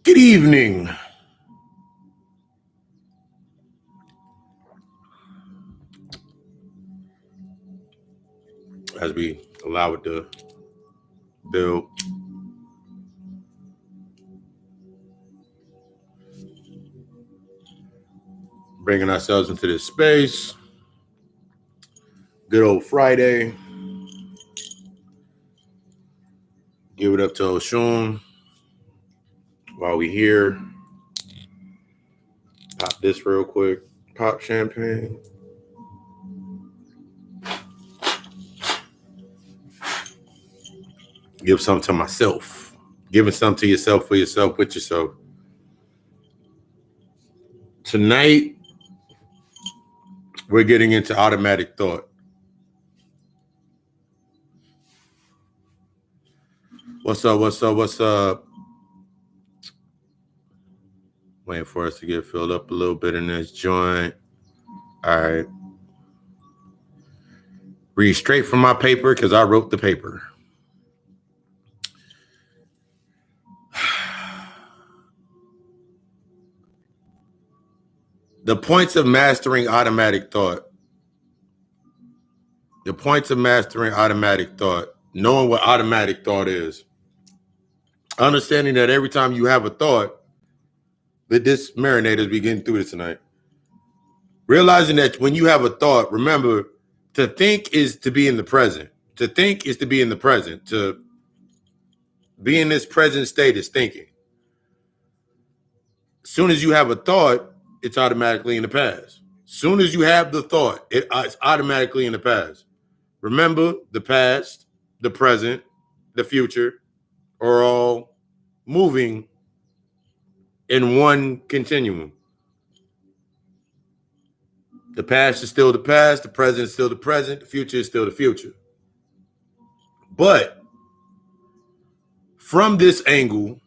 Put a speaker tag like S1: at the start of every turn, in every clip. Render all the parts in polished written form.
S1: Good evening. As we allow it to build. Bringing ourselves into this space. Good old Friday. Give it up to Oshun while we here. Pop this real quick. Pop champagne. Give some to myself. Giving some to yourself for yourself with yourself. Tonight, we're getting into automatic thought. What's up? What's up? What's up? Waiting for us to get filled up a little bit in this joint. All right. Read straight from my paper because I wrote the paper. The points of mastering automatic thought. The points of mastering automatic thought. Knowing what automatic thought is. Understanding that every time you have a thought, that this marinade as we getting through this tonight. Realizing that when you have a thought, remember, to think is to be in the present. To think is to be in the present. To be in this present state is thinking. As soon as you have a thought, it's automatically in the past. As soon as you have the thought, it's automatically in the past. Remember, the past, the present, the future are all moving in one continuum. The past is still the past, the present is still the present, the future is still the future. But from this angle,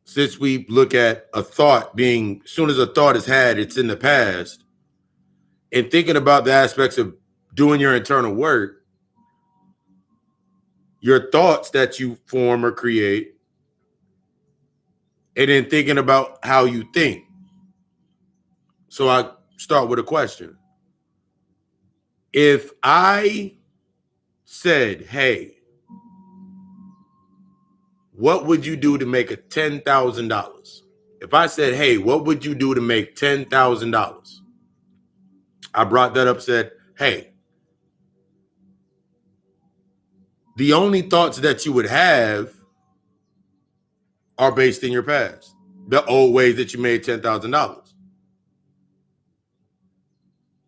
S1: since we look at a thought being, as soon as a thought is had, it's in the past, and thinking about the aspects of doing your internal work, your thoughts that you form or create, and then thinking about how you think. So I start with a question. If I said, hey, what would you do to make a $10,000? If I said, hey, what would you do to make $10,000? I brought that up, said, hey, the only thoughts that you would have are based in your past. The old ways that you made $10,000.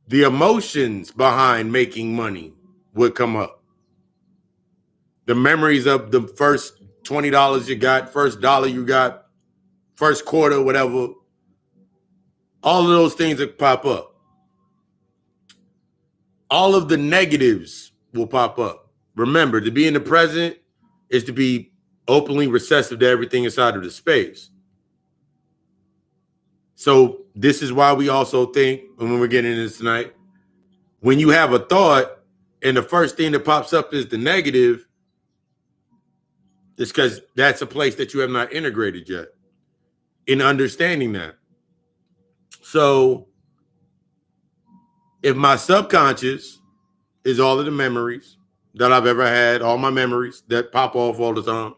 S1: The emotions behind making money would come up. The memories of the first $20 you got, first dollar you got, first quarter, whatever. All of those things that pop up. All of the negatives will pop up. Remember, to be in the present is to be openly receptive to everything inside of the space. So this is why we also think, when we're getting into this tonight, when you have a thought and the first thing that pops up is the negative, it's because that's a place that you have not integrated yet in understanding that. So if my subconscious is all of the memories that I've ever had, all my memories that pop off all the time,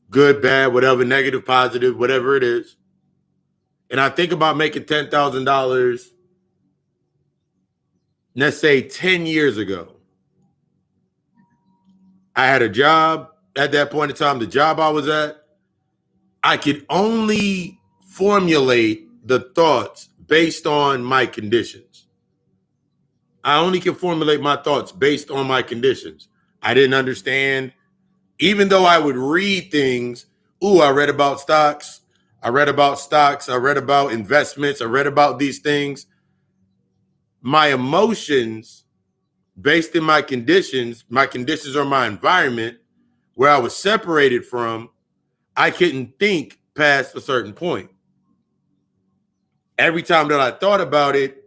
S1: good, bad, whatever, negative, positive, whatever it is, and I think about making $10,000, let's say 10 years ago, I had a job at that point in time, the job I was at, I could only formulate the thoughts based on my conditions. I only can formulate my thoughts based on my conditions. I didn't understand, even though I would read things. I read about stocks. I read about investments. I read about these things. My emotions, based in my conditions are my environment where I was separated from, I couldn't think past a certain point. Every time that I thought about it,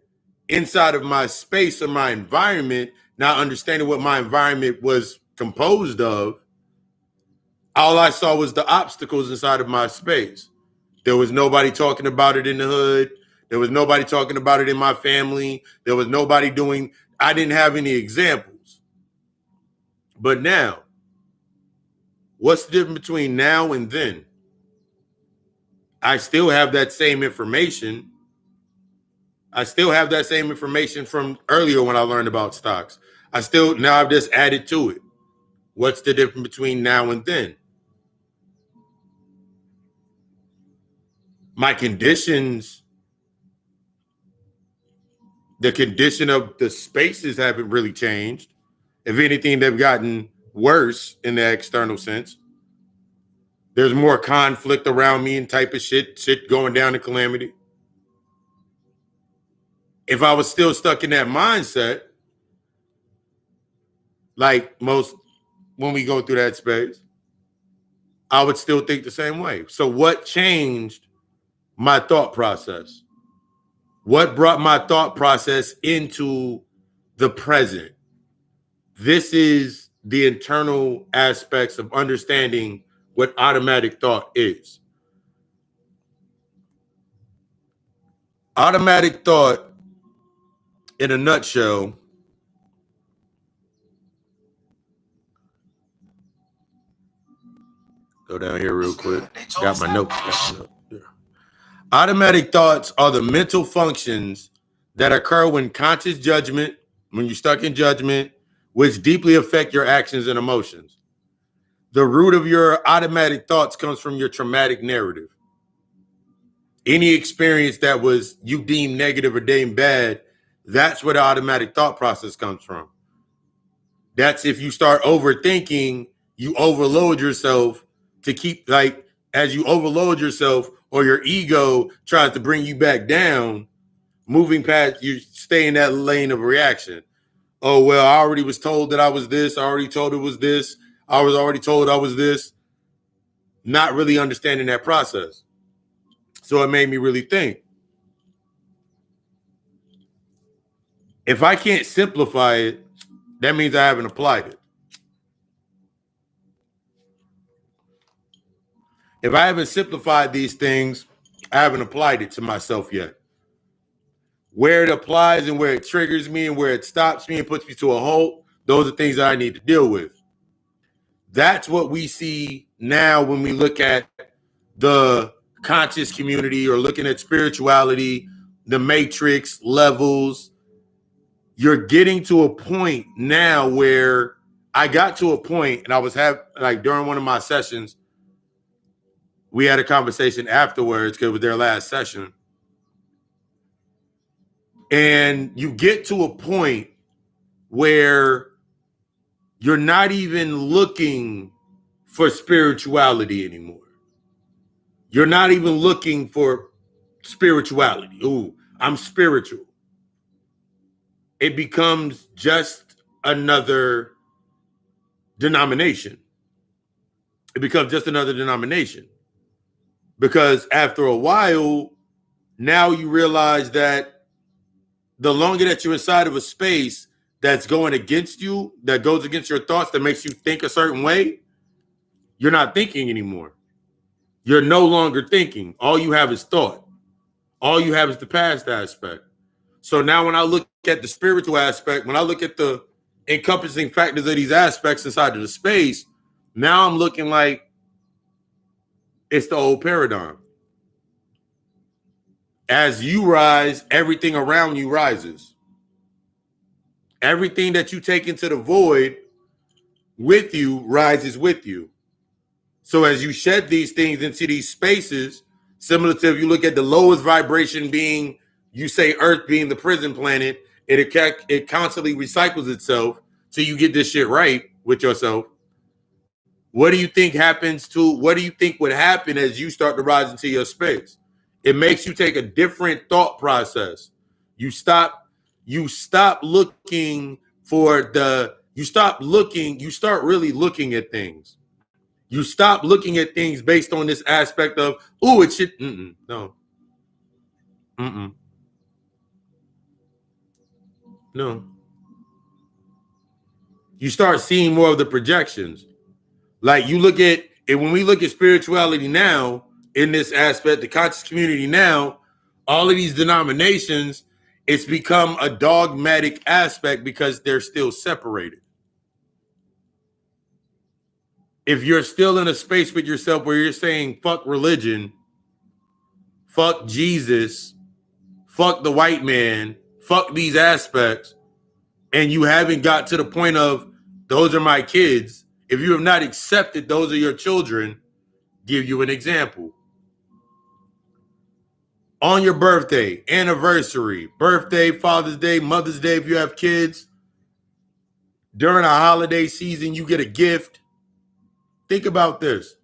S1: inside of my space or my environment, not understanding what my environment was composed of, All I saw was the obstacles inside of my space. There was nobody talking about it in the hood. There was nobody talking about it in my family. There was nobody doing, I didn't have any examples. But now, what's the difference between now and then? I still have that same information. I still have that same information from earlier when I learned about stocks. Now I've just added to it. What's the difference between now and then? My conditions, the condition of the spaces haven't really changed. If anything, they've gotten worse in the external sense. There's more conflict around me and type of shit going down to calamity. If I was still stuck in that mindset, like most when we go through that space, I would still think the same way. So what changed my thought process? What brought my thought process into the present? This is the internal aspects of understanding what automatic thought is. Automatic thought, in a nutshell, go down here real quick. Got my notes. Automatic thoughts are the mental functions that occur when conscious judgment, when you're stuck in judgment, which deeply affect your actions and emotions. The root of your automatic thoughts comes from your traumatic narrative. Any experience that was you deemed negative or deemed bad, that's where the automatic thought process comes from. That's if you start overthinking, you overload yourself to keep, like, as you overload yourself or your ego tries to bring you back down, moving past, you stay in that lane of reaction. Oh, well, I already was told that I was this. I already told it was this. I was already told I was this. Not really understanding that process. So it made me really think. If I can't simplify it, that means I haven't applied it. If I haven't simplified these things, I haven't applied it to myself yet. Where it applies and where it triggers me and where it stops me and puts me to a halt, those are things that I need to deal with. That's what we see now when we look at the conscious community or looking at spirituality, the matrix levels. You're getting to a point now where I got to a point, and I was during one of my sessions, we had a conversation afterwards because it was their last session. And you get to a point where you're not even looking for spirituality anymore. You're not even looking for spirituality. Ooh, I'm spiritual. It becomes just another denomination. It becomes just another denomination. Because after a while, now you realize that the longer that you're inside of a space that's going against you, that goes against your thoughts, that makes you think a certain way, you're not thinking anymore. You're no longer thinking. All you have is thought. All you have is the past aspect. So now when I look at the spiritual aspect, when I look at the encompassing factors of these aspects inside of the space, now I'm looking like it's the old paradigm. As you rise, everything around you rises. Everything that you take into the void with you rises with you. So as you shed these things into these spaces, similar to if you look at the lowest vibration being, you say Earth being the prison planet, it constantly recycles itself till you get this shit right with yourself. What do you think would happen as you start to rise into your space? It makes you take a different thought process. You start looking you start really looking at things. You stop looking at things based on this aspect of, oh, it should, no. No. You start seeing more of the projections. Like you look at And when we look at spirituality now, in this aspect, the conscious community now, all of these denominations, it's become a dogmatic aspect because they're still separated. If you're still in a space with yourself where you're saying, fuck religion, fuck Jesus, fuck the white man, fuck these aspects, and you haven't got to the point of, those are my kids, if you have not accepted those are your children, give you an example. On your birthday, anniversary, birthday, Father's Day, Mother's Day, if you have kids, during a holiday season, you get a gift. Think about this.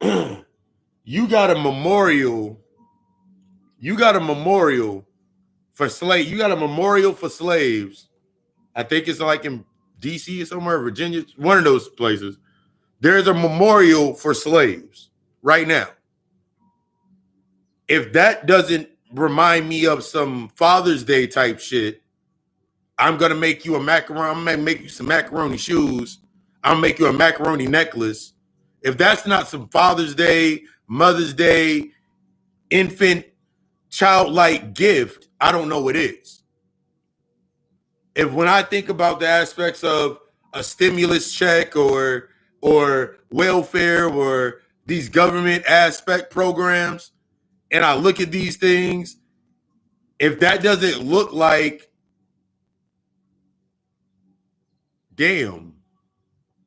S1: You got a memorial. You got a memorial for slaves. You got a memorial for slaves. I think it's like in DC or somewhere, Virginia, one of those places. There's a memorial for slaves right now. If that doesn't remind me of some Father's Day type shit, I'm gonna make you a macaroni. I'm gonna make you some macaroni shoes. I'll make you a macaroni necklace. If that's not some Father's Day, Mother's Day, infant, childlike gift, I don't know what is. If when I think about the aspects of a stimulus check or welfare or these government aspect programs, and I look at these things, if that doesn't look like, damn,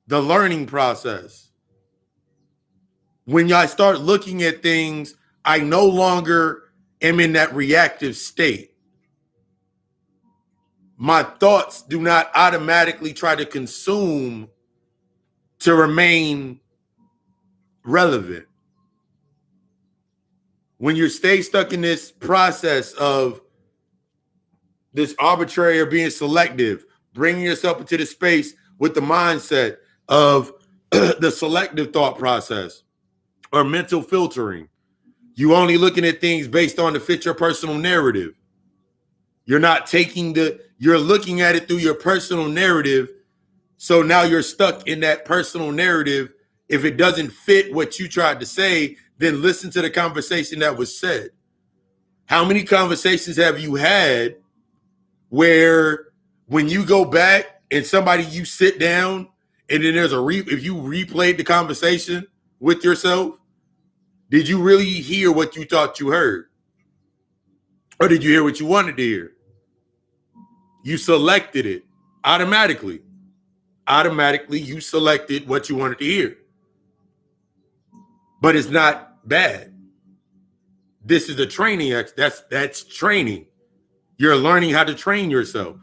S1: the learning process. When I start looking at things, I no longer am in that reactive state. My thoughts do not automatically try to consume to remain relevant. When you stay stuck in this process of this arbitrary or being selective, bringing yourself into the space with the mindset of the selective thought process or mental filtering, you only looking at things based on to fit your personal narrative. You're not you're looking at it through your personal narrative. So now you're stuck in that personal narrative. If it doesn't fit what you tried to say, then listen to the conversation that was said. How many conversations have you had where when you go back and you sit down and then there's if you replayed the conversation with yourself, did you really hear what you thought you heard? Or did you hear what you wanted to hear? You selected it automatically. Automatically, you selected what you wanted to hear. But it's not bad. This is a training. That's training. You're learning how to train yourself.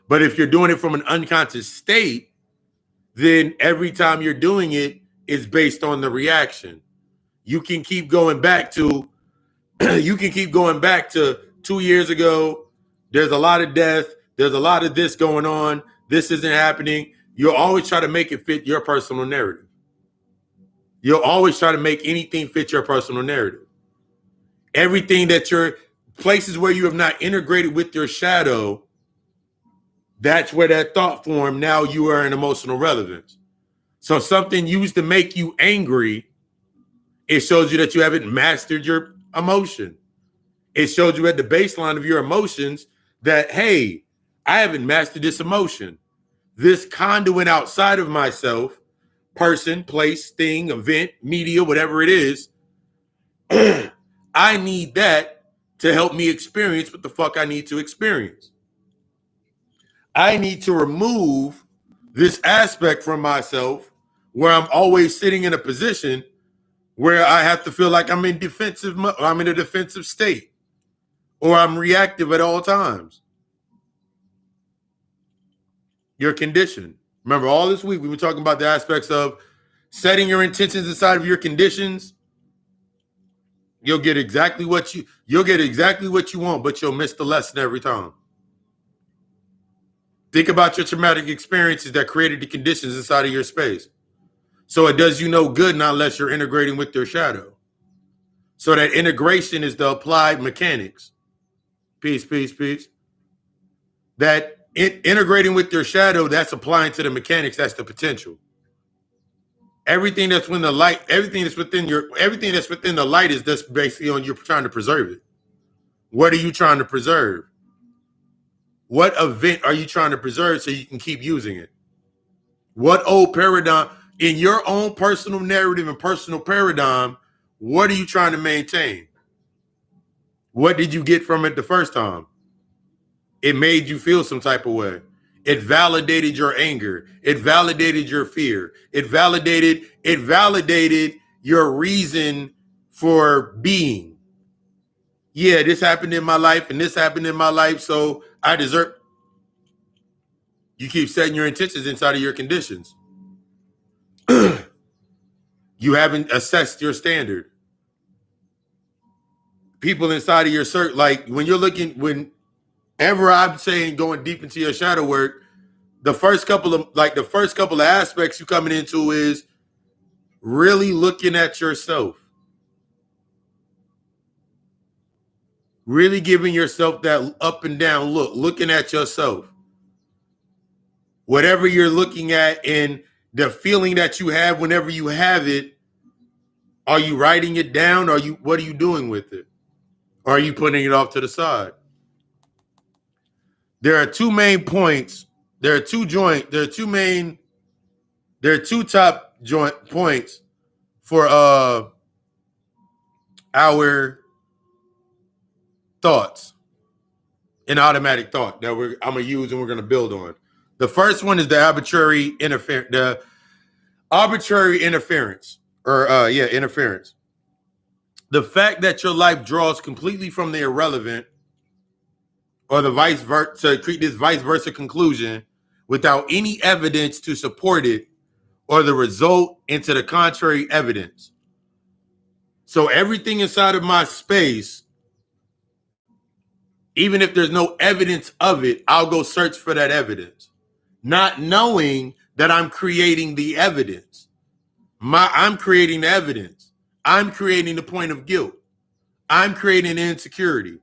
S1: But if you're doing it from an unconscious state, then every time you're doing it, it's based on the reaction. You can keep going back to 2 years ago. There's a lot of death. There's a lot of this going on. This isn't happening. You'll always try to make it fit your personal narrative. You'll always try to make anything fit your personal narrative. Everything that places where you have not integrated with your shadow, that's where that thought form, now you are in emotional relevance. So something used to make you angry, it shows you that you haven't mastered your emotion. It shows you at the baseline of your emotions that, hey, I haven't mastered this emotion. This conduit outside of myself, person, place, thing, event, media, whatever it is, I need that to help me experience what the fuck I need to experience. I need to remove this aspect from myself where I'm always sitting in a position where I have to feel like I'm in a defensive state, or I'm reactive at all times. Your condition. Remember, all this week we were talking about the aspects of setting your intentions inside of your conditions. You'll get exactly what you want, but you'll miss the lesson every time. Think about your traumatic experiences that created the conditions inside of your space. So it does you no good unless you're integrating with your shadow. So that integration is the applied mechanics. Peace. That integrating with your shadow, that's applying to the mechanics, that's the potential. Everything that's within the light, everything that's within the light is just basically on you're trying to preserve it. What are you trying to preserve? What event are you trying to preserve so you can keep using it? What old paradigm in your own personal narrative and personal paradigm, what are you trying to maintain? What did you get from it the first time? It made you feel some type of way. It validated your anger. It validated your fear. It validated your reason for being. Yeah, this happened in my life and this happened in my life, so I deserve. You keep setting your intentions inside of your conditions. You haven't assessed your standard. People inside of your circle, like when you're looking, whenever I'm saying going deep into your shadow work, the first couple of aspects you coming into is really looking at yourself. Really giving yourself that up and down look, looking at yourself. Whatever you're looking at and the feeling that you have whenever you have it, are you writing it down? What are you doing with it? Or are you putting it off to the side? There are two main points. There are two top joint points for our thoughts and automatic thought that I'm gonna use and we're gonna build on. The first one is the arbitrary interference. Interference. The fact that your life draws completely from the irrelevant, or the vice versa, to create this vice versa conclusion without any evidence to support it, or the result into the contrary evidence. So everything inside of my space, even if there's no evidence of it, I'll go search for that evidence, not knowing that I'm creating the evidence. I'm creating the evidence. I'm creating the point of guilt. I'm creating insecurity.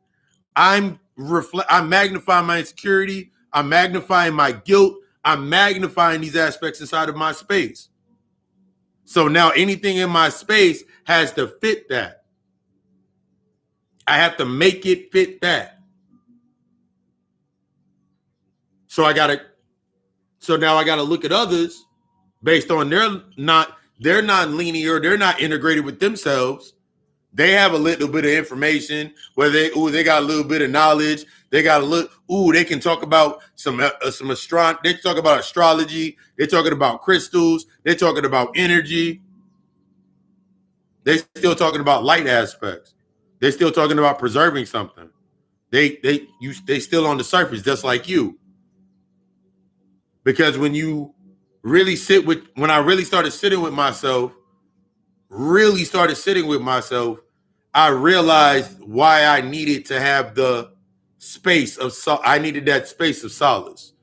S1: I'm magnifying my insecurity. I'm magnifying my guilt. I'm magnifying these aspects inside of my space. So now anything in my space has to fit that. I have to make it fit that. So now I gotta look at others based on they're non-linear, they're not integrated with themselves. They have a little bit of information where they got a little bit of knowledge. They got they can talk about some astronomy. They can talk about astrology. They're talking about crystals. They're talking about energy. They're still talking about light aspects. They're still talking about preserving something. They still on the surface, just like you. Because when I really started sitting with myself, I realized why I needed to have the space of I needed that space of solace.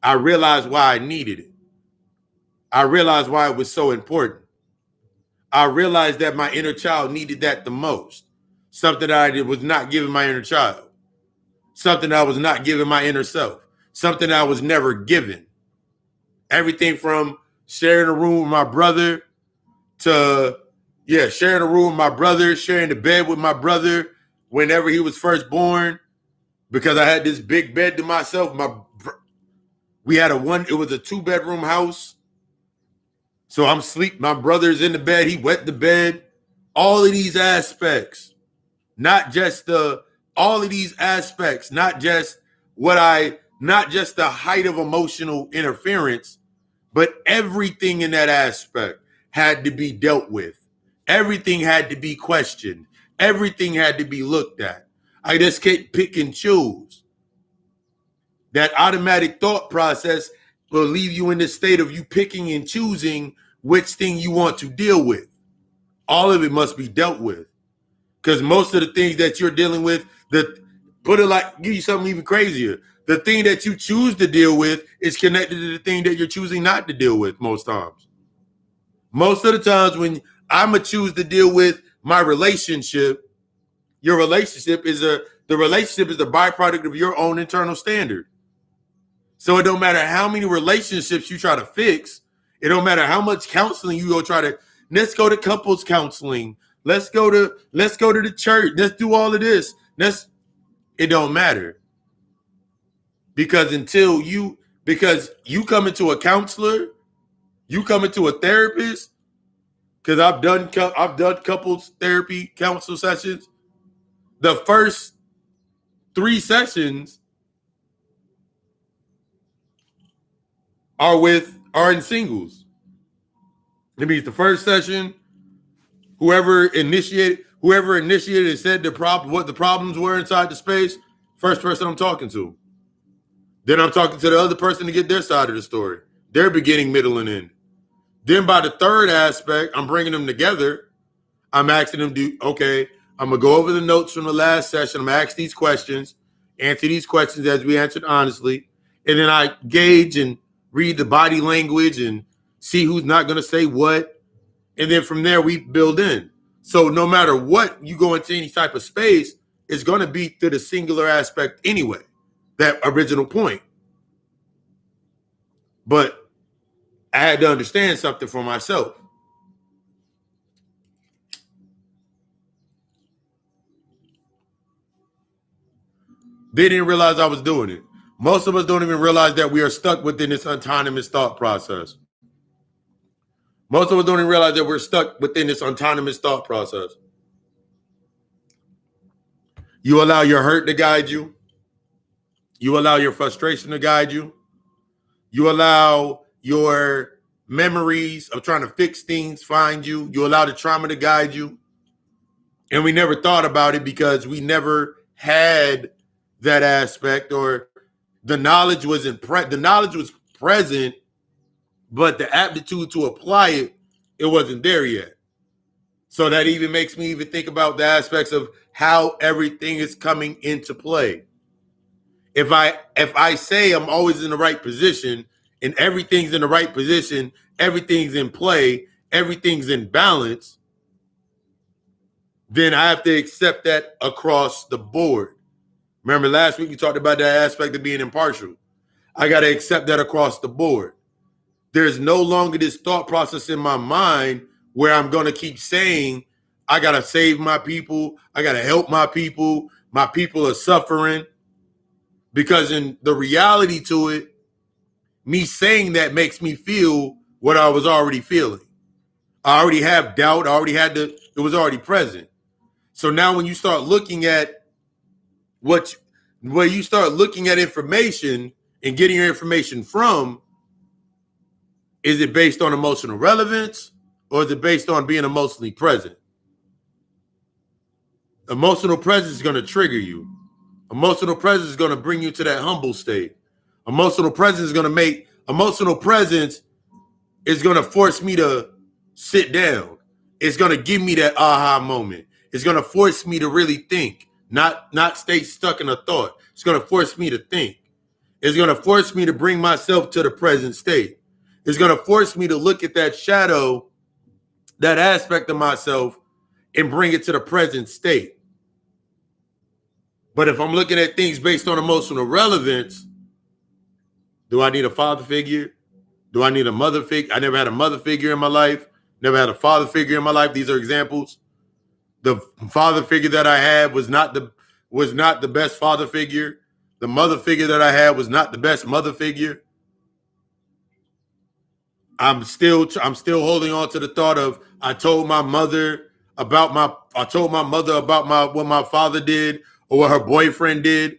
S1: I realized why I needed it. I realized why it was so important. I realized that my inner child needed that the most. Something that I was not giving my inner child. Something that I was not giving my inner self. Something that I was never given. Everything from sharing a room with my brother to sharing a room with my brother, sharing the bed with my brother whenever he was first born, because I had this big bed to myself. It was a 2-bedroom house. So I'm asleep. My brother's in the bed. He wet the bed. All of these aspects, not just the height of emotional interference, but everything in that aspect had to be dealt with. Everything had to be questioned. Everything had to be looked at. I just can't pick and choose. That automatic thought process will leave you in this state of you picking and choosing which thing you want to deal with. All of it must be dealt with. Because most of the things that you're dealing with, give you something even crazier. The thing that you choose to deal with is connected to the thing that you're choosing not to deal with most times. Most of the times when I'm going to choose to deal with my relationship, the relationship is the byproduct of your own internal standard. So it don't matter how many relationships you try to fix, It don't matter how much counseling you go try to. Let's go to couples counseling. Let's go to the church. Let's do all of this. It don't matter. Because you come into a counselor, you come into a therapist, because I've done couples therapy counsel sessions. The first 3 sessions are in singles. It means the first session, whoever initiated and said what the problems were inside the space, first person I'm talking to. Then I'm talking to the other person to get their side of the story, their beginning, middle, and end. Then by the third aspect, I'm bringing them together. I'm asking them, I'm going to go over the notes from the last session. I'm going to ask these questions, answer these questions as we answered honestly. And then I gauge and read the body language and see who's not going to say what. And then from there, we build in. So no matter what you go into any type of space, it's going to be through the singular aspect anyway, that original point. But I had to understand something for myself. They didn't realize I was doing it. Most of us don't even realize that we are stuck within this autonomous thought process. Most of us don't even realize that we're stuck within this autonomous thought process. You allow your hurt to guide you. You allow your frustration to guide you. You allow your memories of trying to fix things find you. You allow the trauma to guide you. And we never thought about it because we never had that aspect, or the knowledge wasn't the knowledge was present, but the aptitude to apply it wasn't there yet. So that even makes me even think about the aspects of how everything is coming into play. If I say I'm always in the right position and everything's in the right position, everything's in play, everything's in balance, then I have to accept that across the board. Remember last week we talked about that aspect of being impartial. I got to accept that across the board. There's no longer this thought process in my mind where I'm going to keep saying, I got to save my people. I got to help my people. My people are suffering. Because in the reality to it, me saying that makes me feel what I was already feeling. I already have doubt. It was already present. So now when you start looking at where you start looking at information and getting your information from, is it based on emotional relevance or is it based on being emotionally present? Emotional presence is going to trigger you. Emotional presence is going to bring you to that humble state. Emotional presence is going to force me to sit down. It's going to give me that aha moment. It's going to force me to really think, not stay stuck in a thought. It's going to force me to think. It's going to force me to bring myself to the present state. It's going to force me to look at that shadow, that aspect of myself, and bring it to the present state. But if I'm looking at things based on emotional relevance, do I need a father figure? Do I need a mother figure? I never had a mother figure in my life. Never had a father figure in my life. These are examples. The father figure that I had was not the best father figure. The mother figure that I had was not the best mother figure. I'm still holding on to the thought of I told my mother about what my father did or what her boyfriend did,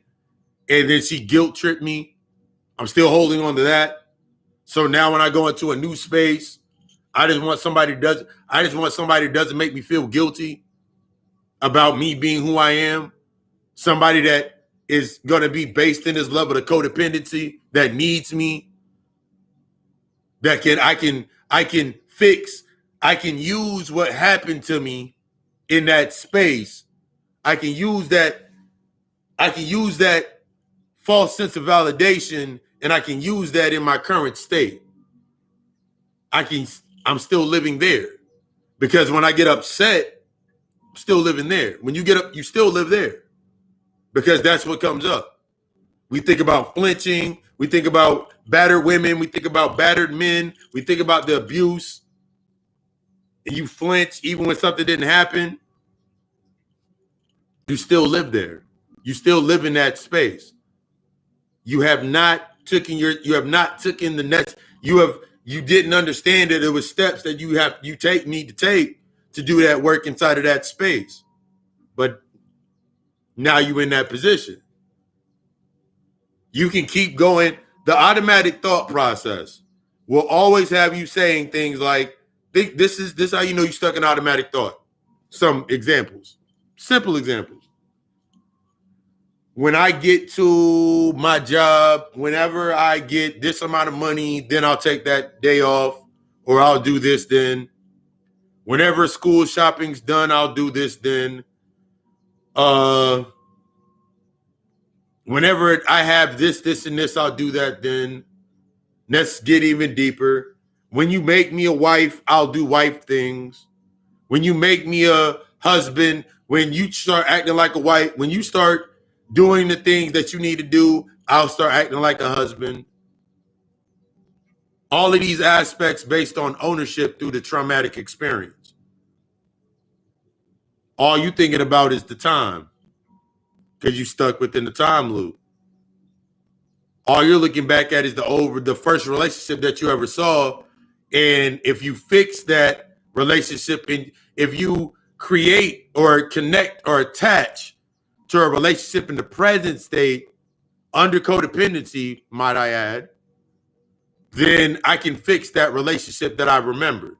S1: and then she guilt tripped me. I'm still holding on to that. So now when I go into a new space, I just want somebody who doesn't make me feel guilty about me being who I am. Somebody that is going to be based in this level of codependency, that needs me, that I can fix, I can use what happened to me in that space. I can use that false sense of validation, and I can use that in my current state. I'm still living there. Because when I get upset, I'm still living there. When you get up, you still live there. Because that's what comes up. We think about flinching. We think about battered women. We think about battered men. We think about the abuse. And you flinch even when something didn't happen. You still live there. You still live in that space. You have not taken the next. You didn't understand that there was steps that need to take to do that work inside of that space. But now you're in that position. You can keep going. The automatic thought process will always have you saying things like, this is how you know you're stuck in automatic thought. Some examples, simple examples. When I get to my job, whenever I get this amount of money, then I'll take that day off, or I'll do this then. Whenever school shopping's done, I'll do this then. Whenever I have this, and this, I'll do that then. Let's get even deeper. When you make me a wife, I'll do wife things. When you make me a husband, when you start acting like a wife, when you start doing the things that you need to do, I'll start acting like a husband. All of these aspects based on ownership through the traumatic experience. All you thinking about is the time because you stuck within the time loop. All you're looking back at is the first relationship that you ever saw. And if you fix that relationship, and if you create or connect or attach to a relationship in the present state, under codependency, might I add, then I can fix that relationship that I remembered.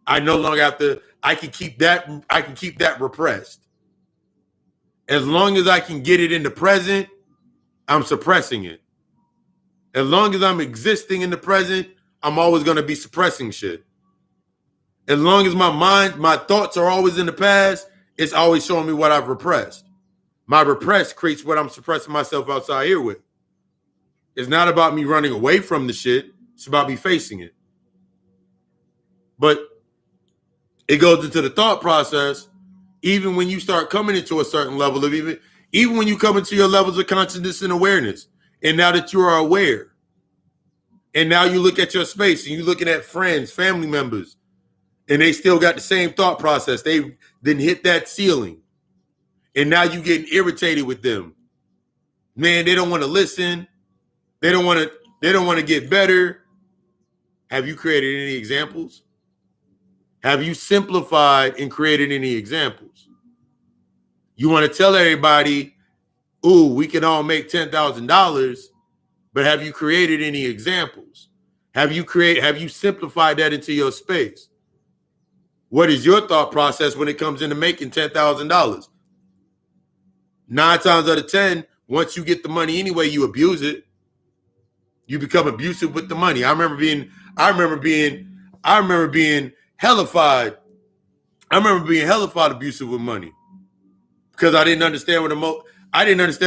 S1: I no longer have to, I can keep that repressed. As long as I can get it in the present, I'm suppressing it. As long as I'm existing in the present, I'm always going to be suppressing shit. As long as my thoughts are always in the past, it's always showing me what I've repressed. My repressed creates what I'm suppressing myself outside here with. It's not about me running away from the shit. It's about me facing it. But it goes into the thought process. Even when you start coming into a certain level of even when you come into your levels of consciousness and awareness, and now that you are aware, and now you look at your space and you're looking at friends, family members, and they still got the same thought process. They didn't hit that ceiling. And now you getting irritated with them. Man, they don't want to listen. They don't want to get better. Have you created any examples? Have you simplified and created any examples? You want to tell everybody, ooh, we can all make $10,000, but have you created any examples? Have you simplified that into your space? What is your thought process when it comes into making $10,000? 9 times out of 10, once you get the money anyway, you abuse it. You become abusive with the money. I remember being hellified. I remember being hellified abusive with money because I didn't understand what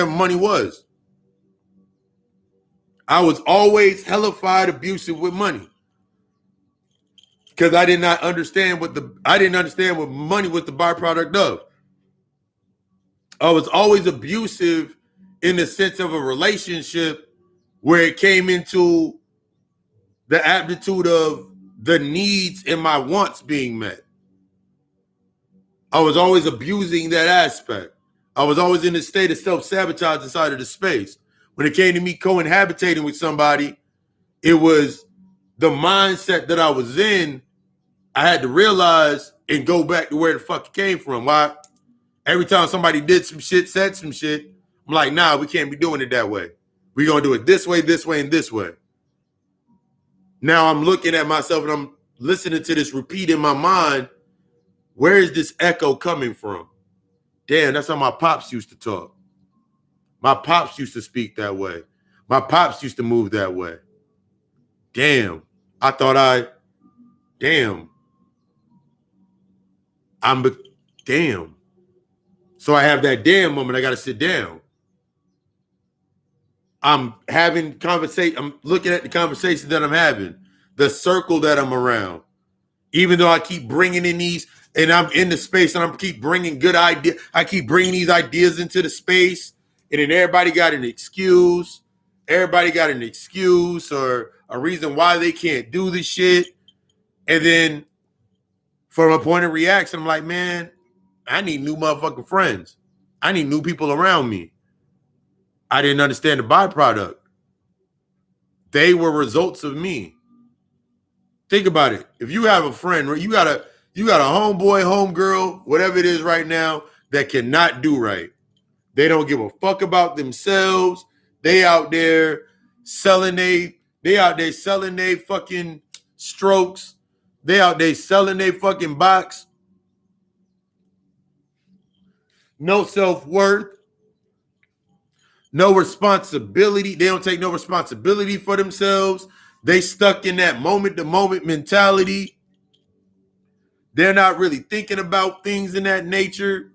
S1: money was. I was always hellified abusive with money because I did not understand what money was the byproduct of. I was always abusive in the sense of a relationship where it came into the aptitude of the needs and my wants being met. I was always abusing that aspect. I was always in a state of self-sabotage inside of the space. When it came to me cohabitating with somebody, it was the mindset that I was in. I had to realize and go back to where the fuck it came from. Why? Every time somebody did some shit, said some shit, I'm like, nah, we can't be doing it that way. We're going to do it this way, and this way. Now I'm looking at myself and I'm listening to this repeat in my mind. Where is this echo coming from? Damn, that's how my pops used to talk. My pops used to speak that way. My pops used to move that way. Damn. Damn. So I have that damn moment. I got to sit down. I'm having conversation. I'm looking at the conversation that I'm having, the circle that I'm around. Even though I keep bringing in these, and I'm in the space, and I keep bringing good ideas. I keep bringing these ideas into the space, and then everybody got an excuse. Everybody got an excuse or a reason why they can't do this shit. And then from a point of reaction, I'm like, man, I need new motherfucking friends. I need new people around me. I didn't understand the byproduct. They were results of me. Think about it. If you have a friend, you got a homeboy, homegirl, whatever it is right now that cannot do right. They don't give a fuck about themselves. They out there selling they fucking strokes. They out there selling they fucking box. No self-worth. No responsibility. They don't take no responsibility for themselves. They stuck in that moment-to-moment mentality. They're not really thinking about things in that nature.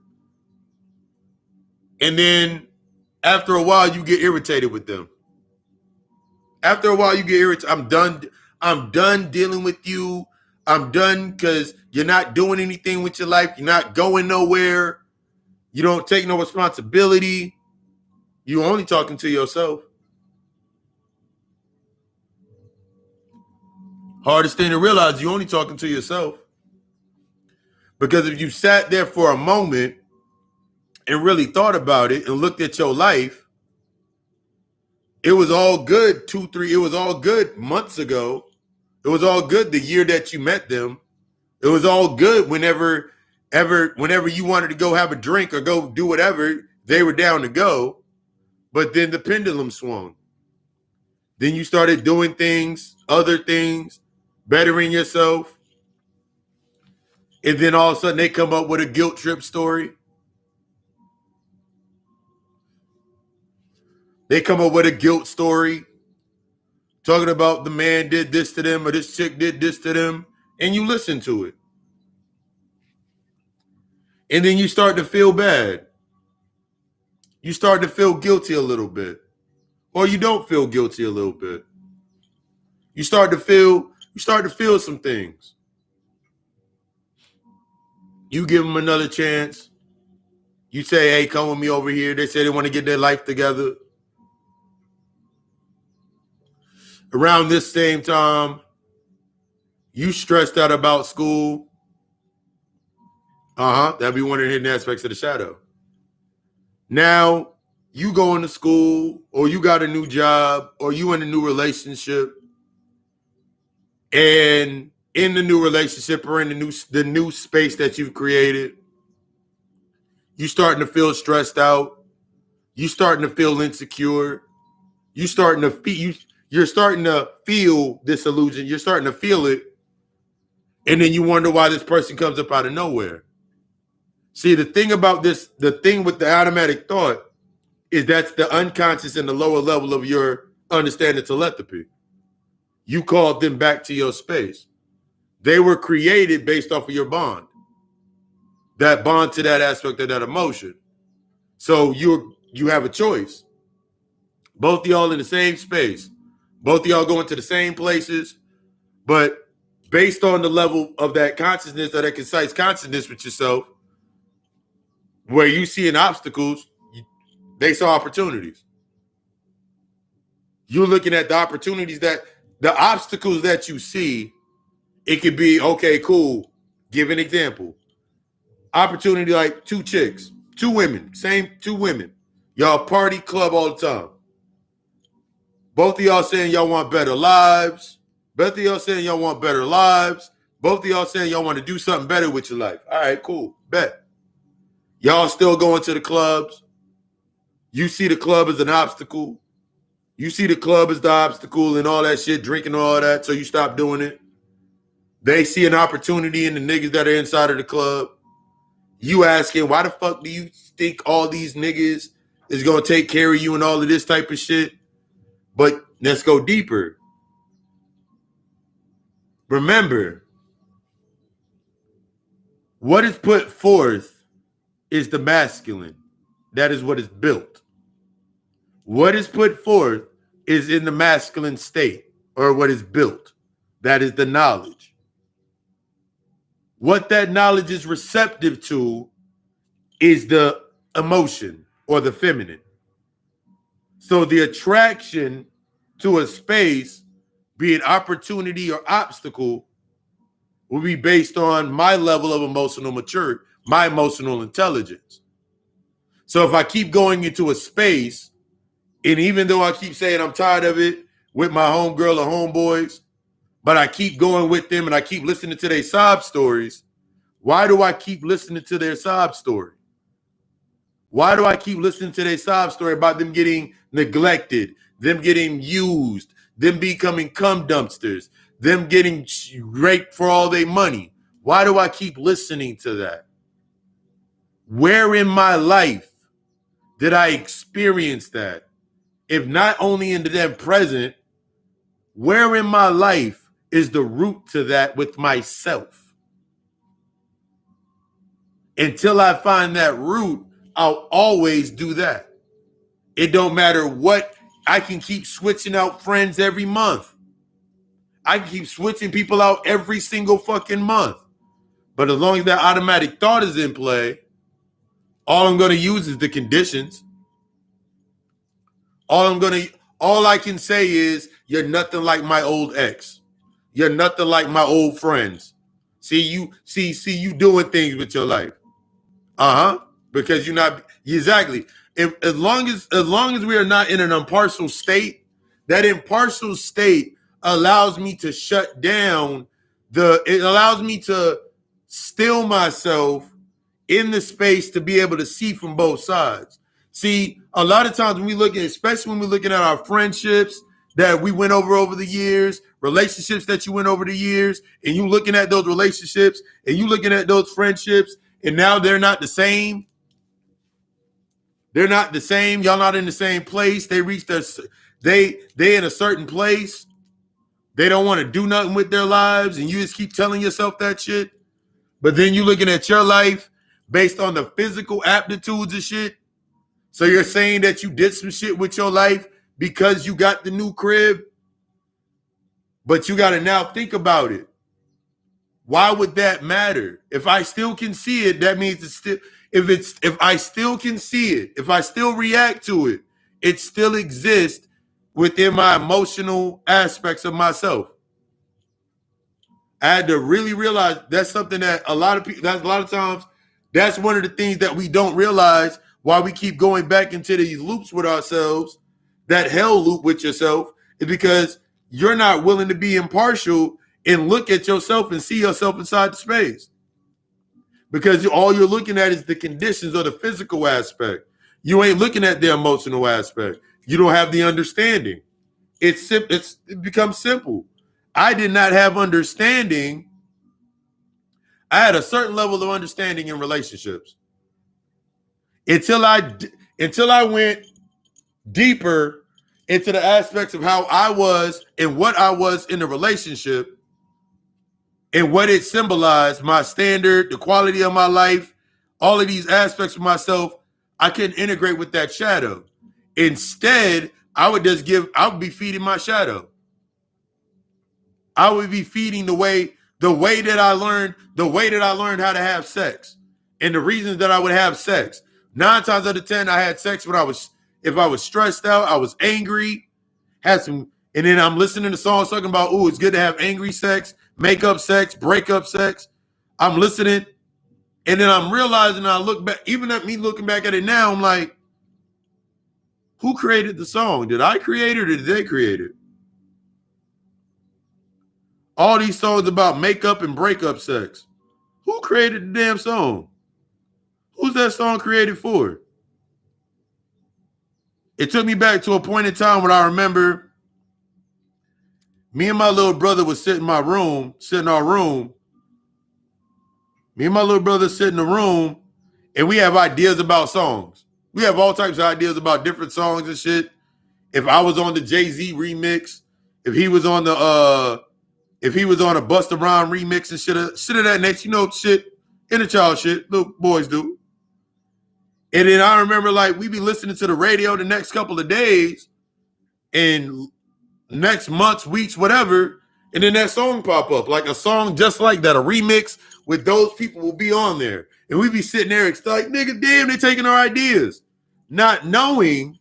S1: And then after a while, you get irritated with them. After a while, you get irritated. I'm done dealing with you. I'm done because you're not doing anything with your life. You're not going nowhere. You don't take no responsibility. You're only talking to yourself. Hardest thing to realize, you're only talking to yourself. Because if you sat there for a moment and really thought about it and looked at your life, it was all good it was all good months ago. It was all good the year that you met them. It was all good whenever you wanted to go have a drink or go do whatever, they were down to go. But then the pendulum swung. Then you started doing things, other things, bettering yourself. And then all of a sudden they come up with a guilt trip story. They come up with a guilt story talking about the man did this to them or this chick did this to them. And you listen to it. And then you start to feel bad. You start to feel guilty a little bit. Or you don't feel guilty a little bit. You start to feel some things. You give them another chance. You say, hey, come with me over here. They say they want to get their life together. Around this same time, you stressed out about school. That'd be one of the hidden aspects of the shadow. Now, you going to school, or you got a new job, or you in a new relationship. And in the new relationship or in the new space that you've created, you starting to feel stressed out. You starting to feel insecure. You're starting to feel disillusion. You're starting to feel it. And then you wonder why this person comes up out of nowhere. See, the thing with the automatic thought is that's the unconscious and the lower level of your understanding telepathy. You called them back to your space. They were created based off of your bond. That bond to that aspect of that emotion. So you have a choice. Both of y'all in the same space. Both of y'all going to the same places. But based on the level of that consciousness or that concise consciousness with yourself, where you seeing obstacles, they saw opportunities. You're looking at the opportunities the obstacles that you see, it could be, okay, cool. Give an example. Opportunity like two women. Y'all party club all the time. Both of y'all saying y'all want better lives. Both of y'all saying y'all want better lives. Both of y'all saying y'all want to do something better with your life. All right, cool. Bet. Y'all still going to the clubs. You see the club as an obstacle. You see the club as the obstacle and all that shit, drinking and all that, so you stop doing it. They see an opportunity in the niggas that are inside of the club. You asking, why the fuck do you think all these niggas is going to take care of you and all of this type of shit? But let's go deeper. Remember, what is put forth is the masculine. That is what is built. What is put forth is in the masculine state, or what is built. That is the knowledge. What that knowledge is receptive to is the emotion or the feminine. So the attraction to a space, be it opportunity or obstacle, will be based on my level of emotional maturity, my emotional intelligence. So if I keep going into a space, and even though I keep saying I'm tired of it with my homegirl or homeboys, but I keep going with them and I keep listening to their sob stories, why do I keep listening to their sob story? Why do I keep listening to their sob story about them getting neglected, them getting used, them becoming cum dumpsters, them getting raped for all their money? Why do I keep listening to that? Where in my life did I experience that? If not only in the then present, where in my life is the root to that with myself? Until I find that root, I'll always do that. It don't matter what. I can keep switching out friends every month. I can keep switching people out every single fucking month. But as long as that automatic thought is in play, all I'm going to use is the conditions. All I can say is, you're nothing like my old ex. You're nothing like my old friends. See you doing things with your life. Because you're not exactly. As long as we are not in an impartial state, that impartial state allows me to shut down it allows me to still myself in the space to be able to see from both sides. See, a lot of times when we look at, especially when we're looking at our friendships that we went over the years, relationships that you went over the years, and you looking at those relationships and you looking at those friendships, and now they're not the same. They're not the same. Y'all not in the same place. They reached they in a certain place. They don't want to do nothing with their lives, and you just keep telling yourself that shit. But then you looking at your life based on the physical aptitudes and shit. So you're saying that you did some shit with your life because you got the new crib, but you got to now think about it. Why would that matter? If I still can see it, that means it's still. If I still can see it, if I still react to it, it still exists within my emotional aspects of myself. I had to really realize that's something that a lot of people. That's a lot of times. That's one of the things that we don't realize. Why we keep going back into these loops with ourselves, that hell loop with yourself, is because you're not willing to be impartial and look at yourself and see yourself inside the space. Because all you're looking at is the conditions or the physical aspect. You ain't looking at the emotional aspect. You don't have the understanding. It becomes simple. I did not have understanding. I had a certain level of understanding in relationships until I went deeper into the aspects of how I was and what I was in the relationship and what it symbolized, my standard, the quality of my life, all of these aspects of myself. I couldn't integrate with that shadow. Instead, I would be feeding my shadow. I would be feeding the way that I learned how to have sex and the reasons that I would have sex. 9 times out of 10, I had sex if I was stressed out, I was angry, and then I'm listening to songs talking about, oh, it's good to have angry sex, make-up sex, break-up sex. I'm listening, and then I'm realizing, I look back, even at me looking back at it now, I'm like, who created the song? Did I create it or did they create it? All these songs about make-up and break-up sex. Who created the damn song? Who's that song created for? It took me back to a point in time when I remember me and my little brother would sit in our room. Me and my little brother sit in the room, and we have ideas about songs. We have all types of ideas about different songs and shit. If I was on the Jay-Z remix, if he was on a Busta Rhymes remix and shit of that nature, shit, inner child shit, little boys do. And then I remember, like, we be listening to the radio the next couple of days and next months, weeks, whatever, and then that song pop up, like a song just like that, a remix with those people will be on there. And we be sitting there like, nigga, damn, they taking our ideas. Not knowing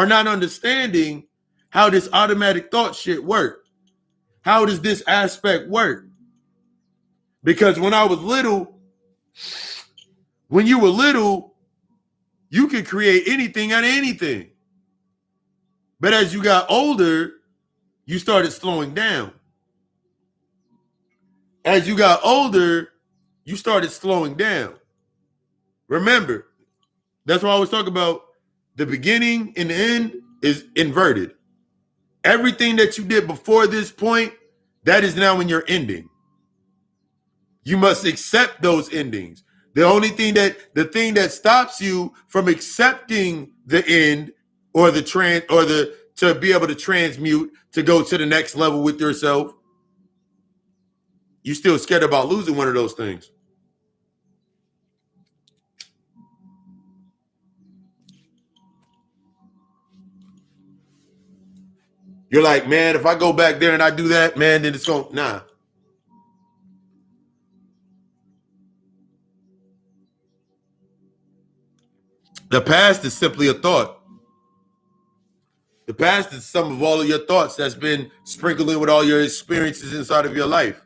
S1: are not understanding how this automatic thought shit work. How does this aspect work? Because when I was little, when you were little, you could create anything out of anything. But as you got older, you started slowing down. As you got older, you started slowing down. Remember, that's why I was talking about the beginning and the end is inverted. Everything that you did before this point, that is now in your ending. You must accept those endings. The thing that stops you from accepting the end or to be able to transmute to go to the next level with yourself, you still scared about losing one of those things. You're like, man, if I go back there and I do that, man, then it's going, nah. The past is simply a thought. The past is some of all of your thoughts that's been sprinkled in with all your experiences inside of your life.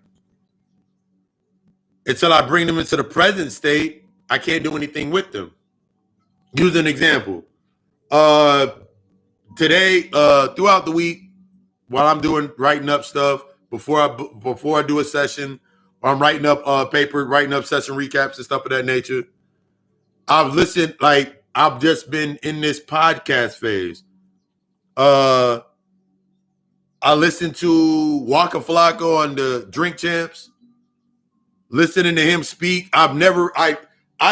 S1: Until I bring them into the present state, I can't do anything with them. Use an example. Today, throughout the week, while I'm writing up stuff, before I do a session, or I'm writing up paper, writing up session recaps and stuff of that nature, I've listened, like I've just been in this podcast phase. I listened to Waka Flocka on the Drink Champs, listening to him speak. I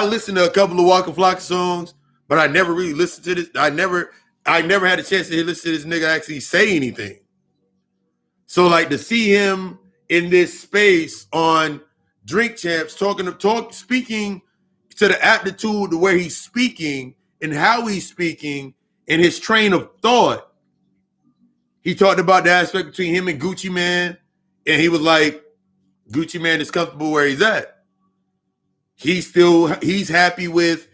S1: listened to a couple of Waka Flocka songs, but I never really listened to this. I never had a chance to listen to this nigga actually say anything. So like to see him in this space on Drink Champs speaking to the aptitude to where he's speaking and how he's speaking and his train of thought. He talked about the aspect between him and Gucci Mane, and he was like, Gucci Mane is comfortable where he's at. He's happy with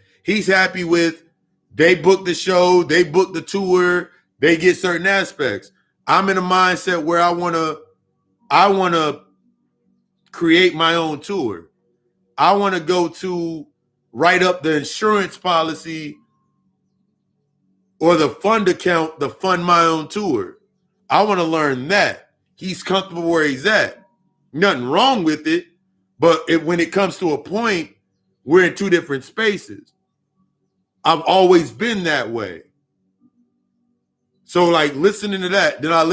S1: they book the show, they book the tour, they get certain aspects. I'm in a mindset where I wanna create my own tour. I want to go to write up the insurance policy or the fund account to fund my own tour. I want to learn that. He's comfortable where he's at. Nothing wrong with it, but when it comes to a point, we're in two different spaces. I've always been that way. So like listening to that, I'm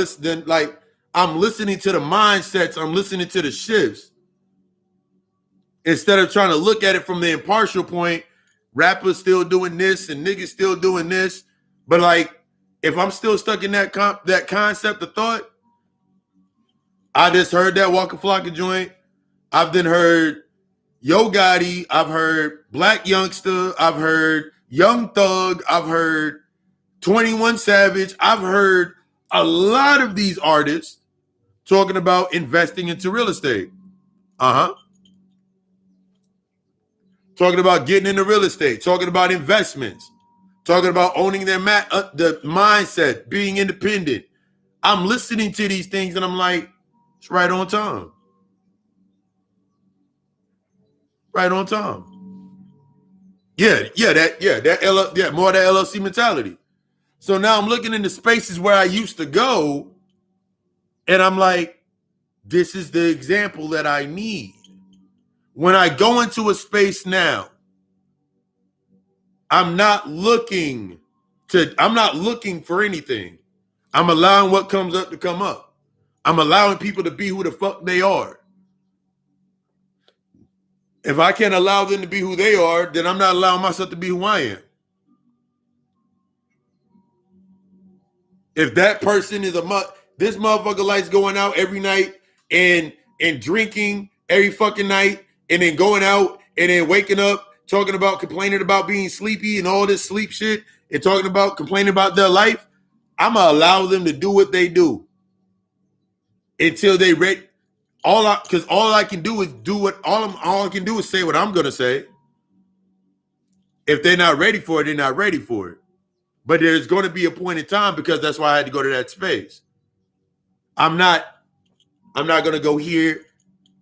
S1: listening to the mindsets, I'm listening to the shifts. Instead of trying to look at it from the impartial point, rappers still doing this and niggas still doing this. But like, if I'm still stuck in that concept of thought, I just heard that Waka Flocka joint. I've then heard G.O.D. I've heard Black Youngster. I've heard Young Thug. I've heard 21 Savage. I've heard a lot of these artists talking about investing into real estate. Talking about getting into real estate. Talking about investments. Talking about owning their the mindset, being independent. I'm listening to these things and I'm like, it's right on time. Right on time. More of that LLC mentality. So now I'm looking into spaces where I used to go, and I'm like, this is the example that I need. When I go into a space now, I'm not looking for anything. I'm allowing what comes up to come up. I'm allowing people to be who the fuck they are. If I can't allow them to be who they are, then I'm not allowing myself to be who I am. If that person is this motherfucker likes going out every night and drinking every fucking night and then going out and then waking up talking about complaining about being sleepy and all this sleep shit and talking about complaining about their life, I'm gonna allow them to do what they do until they ready. All I can do is say what I'm gonna say. If they're not ready for it, they're not ready for it. But there's going to be a point in time, because that's why I had to go to that space. I'm not going to go here.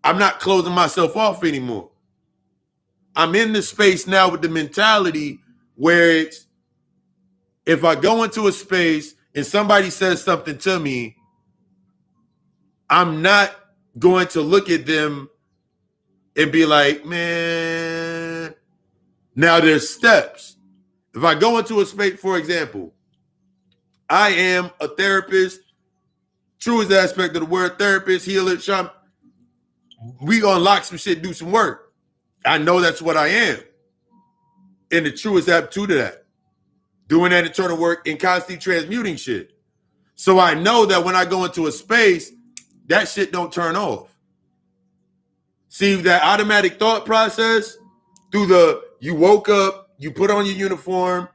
S1: I'm not closing myself off anymore. I'm in the space now with the mentality where it's, if I go into a space and somebody says something to me, I'm not going to look at them and be like, man. Now there's steps. If I go into a space, for example, I am a therapist, truest aspect of the word, therapist, healer, shaman. We gonna lock some shit, do some work. I know that's what I am. And the truest aptitude of that. Doing that internal work and constantly transmuting shit. So I know that when I go into a space, that shit don't turn off. See, that automatic thought process through you woke up, you put on your uniform.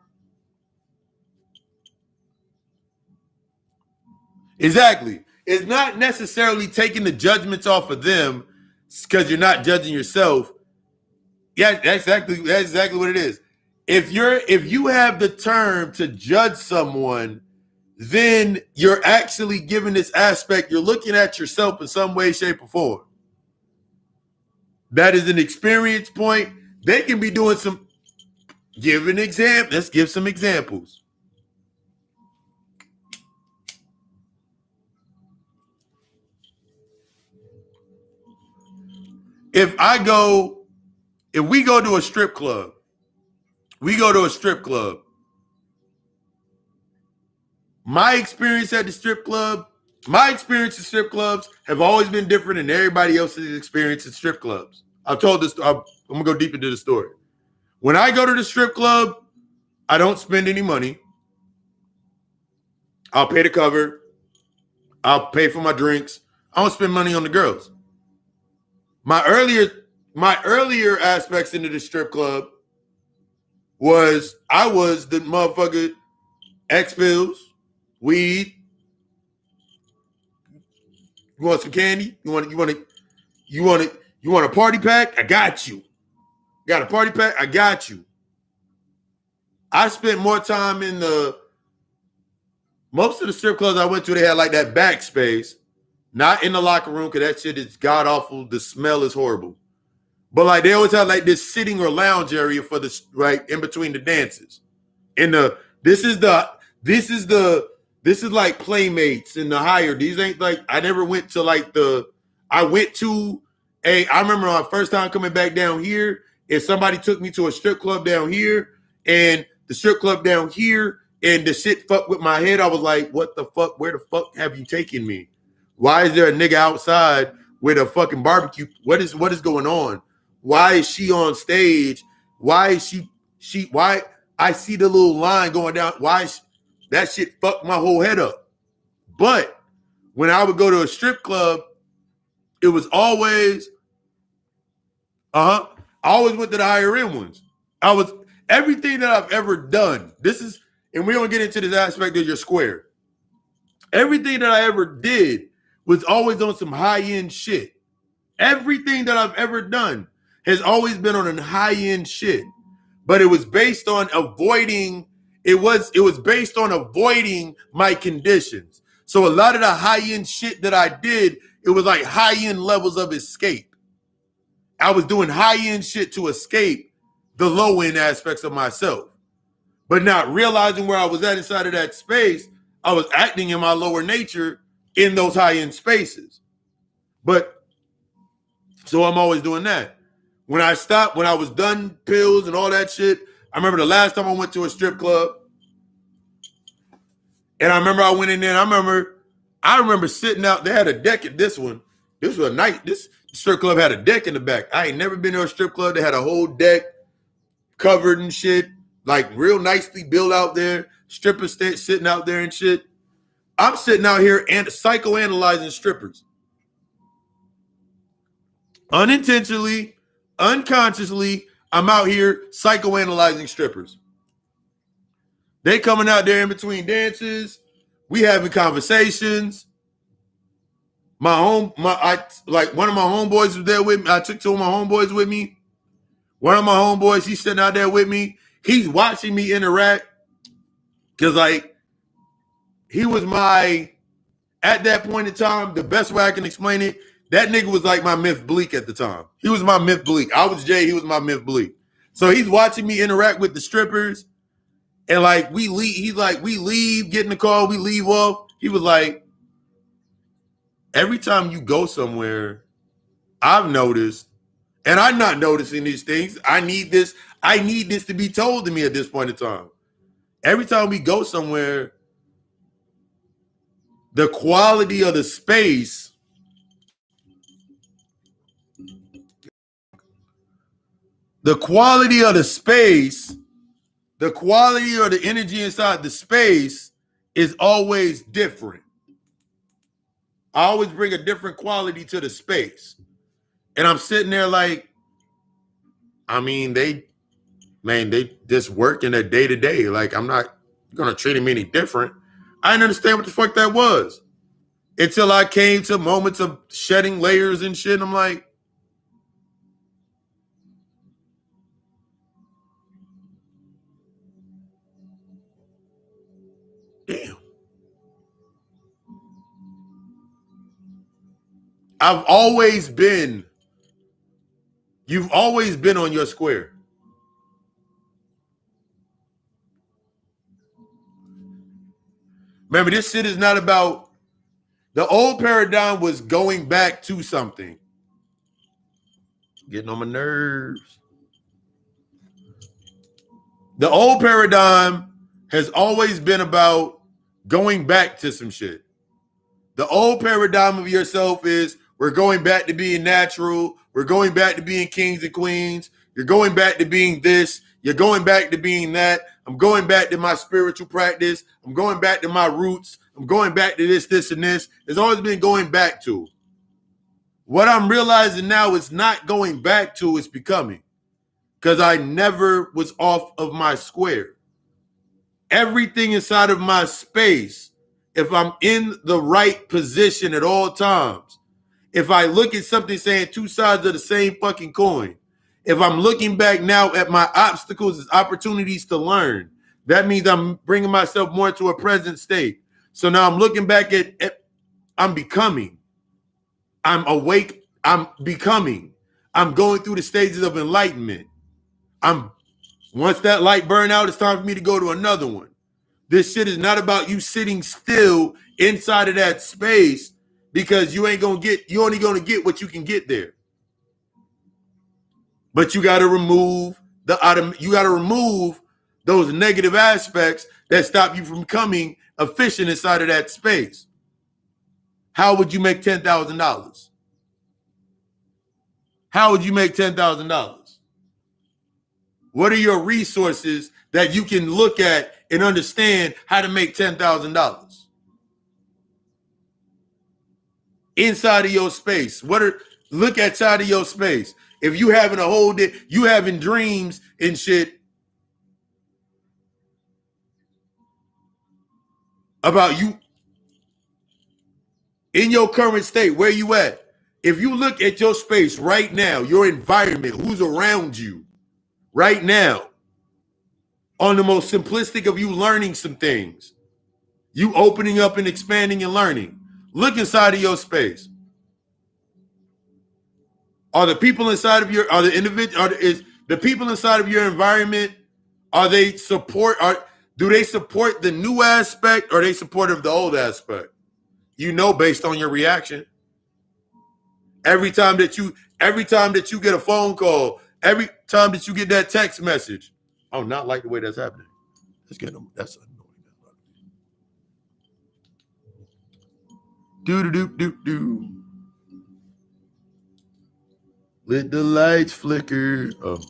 S1: Exactly. It's not necessarily taking the judgments off of them because you're not judging yourself. Yeah, that's exactly what it is. If you have the term to judge someone, then you're actually giving this aspect, you're looking at yourself in some way, shape, or form. That is an experience point. They can be doing some, give an example. Let's give some examples. If we go to a strip club, my experience at strip clubs have always been different than everybody else's experience at strip clubs. I've told this, I'm gonna go deep into the story. When I go to the strip club, I don't spend any money. I'll pay the cover. I'll pay for my drinks. I don't spend money on the girls. My earlier aspects into the strip club was I was the motherfucker X pills, weed. You want some candy? You want a party pack? I got you. Got a party pack? I got you. I spent more time in most of the strip clubs I went to, they had like that backspace, not in the locker room, because that shit is god awful. The smell is horrible. But like they always have like this sitting or lounge area for the right in between the dances. This is like Playmates and the higher. These ain't like, I never went to like I remember my first time coming back down here, if somebody took me to a strip club down here and the strip club down here and the shit fucked with my head, I was like, what the fuck? Where the fuck have you taken me? Why is there a nigga outside with a fucking barbecue? What is going on? Why is she on stage? Why is why I see the little line going down? That shit fucked my whole head up. But when I would go to a strip club, it was always, I always went to the higher end ones. Everything that I've ever done, and we don't get into this aspect of your square. Everything that I ever did was always on some high-end shit. Everything that I've ever done has always been on a high-end shit. But it was based on avoiding my conditions. So a lot of the high-end shit that I did, it was like high-end levels of escape. I was doing high-end shit to escape the low-end aspects of myself. But not realizing where I was at inside of that space, I was acting in my lower nature in those high-end spaces. But so I'm always doing that. When I was done pills and all that shit, I remember the last time I went to a strip club, and I remember I went in there, and I remember sitting out. They had a deck at this one. This was a night. This strip club had a deck in the back. I ain't never been to a strip club that had a whole deck covered and shit, like real nicely built out there. Strippers sitting out there and shit. I'm sitting out here and psychoanalyzing strippers. Unintentionally, unconsciously, I'm out here psychoanalyzing strippers. They coming out there in between dances. We having conversations. One of my homeboys was there with me. I took two of my homeboys with me. One of my homeboys, he's sitting out there with me. He's watching me interact. Because, like, he was my, at that point in time, the best way I can explain it, that nigga was like my Myth Bleak at the time. He was my Myth Bleak. I was Jay, he was my Myth Bleak. So he's watching me interact with the strippers, and like we leave, he's like, we leave, get in the car, we leave off. He was like, every time you go somewhere, I've noticed, and I'm not noticing these things. I need this to be told to me at this point in time. Every time we go somewhere, the quality of the space, the quality of the energy inside the space is always different. I always bring a different quality to the space. And I'm sitting there like, I mean, they just work in their day to day. Like, I'm not going to treat them any different. I didn't understand what the fuck that was until I came to moments of shedding layers and shit. And I'm like, damn. You've always been on your square. Remember, this shit is not about, the old paradigm was going back to something. Getting on my nerves. The old paradigm has always been about going back to some shit. The old paradigm of yourself is, we're going back to being natural. We're going back to being kings and queens. You're going back to being this. You're going back to being that. I'm going back to my spiritual practice. I'm going back to my roots. I'm going back to this, and this. It's always been going back to. What I'm realizing now is not going back to, it's becoming. Because I never was off of my square. Everything inside of my space, if I'm in the right position at all times, if I look at something saying two sides of the same fucking coin, if I'm looking back now at my obstacles as opportunities to learn, that means I'm bringing myself more to a present state. So now I'm looking back at I'm becoming. I'm awake. I'm becoming. I'm going through the stages of enlightenment. Once that light burn out, it's time for me to go to another one. This shit is not about you sitting still inside of that space, because you only gonna get what you can get there. But you gotta remove those negative aspects that stop you from becoming efficient inside of that space. How would you make $10,000? How would you make $10,000? What are your resources that you can look at and understand how to make $10,000 inside of your space? Look outside of your space. If you having a whole day, you having dreams and shit about you in your current state, where you at? If you look at your space right now, your environment, who's around you right now, on the most simplistic of you learning some things, you opening up and expanding and learning, look inside of your space. Are the people inside of your, are the individual, is the people inside of your environment, do they support the new aspect, or are they supportive of the old aspect? You know, based on your reaction. Every time that you get a phone call, every time that you get that text message, I do not like the way that's happening. That's annoying. Do. Let the lights flicker. Oh.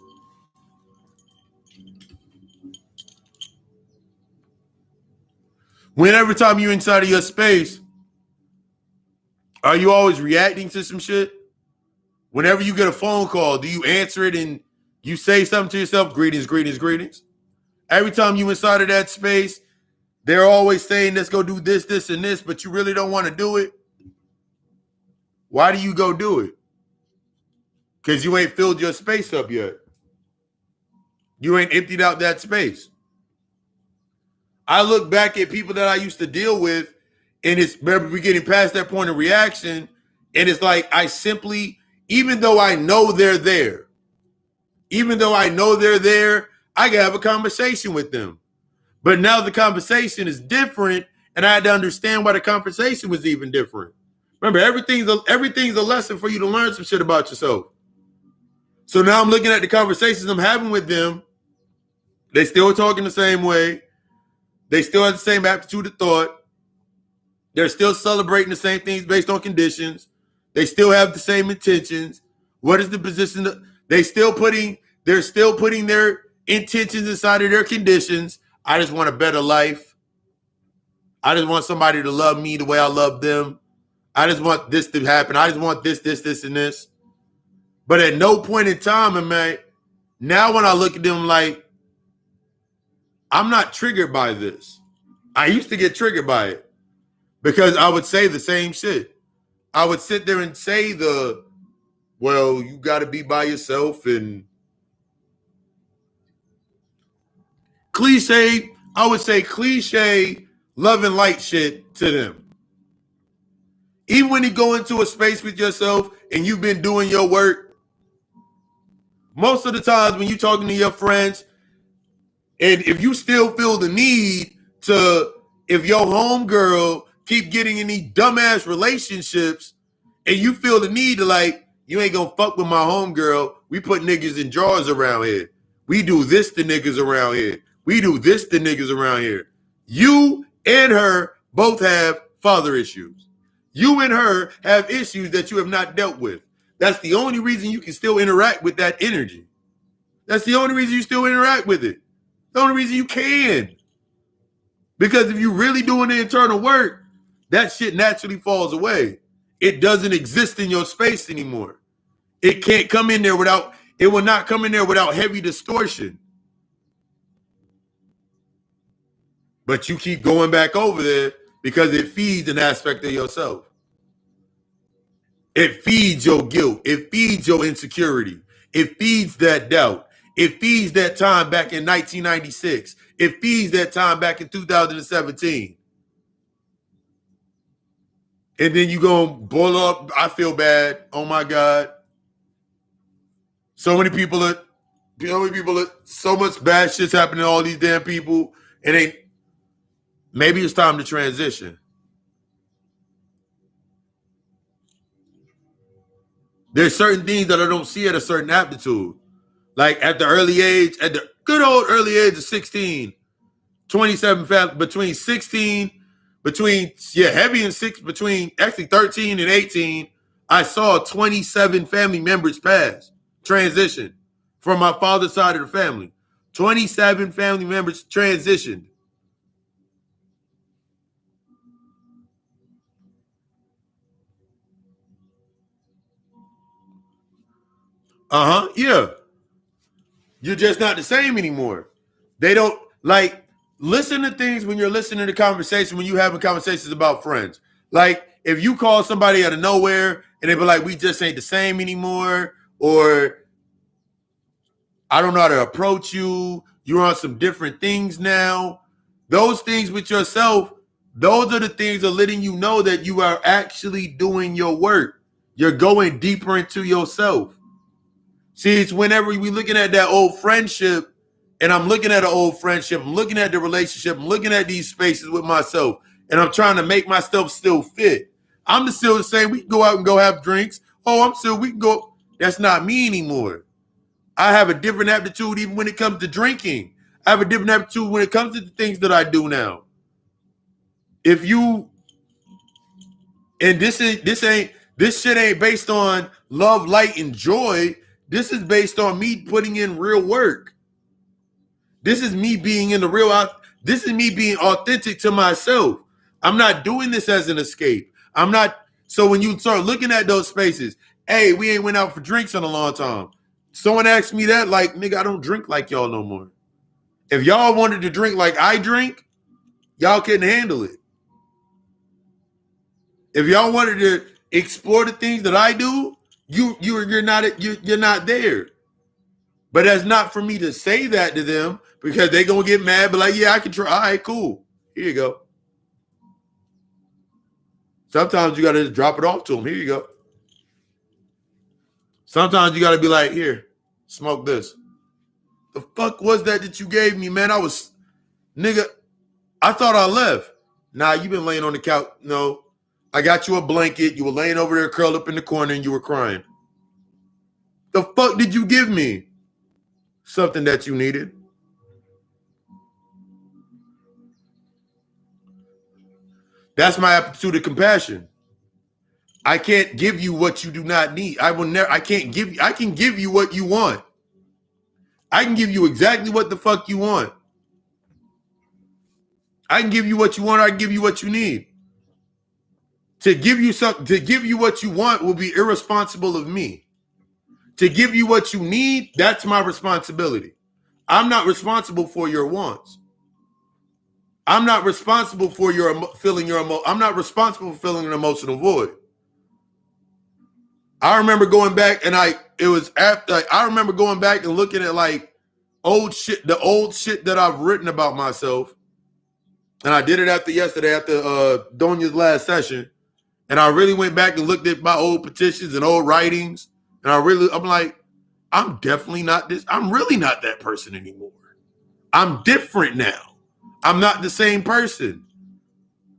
S1: Whenever time you're inside of your space, are you always reacting to some shit? Whenever you get a phone call, do you answer it and you say something to yourself? Greetings, greetings, greetings. Every time you inside of that space, they're always saying, let's go do this, this, and this, but you really don't want to do it. Why do you go do it? Because you ain't filled your space up yet. You ain't emptied out that space. I look back at people that I used to deal with, and it's remember we getting past that point of reaction, and it's like I simply, even though I know they're there, I can have a conversation with them. But now the conversation is different, and I had to understand why the conversation was even different. Remember, everything's a lesson for you to learn some shit about yourself. So now I'm looking at the conversations I'm having with them. They still talking the same way. They still have the same aptitude of thought. They're still celebrating the same things based on conditions. They still have the same intentions. What is the position? They're still putting their intentions inside of their conditions. I just want a better life. I just want somebody to love me the way I love them. I just want this to happen. I just want this, and this. But at no point in time, man, now when I look at them like, I'm not triggered by this. I used to get triggered by it because I would say the same shit. I would sit there and say well, you got to be by yourself and cliche, I would say cliche love and light shit to them. Even when you go into a space with yourself and you've been doing your work, most of the times when you're talking to your friends, and if you still feel the need to, if your homegirl keep getting in these dumbass relationships and you feel the need to like, you ain't gonna fuck with my homegirl. We put niggas in drawers around here. We do this to niggas around here. We do this to niggas around here. You and her both have father issues. You and her have issues that you have not dealt with. That's the only reason you can still interact with that energy. That's the only reason you still interact with it. The only reason you can. Because if you're really doing the internal work, that shit naturally falls away. It doesn't exist in your space anymore. It can't come in there without, it will not come in there without heavy distortion. But you keep going back over there because it feeds an aspect of yourself. It feeds your guilt. It feeds your insecurity. It feeds that doubt. It feeds that time back in 1996. It feeds that time back in 2017. And then you go boil up. I feel bad. Oh my God. So many people are, so much bad shit's happening to all these damn people. Maybe it's time to transition. There's certain things that I don't see at a certain aptitude. Like at the good old early age of 16, 27, between 16, heavy and 6, between actually 13 and 18, I saw 27 family members pass, transition from my father's side of the family. 27 family members transitioned. Yeah. You're just not the same anymore. They don't like listen to things when you're listening to conversation, when you having conversations about friends. Like if you call somebody out of nowhere and they be like, we just ain't the same anymore, or I don't know how to approach you, you're on some different things now. Those things with yourself, those are the things that are letting you know that you are actually doing your work. You're going deeper into yourself. See, it's whenever we looking at that old friendship, and I'm looking at an old friendship, I'm looking at the relationship, I'm looking at these spaces with myself, and I'm trying to make myself still fit. I'm still the same. We can go out and go have drinks. We can go. That's not me anymore. I have a different aptitude even when it comes to drinking. I have a different aptitude when it comes to the things that I do now. This shit ain't based on love, light, and joy. This is based on me putting in real work. This is me being in the real. This is me being authentic to myself. I'm not doing this as an escape. I'm not. So when you start looking at those spaces, hey, we ain't went out for drinks in a long time. Someone asked me that, like, nigga, I don't drink like y'all no more. If y'all wanted to drink like I drink, y'all couldn't handle it. If y'all wanted to explore the things that I do, you're not there. But that's not for me to say that to them because they're going to get mad, but like, yeah, I can try. All right, cool. Here you go. Sometimes you got to just drop it off to them. Here you go. Sometimes you got to be like, here, smoke this. The fuck was that you gave me, man? Nigga, I thought I left. Nah, you been laying on the couch. No, I got you a blanket. You were laying over there curled up in the corner and you were crying. The fuck did you give me? Something that you needed. That's my aptitude of compassion. I can't give you what you do not need. I can give you what you want. I can give you exactly what the fuck you want. I can give you what you want, or I can give you what you need. To give you what you want will be irresponsible of me. To give you what you need, that's my responsibility. I'm not responsible for your wants. I'm not responsible for I'm not responsible for filling an emotional void. I remember going back and I remember going back and looking at like old shit that I've written about myself. And I did it after Donya's last session. And I really went back and looked at my old petitions and old writings. And I'm like, I'm definitely not this. I'm really not that person anymore. I'm different now. I'm not the same person.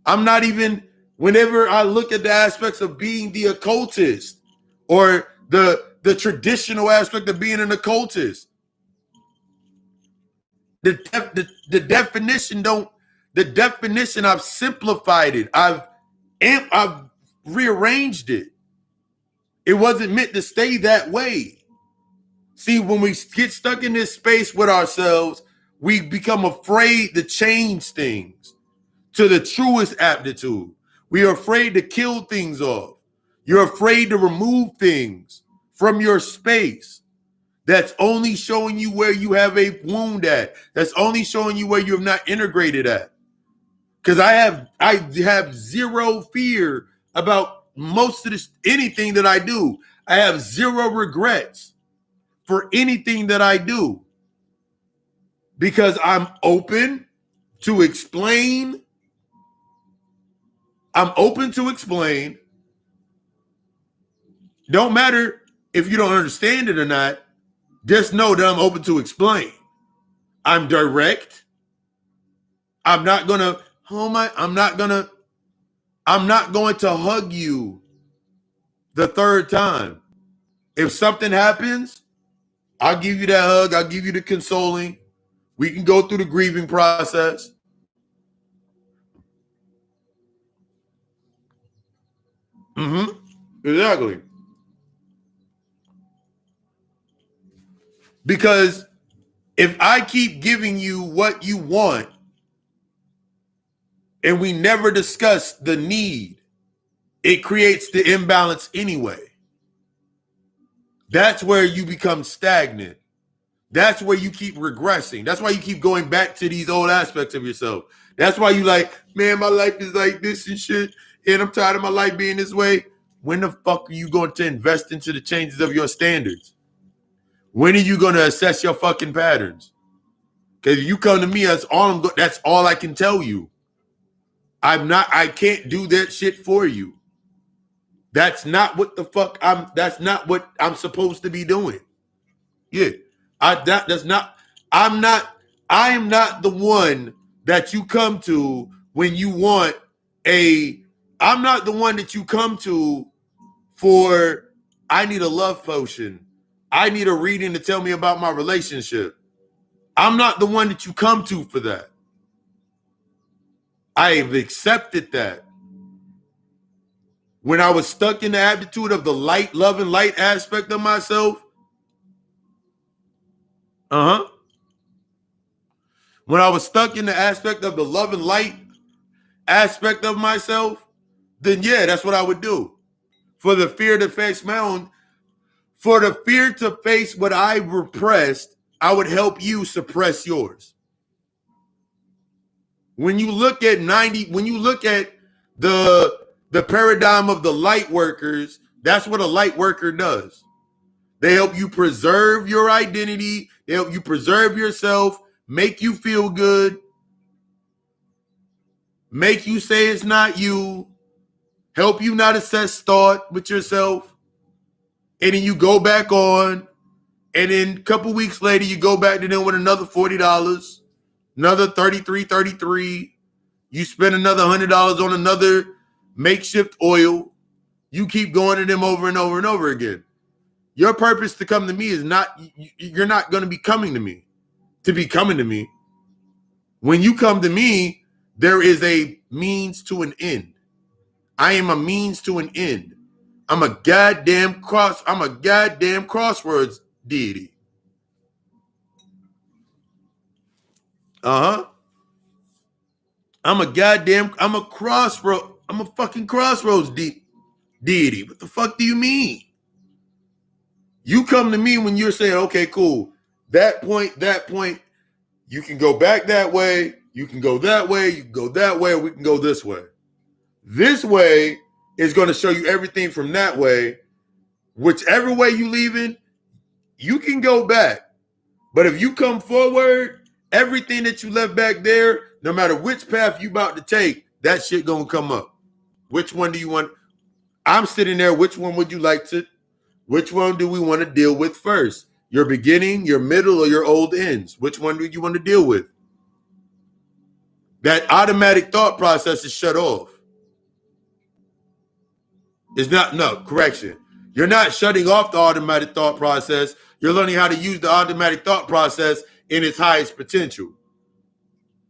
S1: I'm not even, whenever I look at the aspects of being the occultist or the traditional aspect of being an occultist, the definition, I've simplified it. I've rearranged it. It wasn't meant to stay that way. See, when we get stuck in this space with ourselves, we become afraid to change things to the truest aptitude. We are afraid to kill things off. You're afraid to remove things from your space. That's only showing you where you have a wound at. That's only showing you where you have not integrated at. Because I have zero fear about most of anything that I do. I have zero regrets for anything that I do. Because I'm open to explain. I'm open to explain. Don't matter if you don't understand it or not. Just know that I'm open to explain. I'm direct. I'm not going to hug you the third time. If something happens, I'll give you that hug. I'll give you the consoling. We can go through the grieving process. Exactly. Because if I keep giving you what you want and we never discuss the need, it creates the imbalance anyway. That's where you become stagnant. That's where you keep regressing. That's why you keep going back to these old aspects of yourself. That's why you like, man, my life is like this and shit, and I'm tired of my life being this way. When the fuck are you going to invest into the changes of your standards? When are you going to assess your fucking patterns? Because if you come to me, that's all I can tell you. I can't do that shit for you. That's not what the fuck that's not what I'm supposed to be doing. Yeah. I am not the one that you come to when you want I'm not the one that you come to for, I need a love potion. I need a reading to tell me about my relationship. I'm not the one that you come to for that. I have accepted that. When I was stuck in the attitude of the light, love and light aspect of myself, when I was stuck in the aspect of the love and light aspect of myself, then yeah, that's what I would do. For the fear to face what I repressed, I would help you suppress yours. When you look at the paradigm of the light workers, that's what a light worker does. They help you preserve your identity. They help you preserve yourself, make you feel good, make you say it's not you, help you not assess thought with yourself. And then you go back on, and then a couple weeks later, you go back to them with another $40, another $33. You spend another $100 on another makeshift oil. You keep going to them over and over and over again. Your purpose to come to me is not, you're not going to be coming to me to be coming to me. When you come to me, there is a means to an end. I am a means to an end. I'm a goddamn crosswords deity. I'm a fucking crossroads deity. What the fuck do you mean? You come to me when you're saying, okay, cool. That point, you can go back that way, you can go that way, you can go that way, or we can go this way. This way is going to show you everything from that way. Whichever way you leaving, you can go back. But if you come forward, everything that you left back there, no matter which path you about to take, that shit gonna come up. Which one do you want? I'm sitting there. Which one would you like to? Which one do we want to deal with first? Your beginning, your middle, or your old ends? Which one do you want to deal with? That automatic thought process is shut off. Correction. You're not shutting off the automatic thought process. You're learning how to use the automatic thought process in its highest potential.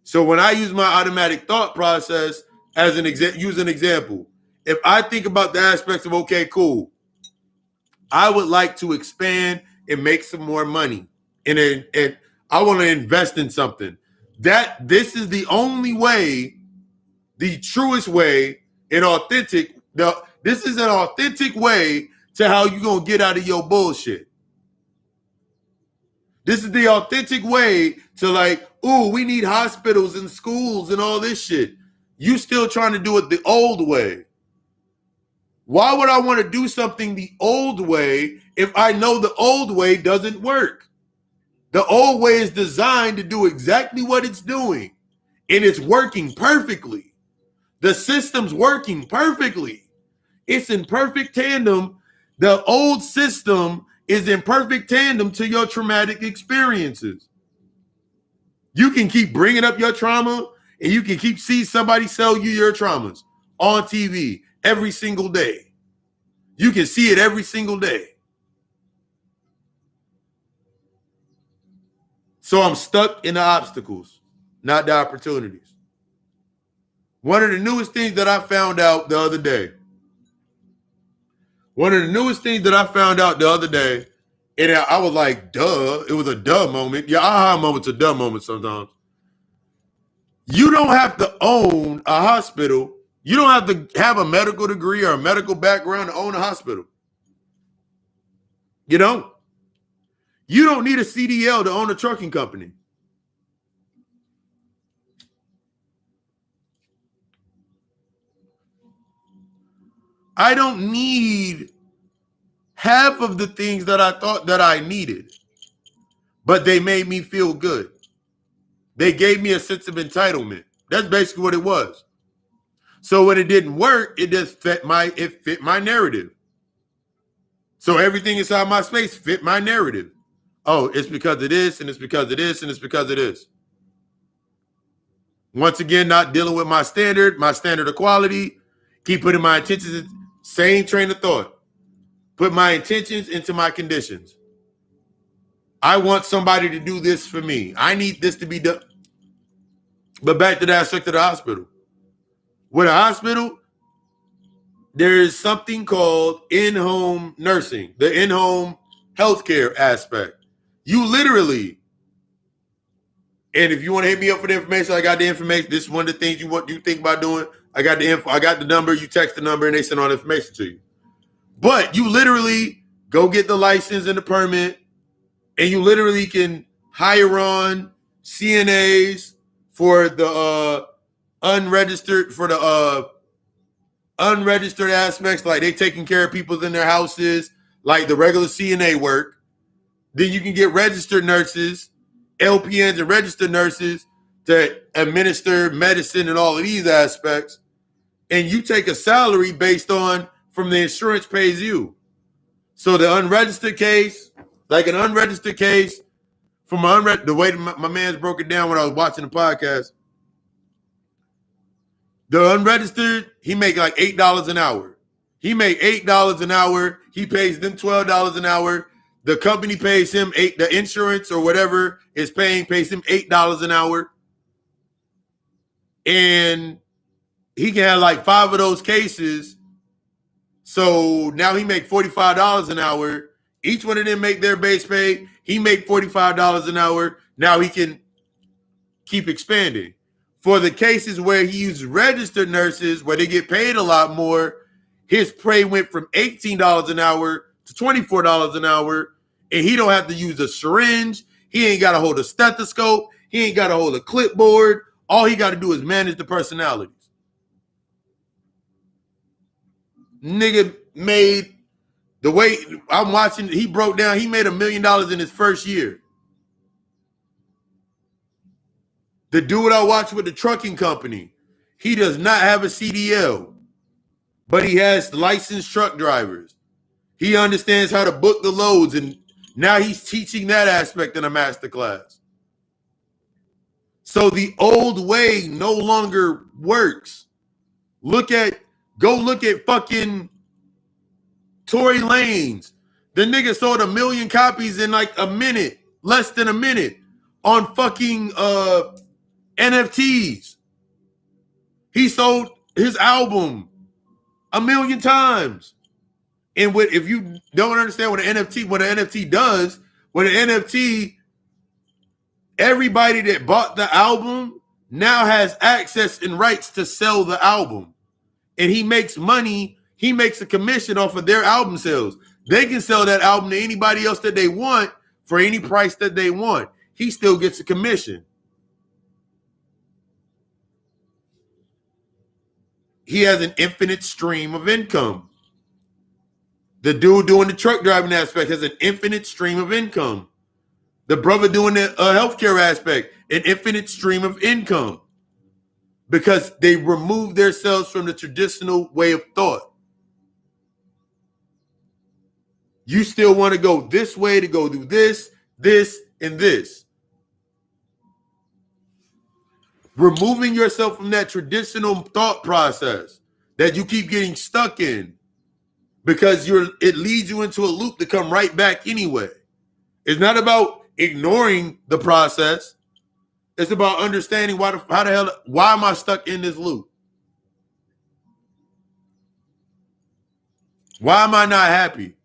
S1: So when I use my automatic thought process as use an example, if I think about the aspects of, okay, cool, I would like to expand and make some more money, and I want to invest in something. This is the only way, the truest way, this is an authentic way to how you gonna get out of your bullshit. This is the authentic way to like, ooh, we need hospitals and schools and all this shit. You still trying to do it the old way. Why would I want to do something the old way if I know the old way doesn't work? The old way is designed to do exactly what it's doing, and it's working perfectly. The system's working perfectly. It's in perfect tandem. The old system is in perfect tandem to your traumatic experiences. You can keep bringing up your trauma, and you can keep see somebody sell you your traumas on TV every single day. You can see it every single day. So I'm stuck in the obstacles, not the opportunities. One of the newest things that I found out the other day, and I was like, duh, it was a duh moment. Yeah, aha moment's a duh moment sometimes. You don't have to own a hospital. You don't have to have a medical degree or a medical background to own a hospital. You don't need a CDL to own a trucking company. I don't need half of the things that I thought that I needed, but they made me feel good. They gave me a sense of entitlement. That's basically what it was. So when it didn't work, it just fit my narrative. So everything inside my space fit my narrative. Oh, it's because of this, and it's because of this, and it's because of this. Once again, not dealing with my standard of quality. Keep putting my intentions in, same train of thought. Put my intentions into my conditions. I want somebody to do this for me. I need this to be done. But back to the aspect of the hospital. With a hospital, there is something called in-home nursing, the in-home healthcare aspect. You literally, and if you want to hit me up for the information, I got the information. This is one of the things you think about doing. I got the info. I got the number. You text the number, and they send all the information to you. But you literally go get the license and the permit, and you literally can hire on CNAs for the unregistered aspects, like they taking care of people in their houses, like the regular CNA work. Then you can get registered nurses, LPNs and registered nurses to administer medicine and all of these aspects. And you take a salary based on from the insurance pays you. So the unregistered case, like an unregistered case, from the way my man's broke it down when I was watching the podcast, the unregistered, he make like $8 an hour. He make $8 an hour. He pays them $12 an hour. The company pays him the insurance or whatever is pays him $8 an hour. And he can have like 5 of those cases. So now he make $45 an hour. Each one of them make their base pay. He make $45 an hour. Now he can keep expanding. For the cases where he uses registered nurses, where they get paid a lot more, his pay went from $18 an hour to $24 an hour, and he don't have to use a syringe. He ain't got to hold a stethoscope. He ain't got to hold a clipboard. All he got to do is manage the personalities. Nigga made, the way I'm watching, he broke down, he made $1 million in his first year. The dude I watched with the trucking company, he does not have a CDL, but he has licensed truck drivers. He understands how to book the loads, and now he's teaching that aspect in a master class. So the old way no longer works. Go look at fucking Tory Lanez. The nigga sold 1 million copies in like a minute, less than a minute, on fucking NFTs. He sold his album 1 million times. And if you don't understand what an NFT does, what an NFT, everybody that bought the album now has access and rights to sell the album. And he makes money, he makes a commission off of their album sales. They can sell that album to anybody else that they want for any price that they want. He still gets a commission. He has an infinite stream of income. The dude doing the truck driving aspect has an infinite stream of income. The brother doing the healthcare aspect, an infinite stream of income. Because they removed themselves from the traditional way of thought. You still want to go this way to go do this, and this. Removing yourself from that traditional thought process that you keep getting stuck in. Because it leads you into a loop to come right back anyway. It's not about ignoring the process. It's about understanding why am I stuck in this loop? Why am I not happy?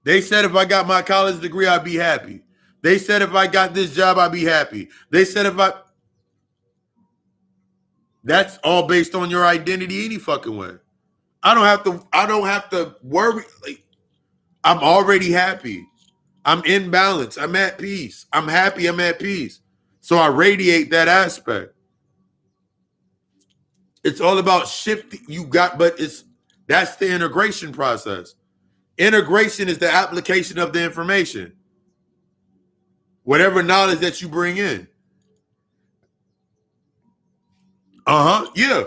S1: They said if I got my college degree, I'd be happy. They said if I got this job, I'd be happy. They said that's all based on your identity any fucking way. I don't have to worry. Like, I'm already happy. I'm in balance. I'm at peace. I'm happy. I'm at peace. So I radiate that aspect. It's all about shifting. That's the integration process. Integration is the application of the information. Whatever knowledge that you bring in. Yeah.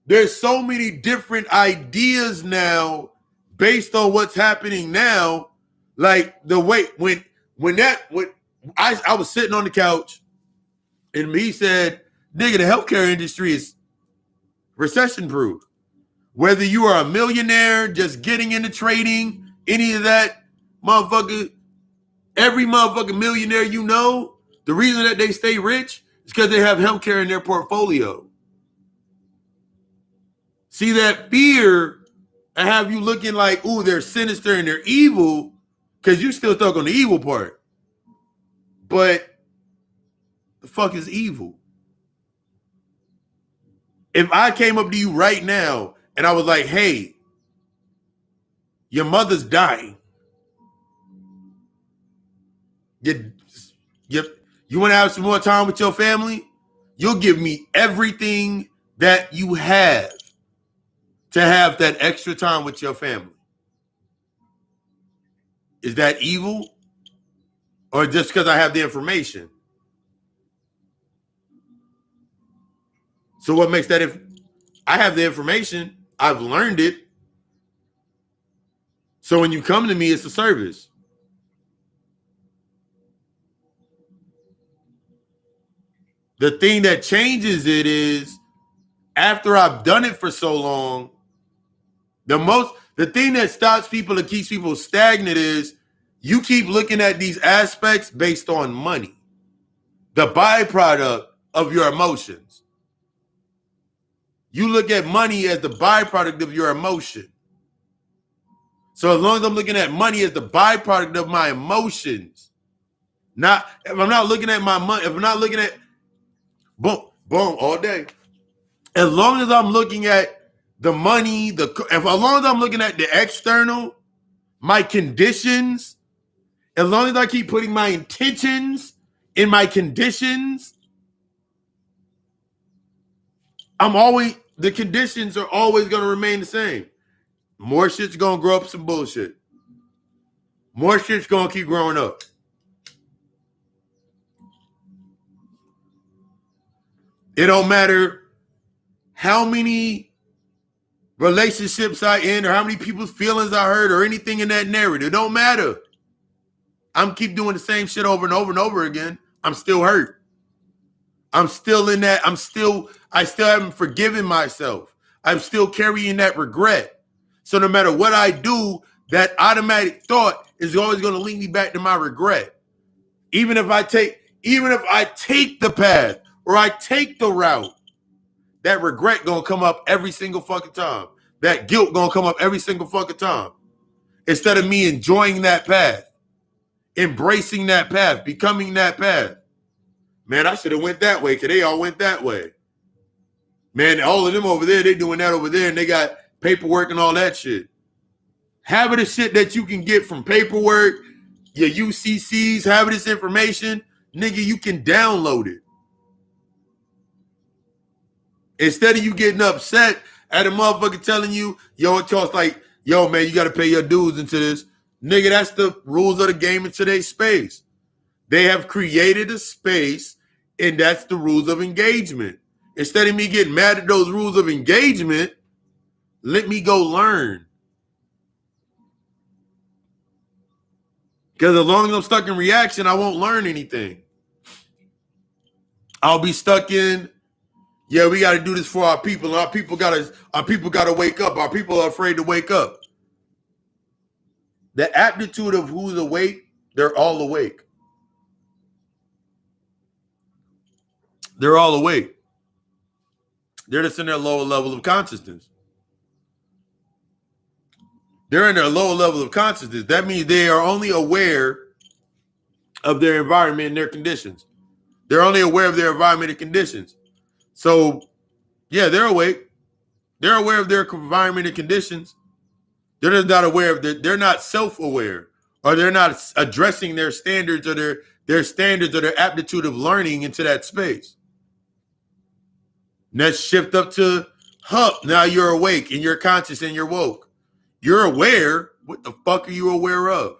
S1: There's so many different ideas now based on what's happening now. Like the way when I was sitting on the couch and he said, nigga, the healthcare industry is recession proof. Whether you are a millionaire, just getting into trading, any of that, motherfucker, every motherfucking millionaire you know, the reason that they stay rich is because they have healthcare in their portfolio. See, that fear and have you looking like, ooh, they're sinister and they're evil, because you still stuck on the evil part. But the fuck is evil? If I came up to you right now and I was like, hey, your mother's dying. You want to have some more time with your family? You'll give me everything that you have to have that extra time with your family? Is that evil? Or just because I have the information? So what makes that? If I have the information, I've learned it. So when you come to me, it's a service. The thing that changes it is after I've done it for so long, the thing that stops people and keeps people stagnant is you keep looking at these aspects based on money, the byproduct of your emotions. You look at money as the byproduct of your emotion. So as long as I'm looking at money as the byproduct of my emotions, if I'm not looking at my money, if I'm not looking at boom, boom all day. As long as I'm looking at the money, as long as I'm looking at the external, my conditions, as long as I keep putting my intentions in my conditions, the conditions are always going to remain the same. More shit's going to grow up some bullshit. More shit's going to keep growing up. It don't matter how many relationships I end or how many people's feelings I hurt or anything in that narrative. It don't matter. I'm keep doing the same shit over and over and over again. I'm still hurt. I'm still in that. I still haven't forgiven myself. I'm still carrying that regret. So no matter what I do, that automatic thought is always going to link me back to my regret. Even if I take the path or I take the route, that regret gonna come up every single fucking time. That guilt gonna come up every single fucking time. Instead of me enjoying that path, embracing that path, becoming that path. Man, I should have went that way because they all went that way. Man, all of them over there, they doing that over there and they got paperwork and all that shit. Having the shit that you can get from paperwork, your UCCs, having this information, nigga, you can download it. Instead of you getting upset at a motherfucker telling you, yo, it costs like, yo, man, you got to pay your dues into this. Nigga, that's the rules of the game in today's space. They have created a space, and that's the rules of engagement. Instead of me getting mad at those rules of engagement, let me go learn. Because as long as I'm stuck in reaction, I won't learn anything. I'll be stuck in, yeah, we got to do this for our people. Our people got to wake up. Our people are afraid to wake up. The aptitude of who's awake, they're all awake. They're all awake. They're just in their lower level of consciousness. They're in their lower level of consciousness. That means they are only aware of their environment and their conditions. They're only aware of their environment and conditions. So, yeah, they're awake. They're aware of their environment and conditions. They're just not aware of they're not self-aware, or they're not addressing their standards or their standards or their aptitude of learning into that space. Let's shift up to Hup. Now you're awake and you're conscious and you're woke. You're aware. What the fuck are you aware of?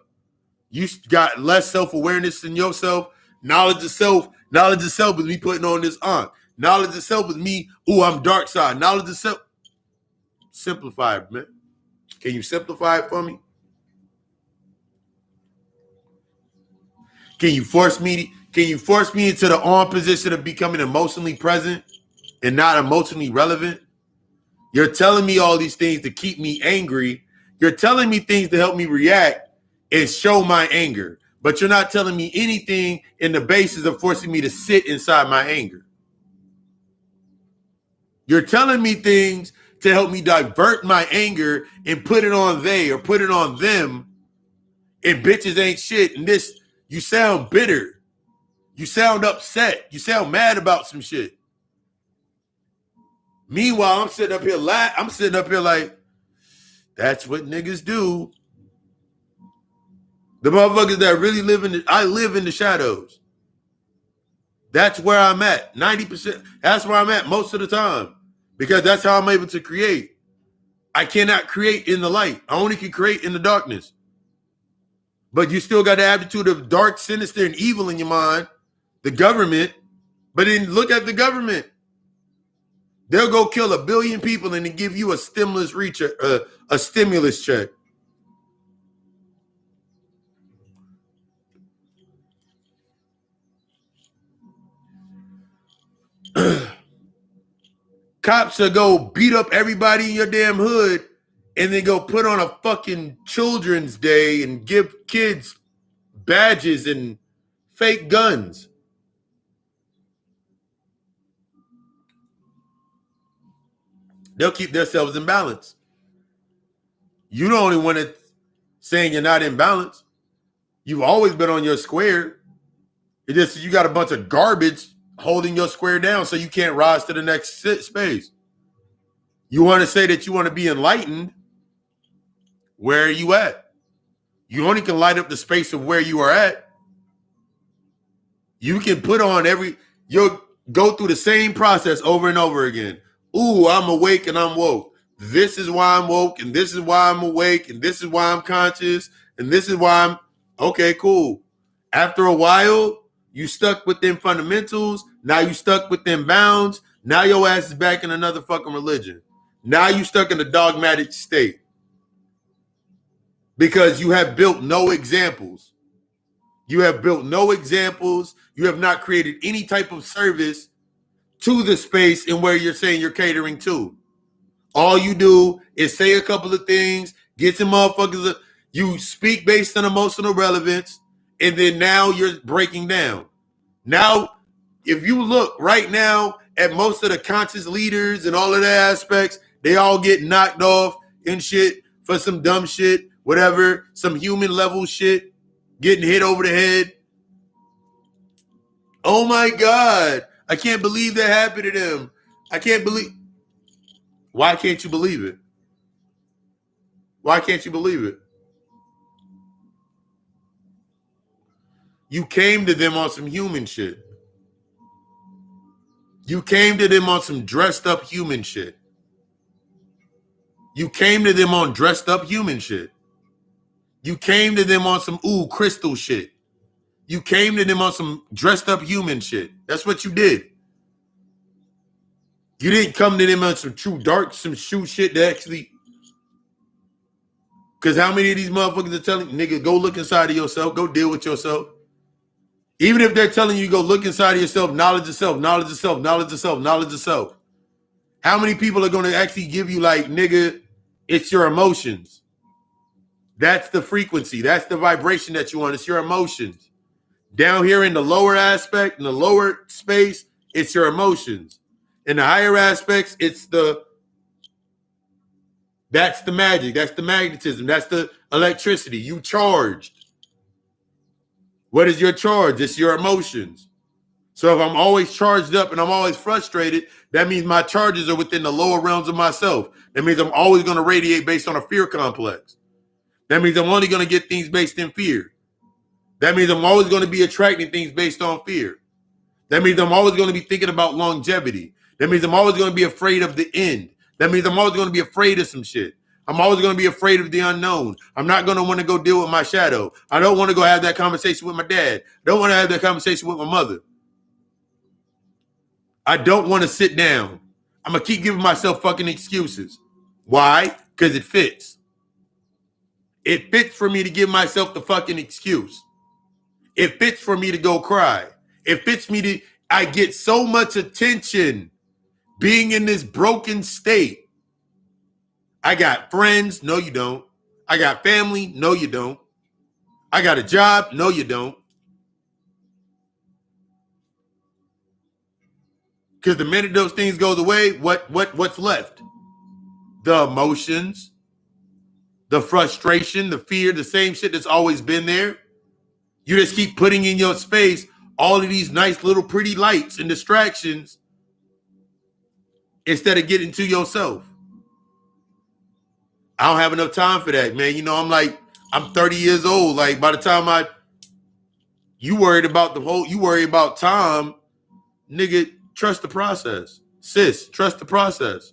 S1: You got less self-awareness in yourself. Knowledge of self is me putting on this on. Knowledge of self is me, I'm dark side. Knowledge of self. Simplify it, man. Can you simplify it for me? Can you force me into the on position of becoming emotionally present and not emotionally relevant? You're telling me all these things to keep me angry. You're telling me things to help me react and show my anger. But you're not telling me anything in the basis of forcing me to sit inside my anger. You're telling me things to help me divert my anger and put it on they or put it on them. And bitches ain't shit. And this, you sound bitter. You sound upset. You sound mad about some shit. Meanwhile, I'm sitting up here like, that's what niggas do. The motherfuckers that really I live in the shadows. That's where I'm at. 90%. That's where I'm at most of the time. Because that's how I'm able to create. I cannot create in the light. I only can create in the darkness. But you still got the attitude of dark, sinister, and evil in your mind, the government. But then look at the government. They'll go kill 1 billion people and then give you a stimulus check. Cops will go beat up everybody in your damn hood and then go put on a fucking Children's Day and give kids badges and fake guns. They'll keep themselves in balance. You the only one that's saying you're not in balance. You've always been on your square. It just you got a bunch of garbage holding your square down so you can't rise to the next space. You want to say that you want to be enlightened. Where are you at? You only can light up the space of where you are at. You can put on you'll go through the same process over and over again. Ooh, I'm awake and I'm woke. This is why I'm woke, and this is why I'm awake, and this is why I'm conscious, and this is why I'm okay, cool. After a while, you stuck with them fundamentals. Now you stuck with them bounds. Now your ass is back in another fucking religion. Now you stuck in a dogmatic state. Because you have built no examples. You have built no examples. You have not created any type of service to the space in where you're saying you're catering to. All you do is say a couple of things, get some motherfuckers. You speak based on emotional relevance, and then now you're breaking down. Now, if you look right now at most of the conscious leaders and all of their aspects, they all get knocked off and shit for some dumb shit, whatever, some human level shit, getting hit over the head. Oh my God, I can't believe that happened to them. I can't believe. Why can't you believe it? Why can't you believe it? You came to them on some human shit. You came to them on some dressed up human shit. You came to them on dressed up human shit. You came to them on some crystal shit. You came to them on some dressed up human shit. That's what you did. You didn't come to them on some true dark, some shoe shit that actually. Because how many of these motherfuckers are telling you, nigga, go look inside of yourself, go deal with yourself? Even if they're telling you go look inside of yourself, knowledge of self, knowledge of self, knowledge of self, knowledge of self. How many people are going to actually give you like, nigga, it's your emotions. That's the frequency. That's the vibration that you want. It's your emotions. Down here in the lower aspect, in the lower space, it's your emotions. In the higher aspects, that's the magic. That's the magnetism. That's the electricity. You charged. What is your charge? It's your emotions. So if I'm always charged up and I'm always frustrated, that means my charges are within the lower realms of myself. That means I'm always going to radiate based on a fear complex. That means I'm only going to get things based in fear. That means I'm always going to be attracting things based on fear. That means I'm always going to be thinking about longevity. That means I'm always going to be afraid of the end. That means I'm always going to be afraid of some shit. I'm always going to be afraid of the unknown. I'm not going to want to go deal with my shadow. I don't want to go have that conversation with my dad. I don't want to have that conversation with my mother. I don't want to sit down. I'm going to keep giving myself fucking excuses. Why? Because it fits. It fits for me to give myself the fucking excuse. It fits for me to go cry. It fits me to, I get so much attention being in this broken state. I got friends. No, you don't. I got family. No, you don't. I got a job. No, you don't. Because the minute those things goes away, what's left? The emotions, the frustration, the fear, the same shit that's always been there. You just keep putting in your space all of these nice little pretty lights and distractions instead of getting to yourself. I don't have enough time for that, man. You know, I'm 30 years old. Like, by the time you worry about time, nigga, trust the process. Sis, trust the process.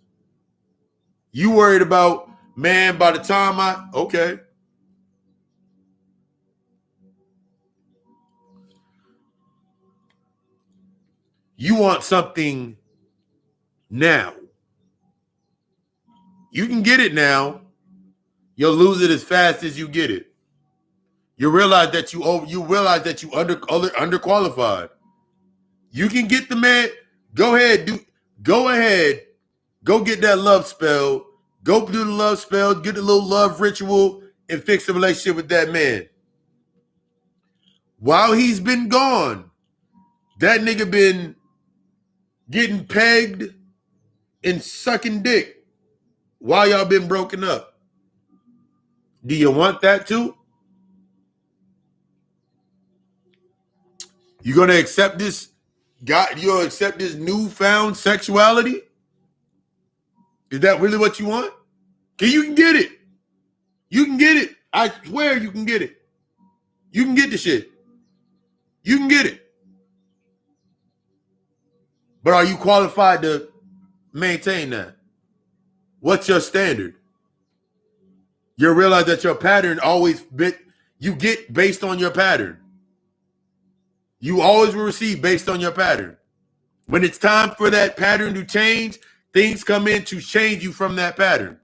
S1: You worried about Man, by the time you want something now. You can get it now. You'll lose it as fast as you get it. You realize that you underqualified. You can get the man. Go ahead, go get that love spell. Go do the love spell, get a little love ritual, and fix the relationship with that man. While he's been gone, that nigga been getting pegged and sucking dick while y'all been broken up. Do you want that too? You gonna accept this? You gonna accept this newfound sexuality? Is that really what you want? You can get it. You can get it. I swear you can get it. You can get the shit. You can get it. But are you qualified to maintain that? What's your standard? You realize that your pattern you get based on your pattern. You always will receive based on your pattern. When it's time for that pattern to change, things come in to change you from that pattern.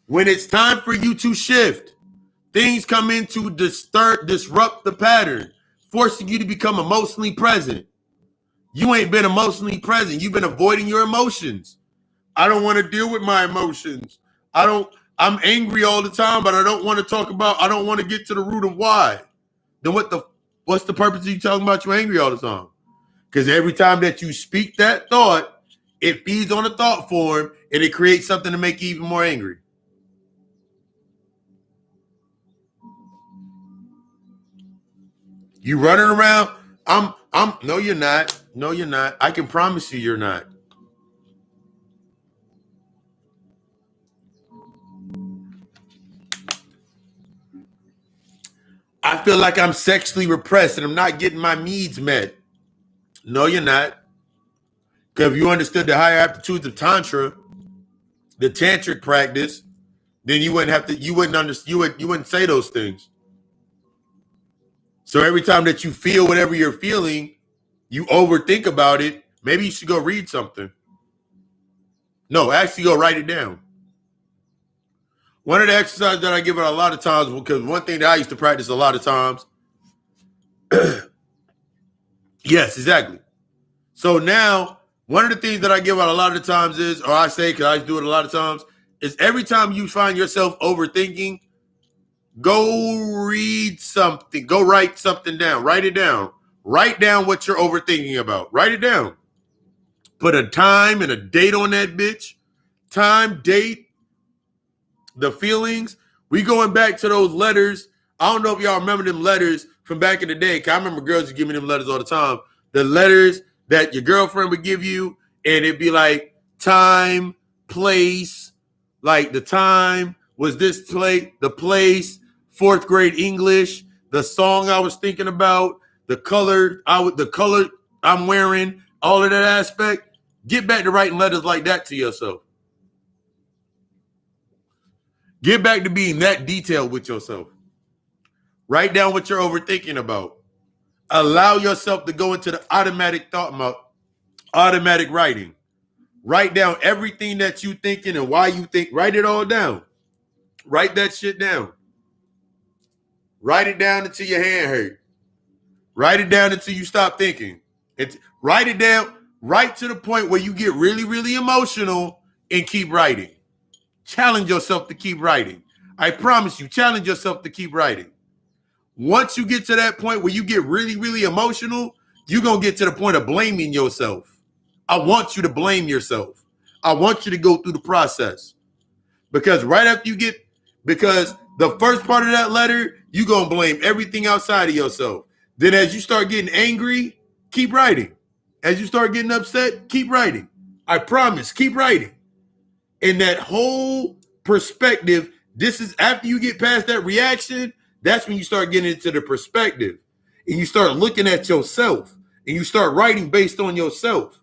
S1: When it's time for you to shift, things come in to disrupt the pattern, forcing you to become emotionally present. You ain't been emotionally present. You've been avoiding your emotions. I don't want to deal with my emotions. I'm angry all the time, but I don't want to get to the root of why. Then what's the purpose of you talking about you're angry all the time? Because every time that you speak that thought, it feeds on a thought form and it creates something to make you even more angry. You running around. No, you're not. No, you're not. I can promise you you're not. I feel like I'm sexually repressed and I'm not getting my needs met. No, you're not. Because if you understood the higher aptitudes of Tantra, the tantric practice, then you wouldn't say those things. So every time that you feel whatever you're feeling, you overthink about it. Maybe you should go read something. No, actually go write it down. One of the exercises that I give it a lot of times, because one thing that I used to practice a lot of times. Yes, exactly. So now, one of the things that I give out a lot of the times is, or I say, because I do it a lot of times, is every time you find yourself overthinking, go read something. Go write something down. Write it down. Write down what you're overthinking about. Write it down. Put a time and a date on that bitch. Time, date, the feelings. We going back to those letters. I don't know if y'all remember them letters from back in the day. Cause I remember girls would give me them letters all the time. The letters that your girlfriend would give you, and it'd be like time, place, like the time was this place, the place, 4th grade English, the song I was thinking about, the color I'm wearing, all of that aspect. Get back to writing letters like that to yourself. Get back to being that detailed with yourself. Write down what you're overthinking about. Allow yourself to go into the automatic thought mode, automatic writing. Write down everything that you thinking and why you think. Write it all down. Write that shit down. Write it down until your hand hurt. Write it down until you stop thinking. Write it down right to the point where you get really, really emotional and keep writing. Challenge yourself to keep writing. I promise you, challenge yourself to keep writing. Once you get to that point where you get really, really emotional, you're going to get to the point of blaming yourself. I want you to blame yourself. I want you to go through the process. Because right after because the first part of that letter, you're going to blame everything outside of yourself. Then as you start getting angry, keep writing. As you start getting upset, keep writing. I promise, keep writing. In that whole perspective, this is after you get past that reaction, that's when you start getting into the perspective. And you start looking at yourself. And you start writing based on yourself.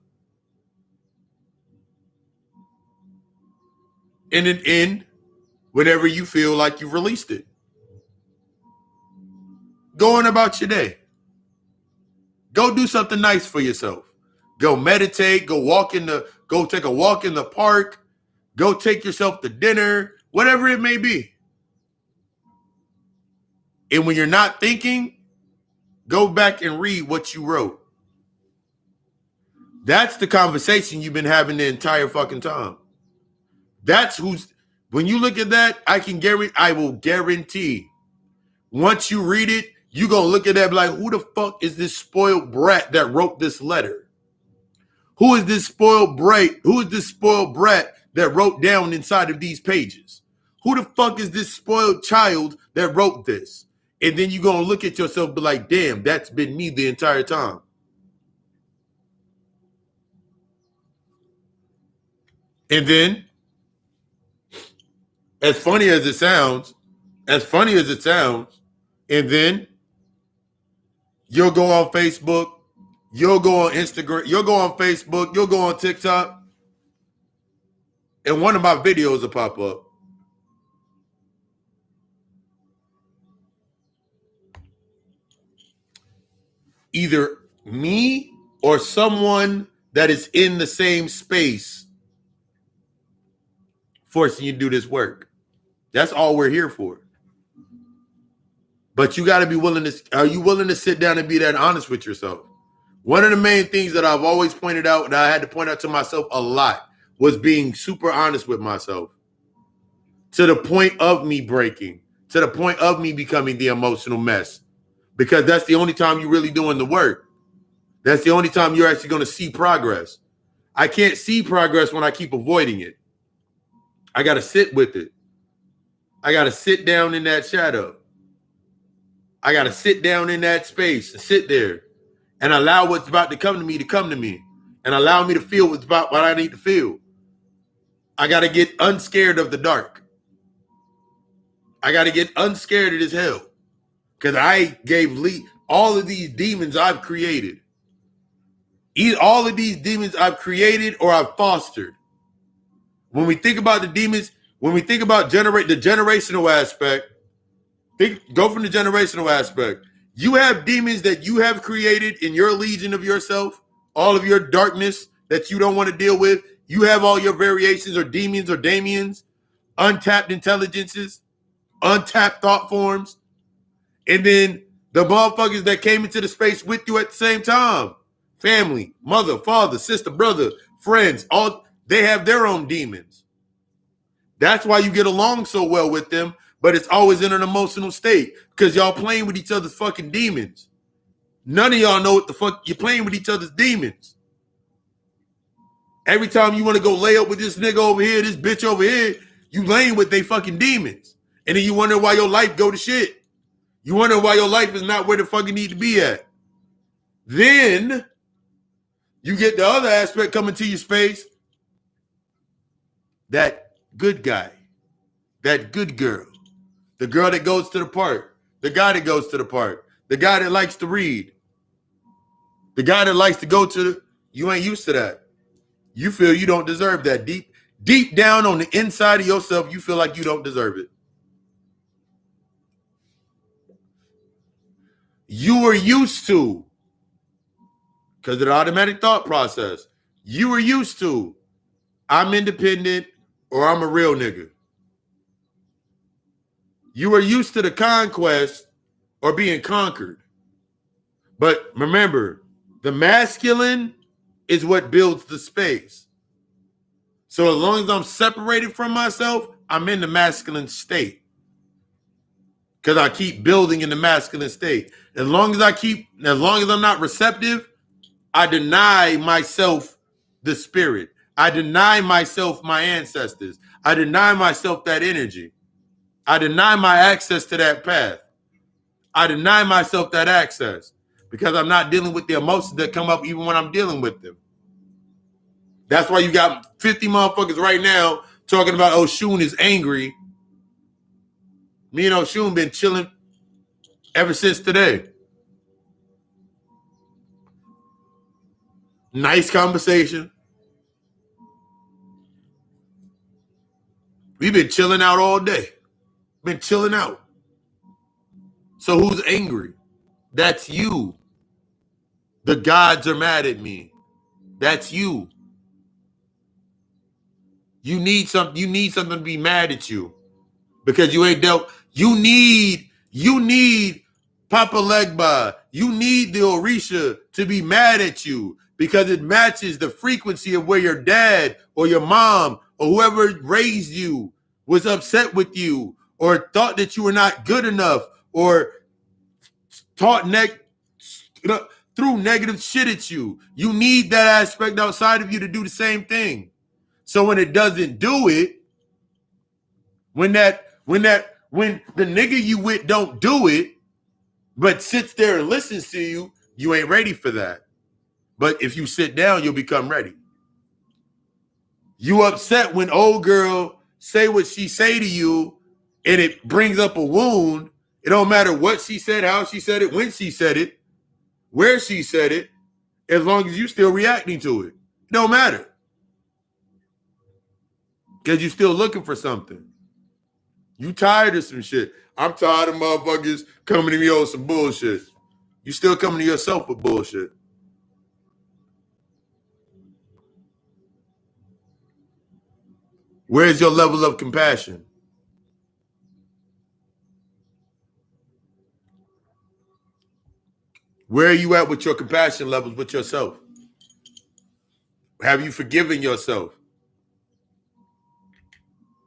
S1: and then end whenever you feel like you've released it. Go on about your day. Go do something nice for yourself. Go meditate, go take a walk in the park, go take yourself to dinner, whatever it may be. And when you're not thinking, go back and read what you wrote. That's the conversation you've been having the entire fucking time. When you look at that, I will guarantee once you read it, you gonna look at that and be like, who the fuck is this spoiled brat that wrote this letter? Who is this spoiled brat? Who is this spoiled brat that wrote down inside of these pages? Who the fuck is this spoiled child that wrote this? And then you're gonna look at yourself and be like, damn, that's been me the entire time. And then, as funny as it sounds, and then you'll go on Facebook, you'll go on Instagram, you'll go on Facebook, you'll go on TikTok, and one of my videos will pop up. Either me or someone that is in the same space forcing you to do this work. That's all we're here for. But you got to be are you willing to sit down and be that honest with yourself? One of the main things that I've always pointed out, and I had to point out to myself a lot, was being super honest with myself. To the point of me breaking, to the point of me becoming the emotional mess. Because that's the only time you're really doing the work. That's the only time you're actually going to see progress. I can't see progress when I keep avoiding it. I got to sit with it. I got to sit down in that shadow. I got to sit down in that space and sit there and allow what's about to come to me and allow me to feel what I need to feel. I got to get unscared of the dark. I got to get unscared of this hell because I gave all of these demons I've created. All of these demons I've created or I've fostered. When we think about the demons, when we think about the generational aspect, go from the generational aspect. You have demons that you have created in your legion of yourself, all of your darkness that you don't want to deal with. You have all your variations or demons or damians, untapped intelligences, untapped thought forms, and then the motherfuckers that came into the space with you at the same time. Family, mother, father, sister, brother, friends, all they have their own demons. That's why you get along so well with them, but it's always in an emotional state because y'all playing with each other's fucking demons. None of y'all know what the fuck you're playing with each other's demons. Every time you want to go lay up with this nigga over here, this bitch over here, you laying with they fucking demons. And then you wonder why your life go to shit. You wonder why your life is not where the fuck it need to be at. Then you get the other aspect coming to your space. That good guy, that good girl, the girl that goes to the park, the guy that goes to the park, the guy that likes to read, the guy that likes to go to you ain't used to that. You feel you don't deserve that. Deep down on the inside of yourself, you feel like you don't deserve it. You were used to, because of the automatic thought process, you were used to, I'm independent or I'm a real nigga. You were used to the conquest or being conquered. But remember, the masculine is what builds the space. So as long as I'm separated from myself, I'm in the masculine state. Because I keep building in the masculine state. As long as I'm not receptive, I deny myself the spirit. I deny myself my ancestors. I deny myself that energy. I deny my access to that path. I deny myself that access because I'm not dealing with the emotions that come up even when I'm dealing with them. That's why you got 50 motherfuckers right now talking about Oshun is angry. Me and Oshun been chilling ever since today. Nice conversation. We've been chilling out all day. Been chilling out. So who's angry? That's you. The gods are mad at me. That's you. You need something to be mad at you because you ain't dealt. You need Papa Legba. You need the Orisha to be mad at you because it matches the frequency of where your dad or your mom or whoever raised you was upset with you or thought that you were not good enough or threw negative shit at you. You need that aspect outside of you to do the same thing. So when it doesn't do it, when the nigga you with don't do it, but sits there and listens to you, you ain't ready for that. But if you sit down, you'll become ready. You upset when old girl say what she say to you and it brings up a wound. It don't matter what she said, how she said it, when she said it, where she said it, as long as you still reacting to it. It don't matter. Because you're still looking for something. You tired of some shit. I'm tired of motherfuckers coming to me on some bullshit. You still coming to yourself with bullshit. Where's your level of compassion? Where are you at with your compassion levels with yourself? Have you forgiven yourself?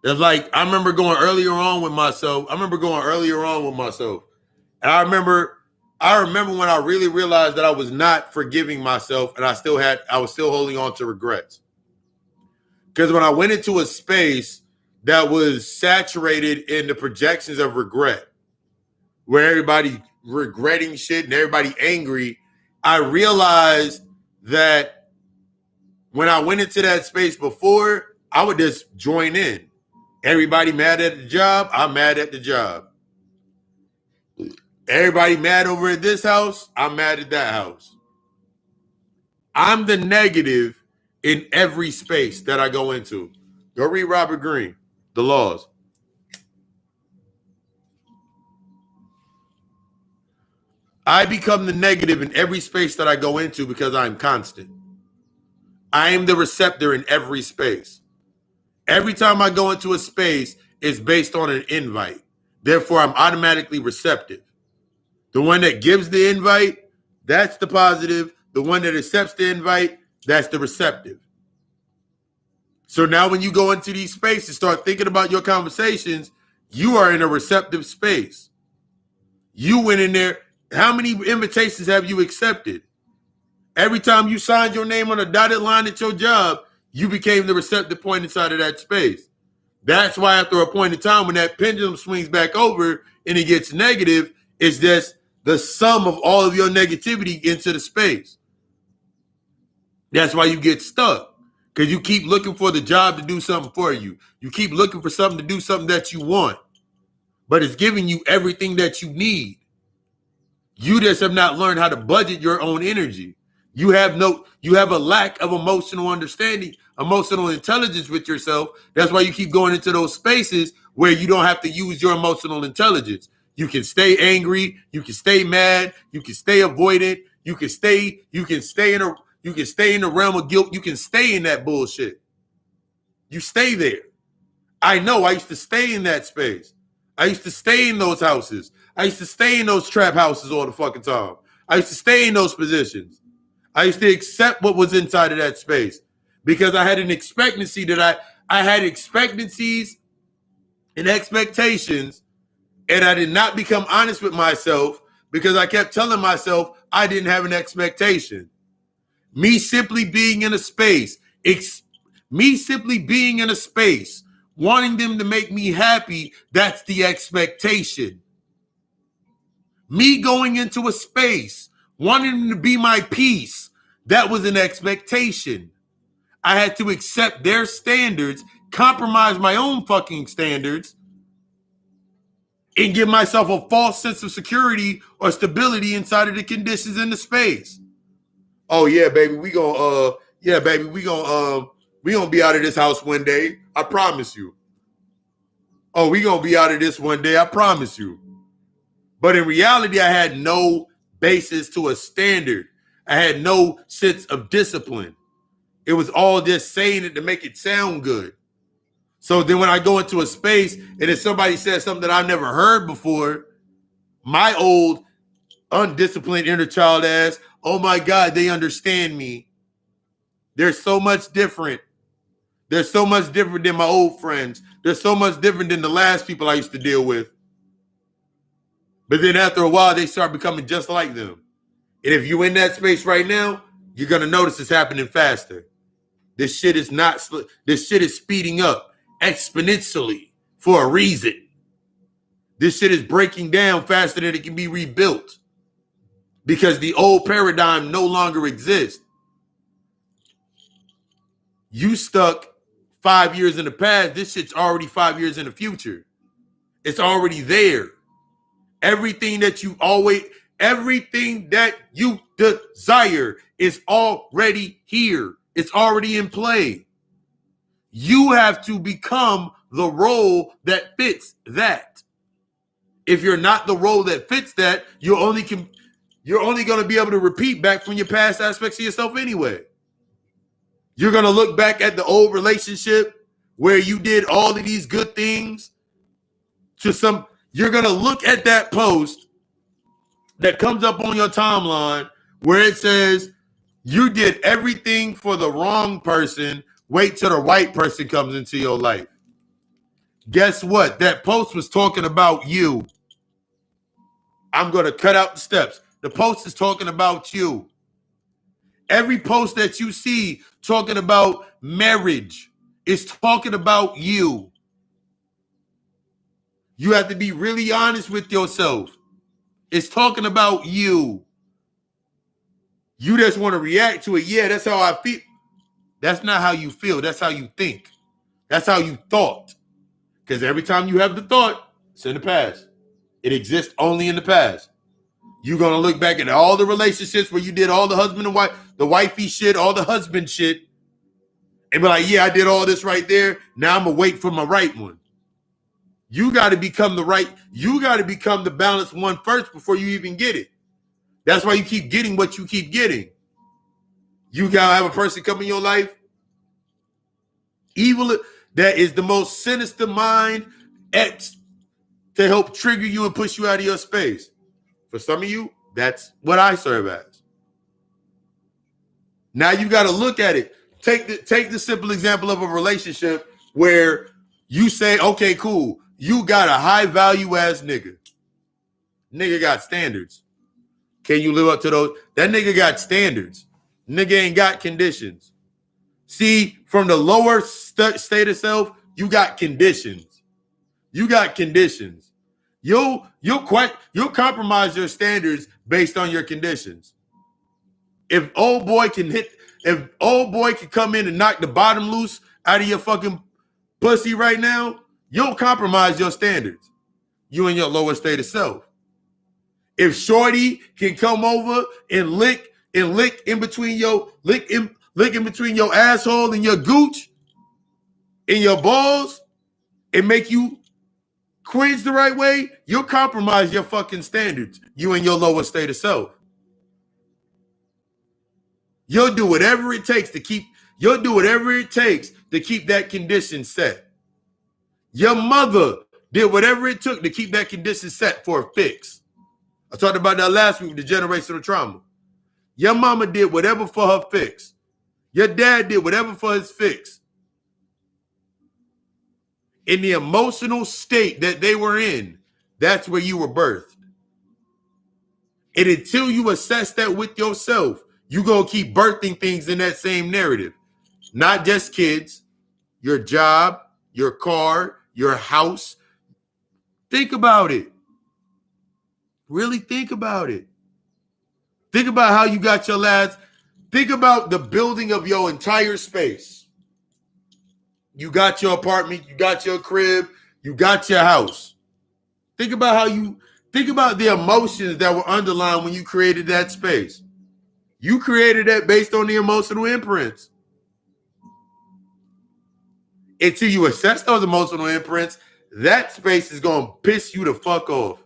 S1: It's like, I remember going earlier on with myself. And I remember when I really realized that I was not forgiving myself and I was still holding on to regrets. Because when I went into a space that was saturated in the projections of regret, where everybody regretting shit and everybody angry, I realized that when I went into that space before, I would just join in. Everybody mad at the job, I'm mad at the job. Everybody mad over at this house, I'm mad at that house. I'm the negative in every space that I go into. Go read Robert Greene, The Laws. I become the negative in every space that I go into because I'm constant. I am the receptor in every space. Every time I go into a space, it's based on an invite. Therefore, I'm automatically receptive. The one that gives the invite, that's the positive. The one that accepts the invite, that's the receptive. So now when you go into these spaces, start thinking about your conversations, you are in a receptive space. You went in there. How many invitations have you accepted? Every time you signed your name on a dotted line at your job, you became the receptive point inside of that space. That's why after a point in time, when that pendulum swings back over and it gets negative, it's just the sum of all of your negativity into the space. That's why you get stuck, because you keep looking for the job to do something for you. You keep looking for something to do something that you want, but it's giving you everything that you need. You just have not learned how to budget your own energy. You have a lack of emotional understanding, emotional intelligence with yourself. That's why you keep going into those spaces where you don't have to use your emotional intelligence. You can stay angry, you can stay mad, you can stay avoidant, you can stay in the realm of guilt, you can stay in that bullshit. You stay there. I know I used to stay in that space. I used to stay in those houses. I used to stay in those trap houses all the fucking time. I used to stay in those positions. I used to accept what was inside of that space because I had an expectancy that I had expectancies and expectations, and I did not become honest with myself because I kept telling myself I didn't have an expectation. Me simply being in a space, wanting them to make me happy, that's the expectation. Me going into a space, wanting them to be my peace, that was an expectation. I had to accept their standards, compromise my own fucking standards, and give myself a false sense of security or stability inside of the conditions in the space. Oh yeah, baby, we gonna be out of this house one day. I promise you. oh, we gonna be out of this one day, I promise you. But in reality, I had no basis to a standard. I had no sense of discipline. It was all just saying it to make it sound good. So then when I go into a space and if somebody says something that I've never heard before, my old undisciplined inner child ass, oh my God, they understand me. They're so much different. They're so much different than my old friends. They're so much different than the last people I used to deal with. But then after a while, they start becoming just like them. And if you're in that space right now, you're going to notice it's happening faster. This shit is not, this shit is speeding up exponentially for a reason. This shit is breaking down faster than it can be rebuilt because the old paradigm no longer exists. You stuck 5 years in the past. This shit's already 5 years in the future. It's already there. Everything that you desire is already here. It's already in play. You have to become the role that fits that. If you're not the role that fits that, you're only going to be able to repeat back from your past aspects of yourself anyway. You're going to look back at the old relationship where you did all of these good things you're going to look at that post that comes up on your timeline where it says you did everything for the wrong person. Wait till the right person comes into your life. Guess what? That post was talking about you. I'm going to cut out the steps. The post is talking about you. Every post that you see talking about marriage is talking about you. You have to be really honest with yourself. It's talking about you. You just want to react to it. Yeah, that's how I feel. That's not how you feel. That's how you think. That's how you thought. Because every time you have the thought, it's in the past. It exists only in the past. You're going to look back at all the relationships where you did all the husband and wife, the wifey shit, all the husband shit, and be like, yeah, I did all this right there. Now I'm going to wait for my right one. You got to become the balanced one first before you even get it. That's why you keep getting what you keep getting. You got to have a person come in your life, evil, that is the most sinister mind X to help trigger you and push you out of your space. For some of you, that's what I serve as. Now you got to look at it. Take the simple example of a relationship where you say, okay, cool. You got a high value ass nigga. Nigga got standards. Can you live up to those? That nigga got standards. Nigga ain't got conditions. See, from the lower state of self, you got conditions. You got conditions. You'll compromise your standards based on your conditions. If old boy can come in and knock the bottom loose out of your fucking pussy right now, you'll compromise your standards. You in your lower state of self. If shorty can come over and lick in between your asshole and your gooch and your balls and make you cringe the right way, you'll compromise your fucking standards. You in your lower state of self. You'll do whatever it takes to keep that condition set. Your mother did whatever it took to keep that condition set for a fix. I talked about that last week with the generational trauma. Your mama did whatever for her fix. Your dad did whatever for his fix. In the emotional state that they were in, that's where you were birthed. And until you assess that with yourself, you're going to keep birthing things in that same narrative. Not just kids, your job, your car, your house. Think about it. Really think about it. Think about how you got your last. Think about the building of your entire space. You got your apartment, you got your crib, you got your house. Think about the emotions that were underlying when you created that space. You created that based on the emotional imprints. Until you assess those emotional imprints, that space is going to piss you the fuck off.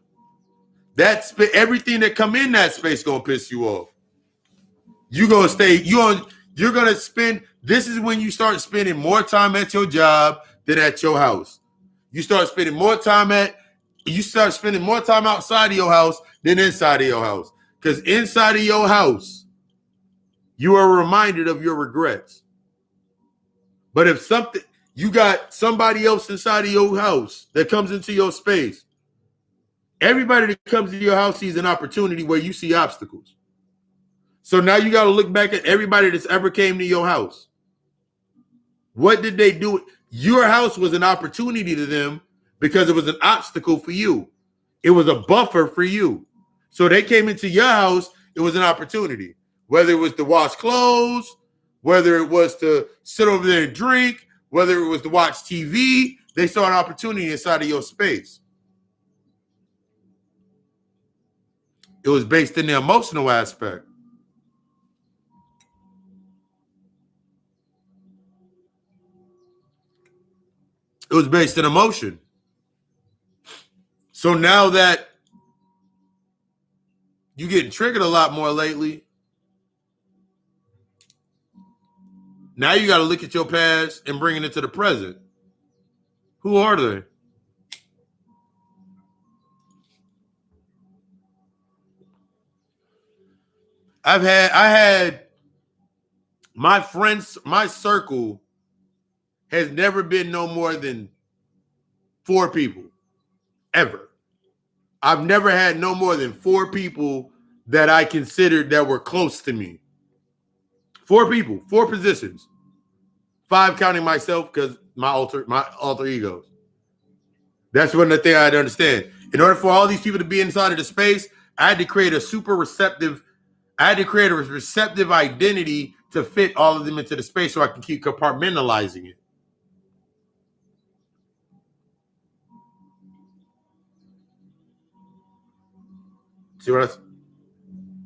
S1: Everything that come in that space going to piss you off. You're going to spend, this is when you start spending more time at your job than at your house. You start spending more time outside of your house than inside of your house. Because inside of your house, you are reminded of your regrets. But if you got somebody else inside of your house that comes into your space, everybody that comes to your house sees an opportunity where you see obstacles. So now you got to look back at everybody that's ever came to your house. What did they do? Your house was an opportunity to them because it was an obstacle for you. It was a buffer for you. So they came into your house, it was an opportunity. Whether it was to wash clothes, whether it was to sit over there and drink, whether it was to watch TV, they saw an opportunity inside of your space. It was based in the emotional aspect. It was based in emotion. So now that you're getting triggered a lot more lately, now you got to look at your past and bring it into the present. Who are they? I had my friends, my circle has never been no more than 4 people ever. I've never had no more than 4 people that I considered that were close to me. 4 people, 4 positions. 5 counting myself because my alter egos. That's one of the things I had to understand. In order for all these people to be inside of the space, I had to create a receptive identity to fit all of them into the space so I can keep compartmentalizing it. See what I said?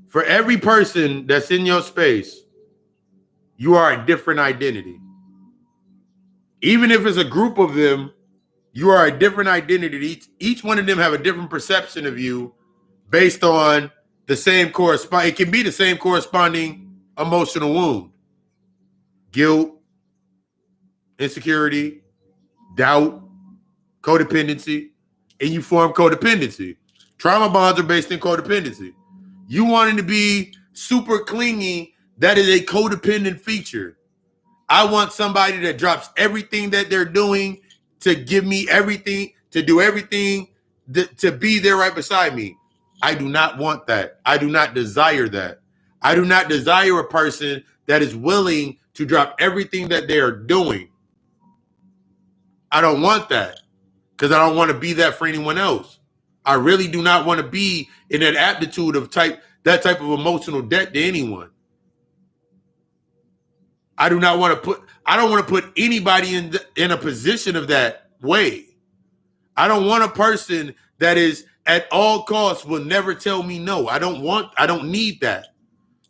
S1: For every person that's in your space, you are a different identity. Even if it's a group of them, you are a different identity. Each one of them have a different perception of you based on the same it can be the same corresponding emotional wound. Guilt, insecurity, doubt, codependency, and you form codependency. Trauma bonds are based in codependency. You wanting to be super clingy, that is a codependent feature. I want somebody that drops everything that they're doing to give me everything, to do everything, to be there right beside me. I do not want that. I do not desire that. I do not desire a person that is willing to drop everything that they are doing. I don't want that because I don't want to be that for anyone else. I really do not want to be in that aptitude of that type of emotional debt to anyone. I don't want to put anybody in a position of that way. I don't want a person that is at all costs will never tell me no. I don't need that.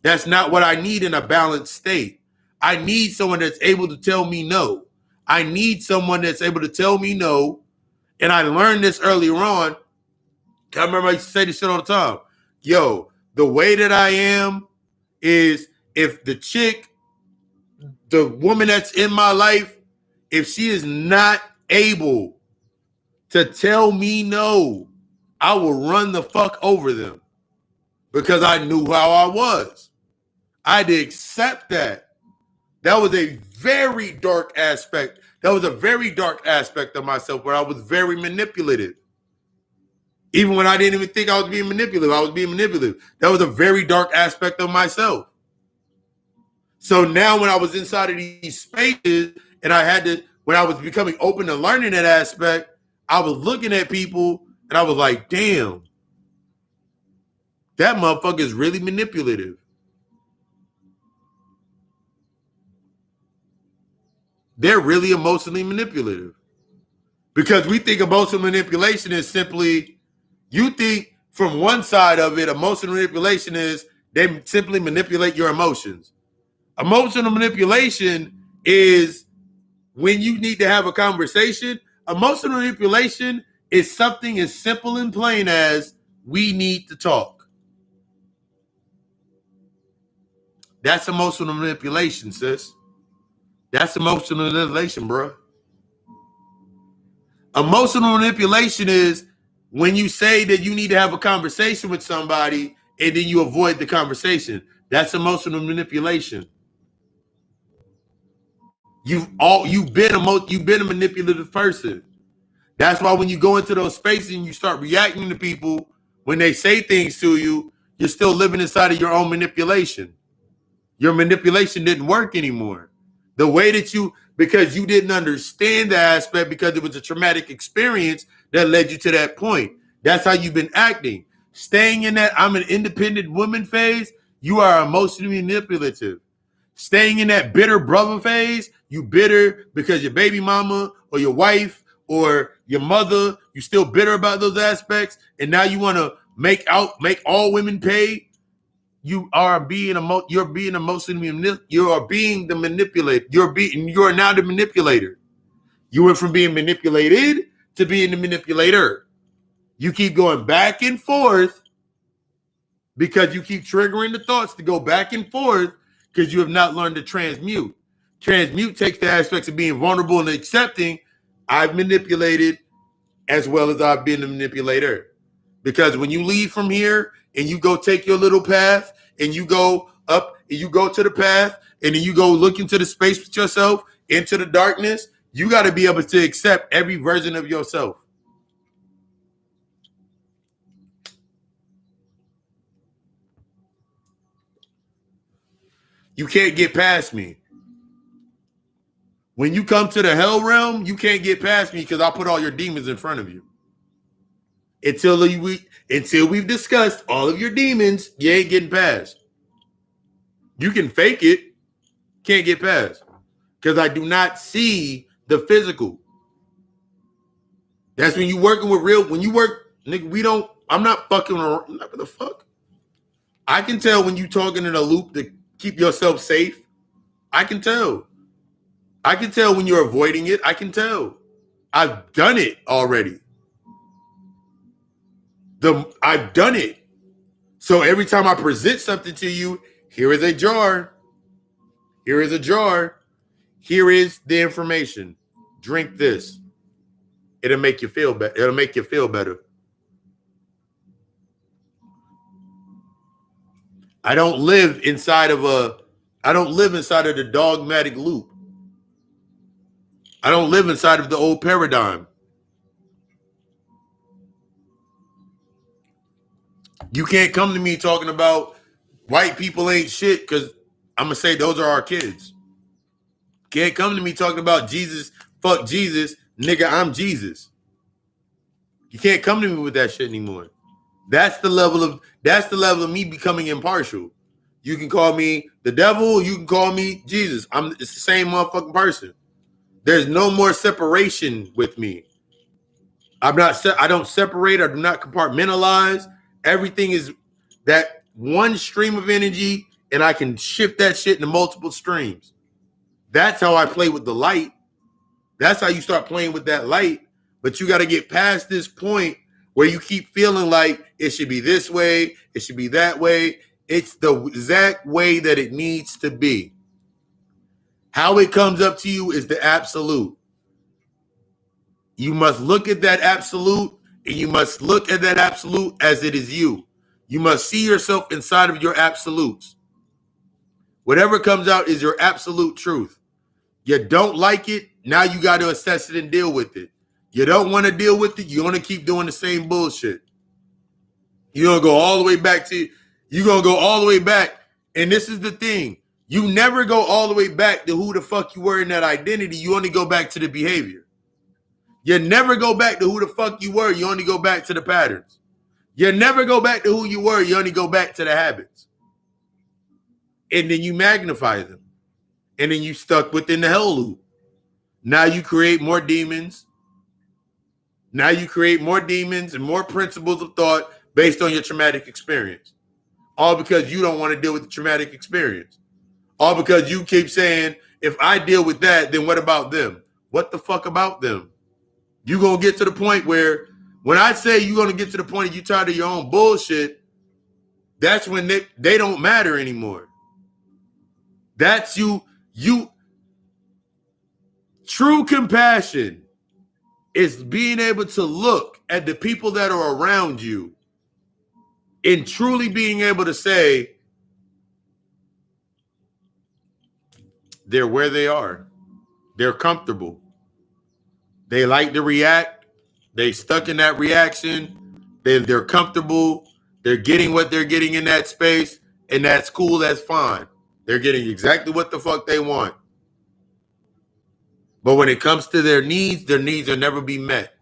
S1: That's not what I need in a balanced state. I need someone that's able to tell me no. I need someone that's able to tell me no. And I learned this earlier on. I remember I used to say this shit all the time. Yo, the way that I am is if the woman that's in my life, if she is not able to tell me no, I will run the fuck over them because I knew how I was. I had to accept that. That was a very dark aspect. That was a very dark aspect of myself where I was very manipulative. Even when I didn't even think I was being manipulative, I was being manipulative. That was a very dark aspect of myself. So now when I was inside of these spaces and when I was becoming open to learning that aspect, I was looking at people and I was like, damn, that motherfucker is really manipulative. They're really emotionally manipulative. Because we think emotional manipulation is simply, you think from one side of it, emotional manipulation is they simply manipulate your emotions. Emotional manipulation is when you need to have a conversation, Emotional manipulation is something as simple and plain as we need to talk. That's emotional manipulation, sis. That's emotional manipulation, bro. Emotional manipulation is when you say that you need to have a conversation with somebody and then you avoid the conversation. That's emotional manipulation. You've been a manipulative person. That's why when you go into those spaces and you start reacting to people when they say things to you, you're still living inside of your own manipulation. Your manipulation didn't work anymore. The way that because you didn't understand the aspect because it was a traumatic experience that led you to that point. That's how you've been acting. Staying in that I'm an independent woman phase, you are emotionally manipulative. Staying in that bitter brother phase, you bitter because your baby mama or your wife or your mother, you still bitter about those aspects, and now you want to make all women pay. You are being emotionally you are being the manipulator. You are now the manipulator. You went from being manipulated to being the manipulator. You keep going back and forth because you keep triggering the thoughts to go back and forth because you have not learned to transmute. Transmute takes the aspects of being vulnerable and accepting I've manipulated as well as I've been the manipulator. Because when you leave from here and you go take your little path and you go up and you go to the path and then you go look into the space with yourself, into the darkness, you got to be able to accept every version of yourself. You can't get past me. When you come to the hell realm, you can't get past me because I'll put all your demons in front of you. Until we've discussed all of your demons, you ain't getting past. You can fake it, can't get past. Because I do not see the physical. That's when you working with real, when you work, nigga, I'm not fucking around. What the fuck? I can tell when you talking in a loop to keep yourself safe. I can tell. I can tell when you're avoiding it. I can tell. I've done it already. I've done it. So every time I present something to you, here is a jar. Here is a jar. Here is the information. Drink this. It'll make you feel better. It'll make you feel better. I don't live inside of the dogmatic loop. I don't live inside of the old paradigm. You can't come to me talking about white people ain't shit because I'm going to say those are our kids. Can't come to me talking about Jesus, fuck Jesus, nigga, I'm Jesus. You can't come to me with that shit anymore. That's the level of me becoming impartial. You can call me the devil, you can call me Jesus. It's the same motherfucking person. There's no more separation with me. I don't separate. I do not compartmentalize. Everything is that one stream of energy, and I can shift that shit into multiple streams. That's how I play with the light. That's how you start playing with that light. But you got to get past this point where you keep feeling like it should be this way, it should be that way. It's the exact way that it needs to be. How it comes up to you is the absolute. You must look at that absolute, and you must look at that absolute as it is you. You must see yourself inside of your absolutes. Whatever comes out is your absolute truth. You don't like it, now you got to assess it and deal with it. You don't want to deal with it, you're going to keep doing the same bullshit. You're going to go all the way back. And this is the thing. You never go all the way back to who the fuck you were in that identity. You only go back to the behavior. You never go back to who the fuck you were. You only go back to the patterns. You never go back to who you were. You only go back to the habits. And then you magnify them. And then you stuck within the hell loop. Now you create more demons. Now you create more demons and more principles of thought based on your traumatic experience. All because you don't want to deal with the traumatic experience. All because you keep saying, if I deal with that, then what about them? What the fuck about them? You're going to get to the point where, when I say you're going to get to the point that you're tired of your own bullshit, that's when they don't matter anymore. That's you. True compassion is being able to look at the people that are around you and truly being able to say they're where they are. They're comfortable. They like to react. They stuck in that reaction. They're comfortable. They're getting what they're getting in that space, and that's cool. That's fine. They're getting exactly what the fuck they want. But when it comes to their needs will never be met.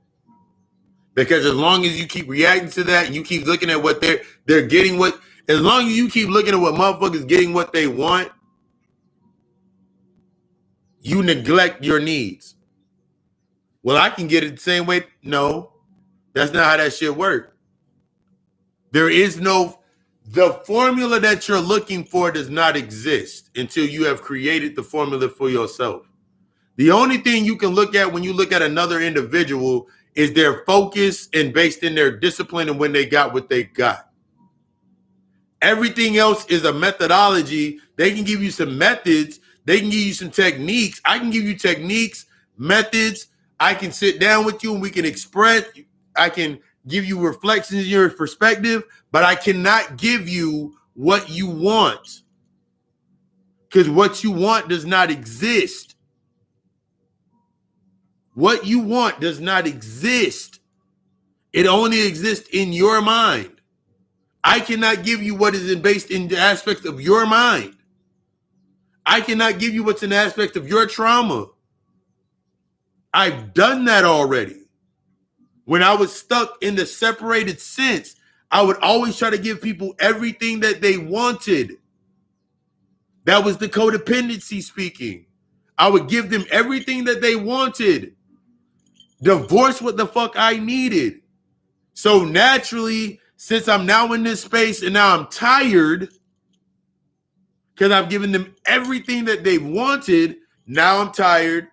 S1: Because as long as you keep reacting to that and you keep looking at what they're getting, as long as you keep looking at what motherfuckers getting what they want, you neglect your needs. Well, I can get it the same way. No, that's not how that shit works. The formula that you're looking for does not exist until you have created the formula for yourself. The only thing you can look at when you look at another individual is their focus and based in their discipline and when they got what they got. Everything else is a methodology. They can give you some methods. They can give you some techniques. I can give you techniques, methods. I can sit down with you and we can express. I can give you reflections in your perspective, but I cannot give you what you want, because what you want does not exist. What you want does not exist. It only exists in your mind. I cannot give you what is based in the aspects of your mind. I cannot give you what's an aspect of your trauma. I've done that already. When I was stuck in the separated sense, I would always try to give people everything that they wanted. That was the codependency speaking. I would give them everything that they wanted. Divorce what the fuck I needed. So naturally, since I'm now in this space and now I'm tired, because I've given them everything that they wanted, now I'm tired.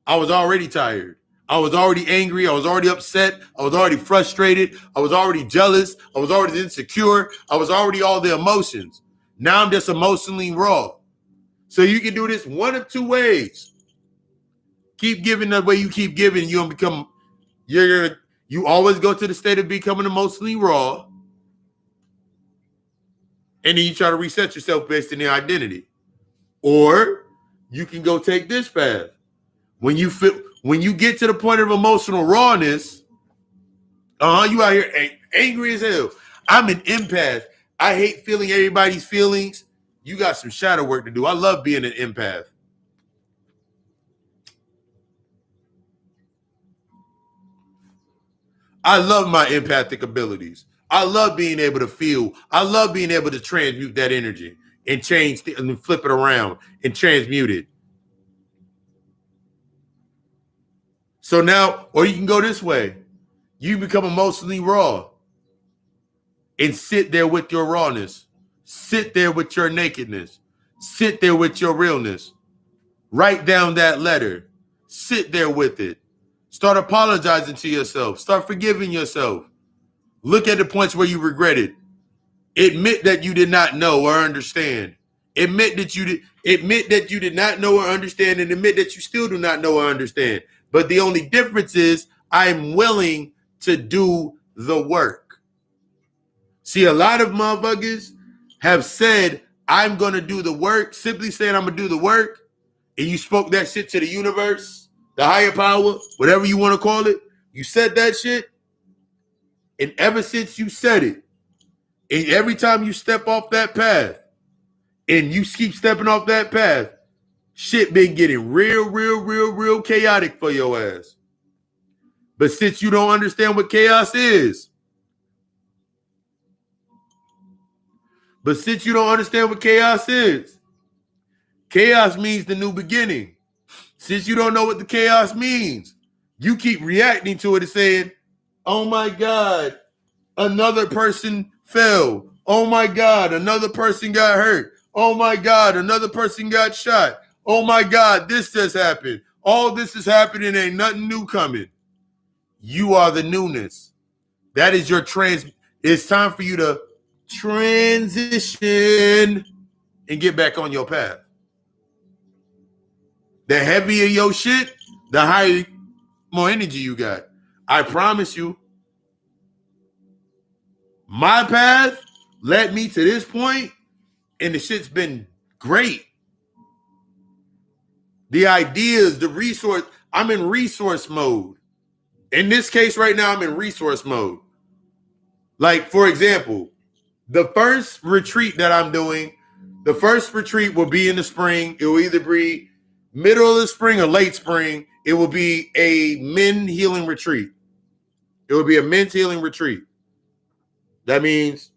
S1: I was already tired. I was already angry. I was already upset. I was already frustrated. I was already jealous. I was already insecure. I was already all the emotions. Now I'm just emotionally raw. So you can do this one of two ways. Keep giving the way you keep giving. You always go to the state of becoming emotionally raw. And then you try to reset yourself based on your identity. Or you can go take this path. When you get to the point of emotional rawness, you out here angry as hell. I'm an empath. I hate feeling everybody's feelings. You got some shadow work to do. I love being an empath. I love my empathic abilities. I love being able to feel. I love being able to transmute that energy and change and flip it around and transmute it. So now, or you can go this way. You become emotionally raw and sit there with your rawness. Sit there with your nakedness. Sit there with your realness. Write down that letter. Sit there with it. Start apologizing to yourself. Start forgiving yourself. Look at the points where you regret it. Admit that you did not know or understand. Admit that you did not know or understand, and admit that you still do not know or understand. But the only difference is I'm willing to do the work. See, a lot of motherfuckers have said, I'm going to do the work, simply saying I'm going to do the work, and you spoke that shit to the universe, the higher power, whatever you want to call it. You said that shit, and ever since you said it, and every time you step off that path, and you keep stepping off that path, shit been getting real chaotic for your ass. But since you don't understand what chaos is, chaos means the new beginning. Since you don't know what the chaos means, you keep reacting to it and saying, oh my God, another person fell. Oh my God, another person got hurt. Oh my God, another person got shot. Oh my God, this just happened. all this is happening, ain't nothing new coming. You are the newness. That is your it's time for you to transition and get back on your path. The heavier your shit, the higher, more energy you got. I promise you, my path led me to this point, and the shit's been great. The ideas, the resource, I'm in resource mode. In this case right now, I'm in resource mode. Like, for example, the first retreat that I'm doing, the first retreat will be in the spring. It will either be middle of the spring or late spring. It will be a men healing retreat. It will be a men's healing retreat. That means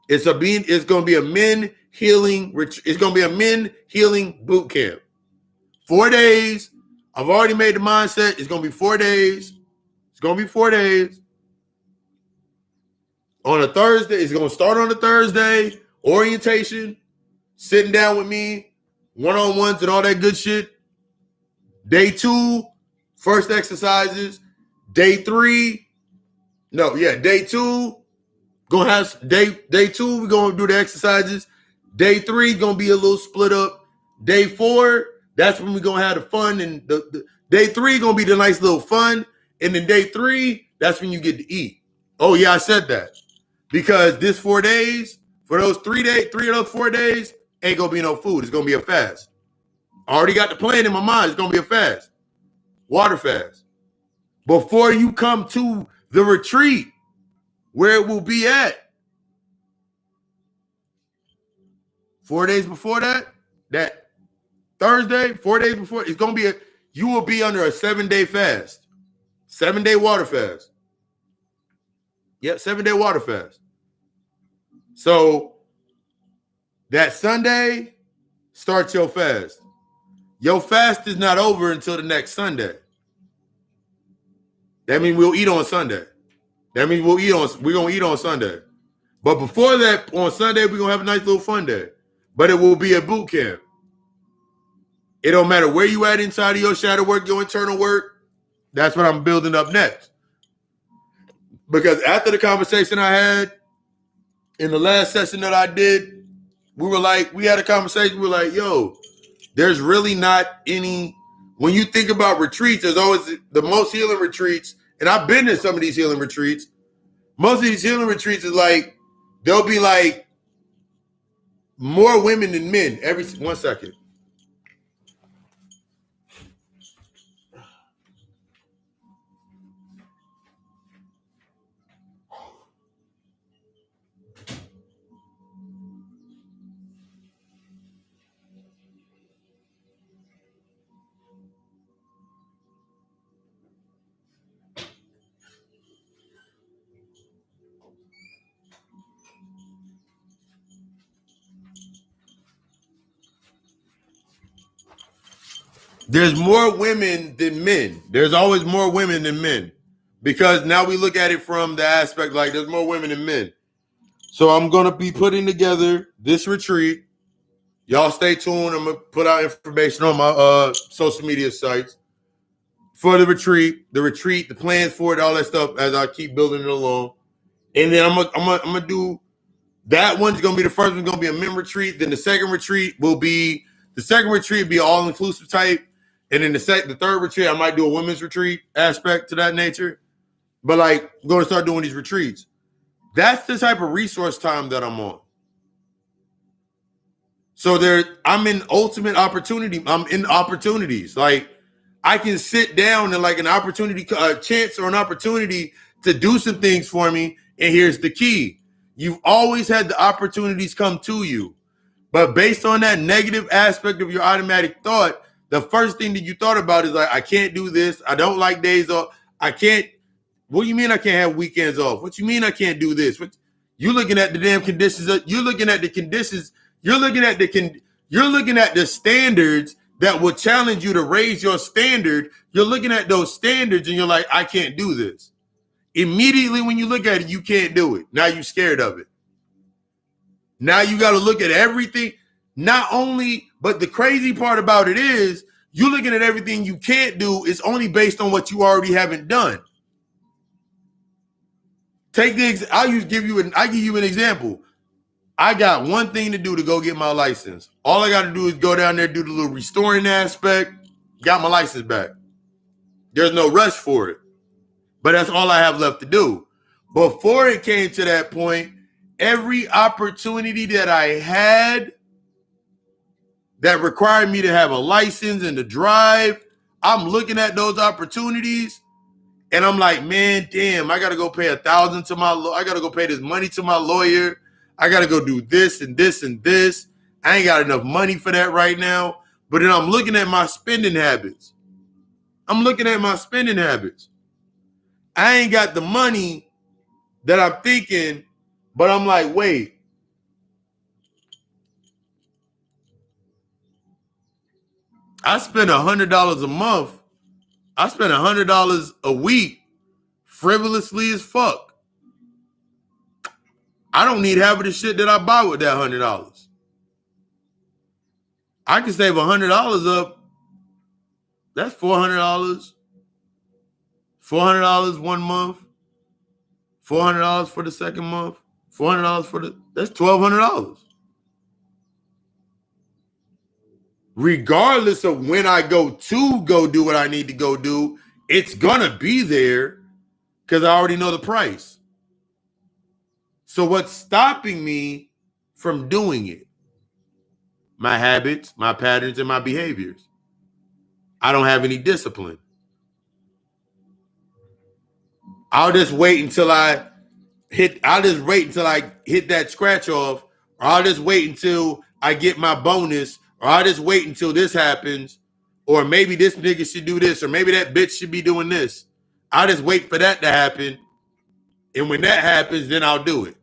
S1: it's going to be a men healing retreat. It's going to be a men healing boot camp. 4 days. I've already made the mindset. It's going to be 4 days. It's going to be 4 days. On a Thursday, it's going to start on a Thursday. Orientation, sitting down with me, one-on-ones and all that good shit. Day 2, first exercises. Day 2, gonna have day 2, we're gonna do the exercises. Day 3, gonna be a little split up. Day 4, that's when we're gonna have the fun, and the day 3 gonna be the nice little fun. And then day 3, that's when you get to eat. Oh yeah, I said that. Because this 4 days, for those 3 of those 4 days, ain't gonna be no food. It's gonna be a fast. I already got the plan in my mind. It's gonna be a fast. Water fast. Before you come to the retreat, where it will be at, 4 days before that Thursday, 4 days before, it's gonna be you will be under a 7-day fast. 7-day water fast. Yep, 7-day water fast. So that Sunday starts your fast. Your fast is not over until the next Sunday. That means we'll eat on Sunday. That means we're gonna eat on Sunday. But before that, on Sunday, we're gonna have a nice little fun day. But it will be a boot camp. It don't matter where you at inside of your shadow work, your internal work. That's what I'm building up next. Because after the conversation I had in the last session that I did, we had a conversation. We were like, yo, there's really not any, when you think about retreats, there's always the most healing retreats. And I've been to some of these healing retreats. Most of these healing retreats is like, there'll be like more women than men. 1 second. There's more women than men. There's always more women than men. Because now we look at it from the aspect like there's more women than men. So I'm going to be putting together this retreat. Y'all stay tuned. I'm going to put out information on my social media sites for the retreat, the plans for it, all that stuff as I keep building it along. And then I'm going to do, that one's going to be the first one, going to be a men retreat. Then the second retreat will be all-inclusive type. And then the third retreat, I might do a women's retreat aspect to that nature. But like, I'm going to start doing these retreats. That's the type of resource time that I'm on. So I'm in ultimate opportunity. I'm in opportunities. Like, I can sit down and like an opportunity, a chance or an opportunity to do some things for me. And here's the key. You've always had the opportunities come to you. But based on that negative aspect of your automatic thought, the first thing that you thought about is like, I can't do this. I don't like days off. I can't. What do you mean I can't have weekends off? What you mean I can't do this? You're looking at the damn conditions. You're looking at the conditions. You're looking at the standards that will challenge you to raise your standard. You're looking at those standards and you're like, I can't do this. Immediately when you look at it, you can't do it. Now you're scared of it. Now you got to look at everything. Not only, but the crazy part about it is You looking at everything you can't do is only based on what you already haven't done. Take the I'll give you an example. I got one thing to do to go get my license. All I got to do is go down there, do the little restoring aspect, got my license back. There's no rush for it. But that's all I have left to do. Before it came to that point, every opportunity that I had that required me to have a license and to drive, I'm looking at those opportunities and I'm like, man, damn, I got to go pay $1,000 to I got to go pay this money to my lawyer. I got to go do this and this and this. I ain't got enough money for that right now. But then I'm looking at my spending habits. I ain't got the money that I'm thinking, but I'm like, wait. I spend $100 a month. I spend $100 a week frivolously as fuck. I don't need half of the shit that I buy with that $100. I can save $100 up. That's $400. $400 one month. $400 for the second month. $400 that's $1,200. Regardless of when I go do what I need to go do, it's gonna be there because I already know the price. So what's stopping me from doing it? My habits, my patterns, and my behaviors. I don't have any discipline. I'll just wait until I hit that scratch off, or I'll just wait until I get my bonus, or I'll just wait until this happens, or maybe this nigga should do this, or maybe that bitch should be doing this. I'll just wait for that to happen. And when that happens, then I'll do it.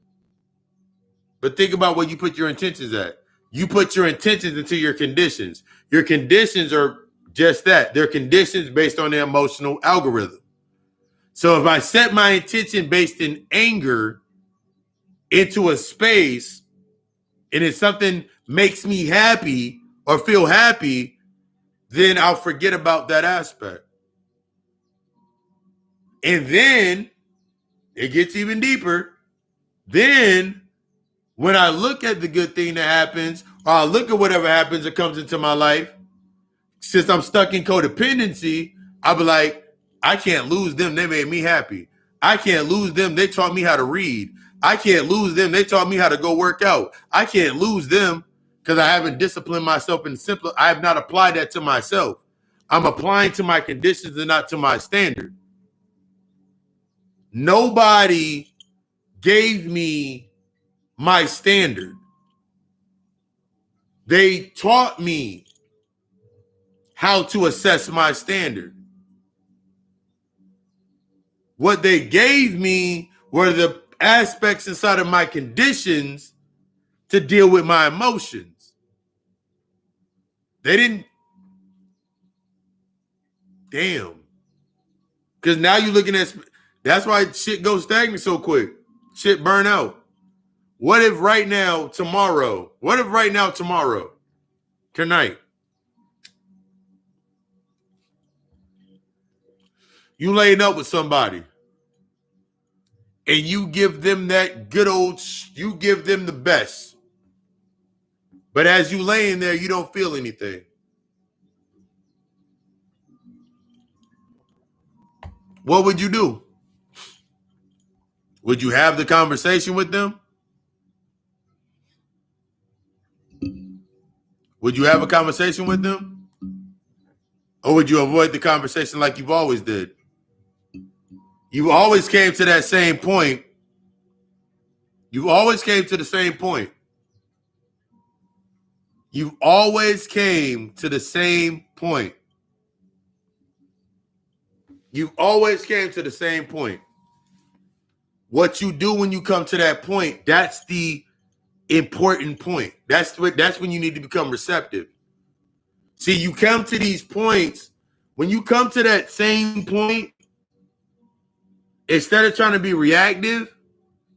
S1: But think about where you put your intentions at. You put your intentions into your conditions. Your conditions are just that. They're conditions based on the emotional algorithm. So if I set my intention based in anger into a space and if something makes me happy or feel happy, then I'll forget about that aspect. And then it gets even deeper. Then when I look at the good thing that happens, or I look at whatever happens that comes into my life, since I'm stuck in codependency, I'll be like, I can't lose them. They made me happy. I can't lose them. They taught me how to read. I can't lose them. They taught me how to go work out. I can't lose them because I haven't disciplined myself and I have not applied that to myself. I'm applying to my conditions and not to my standard. Nobody gave me my standard. They taught me how to assess my standard. What they gave me were the aspects inside of my conditions to deal with my emotions. They didn't. Damn. Because now you're looking at, that's why shit goes stagnant so quick. Shit burn out. What if right now, tomorrow, tonight, you laying up with somebody and you give them that good old, you give them the best. But as you laying there, you don't feel anything. What would you do? Would you have the conversation with them? Would you have a conversation with them? Or would you avoid the conversation like you've always did? You always came to that same point. You always came to the same point. You always came to the same point. You always came to the same point. What you do when you come to that point, that's the important point. That's when you need to become receptive. See, you come to these points, when you come to that same point, instead of trying to be reactive,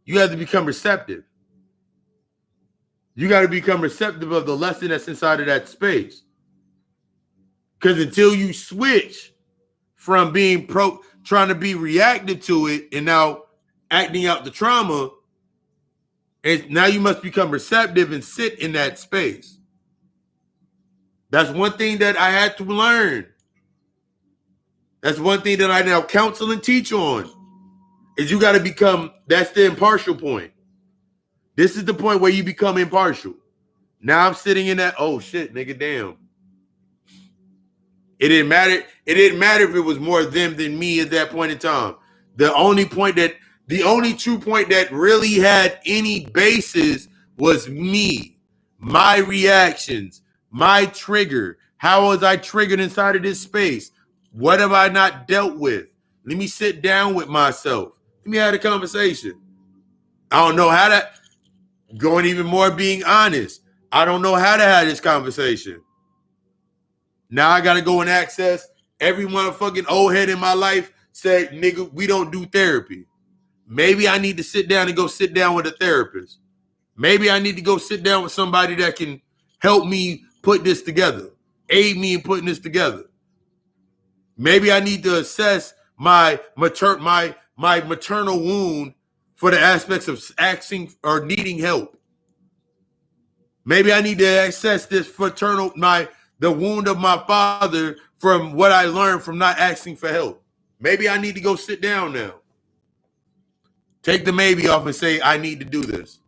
S1: you have to become receptive. You got to become receptive of the lesson that's inside of that space. Because until you switch from being trying to be reactive to it and now acting out the trauma, and now you must become receptive and sit in that space. That's one thing that I had to learn. That's one thing that I now counsel and teach on, is you got to become, that's the impartial point. This is the point where you become impartial. Now I'm sitting in that, oh shit, nigga, damn. It didn't matter. It didn't matter if it was more them than me at that point in time. The only true point that really had any basis was me, my reactions, my trigger. How was I triggered inside of this space? What have I not dealt with? Let me sit down with myself. Let me have a conversation. I don't know how to, going even more being honest, I don't know how to have this conversation. Now I got to go and access every motherfucking old head in my life said, nigga, we don't do therapy. Maybe I need to sit down and go sit down with a therapist. Maybe I need to go sit down with somebody that can help me put this together, aid me in putting this together. Maybe I need to assess my maternal wound for the aspects of asking or needing help. Maybe I need to assess this the wound of my father from what I learned from not asking for help. Maybe I need to go sit down now. Take the maybe off and say, I need to do this.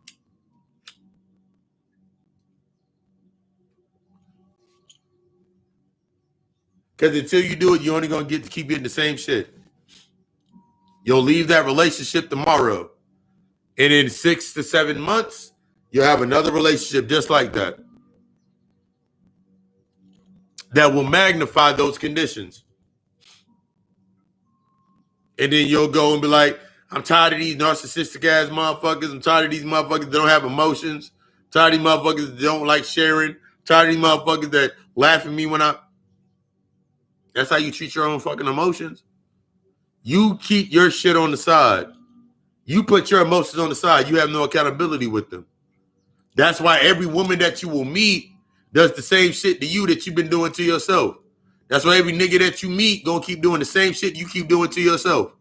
S1: Because until you do it, you're only going to keep getting the same shit. You'll leave that relationship tomorrow. And in 6 to 7 months, you'll have another relationship just like that. That will magnify those conditions. And then you'll go and be like, I'm tired of these narcissistic ass motherfuckers. I'm tired of these motherfuckers that don't have emotions. I'm tired of these motherfuckers that don't like sharing. I'm tired of these motherfuckers that laugh at me when That's how you treat your own fucking emotions. You keep your shit on the side. You put your emotions on the side. You have no accountability with them. That's why every woman that you will meet does the same shit to you that you've been doing to yourself. That's why every nigga that you meet gonna keep doing the same shit you keep doing to yourself.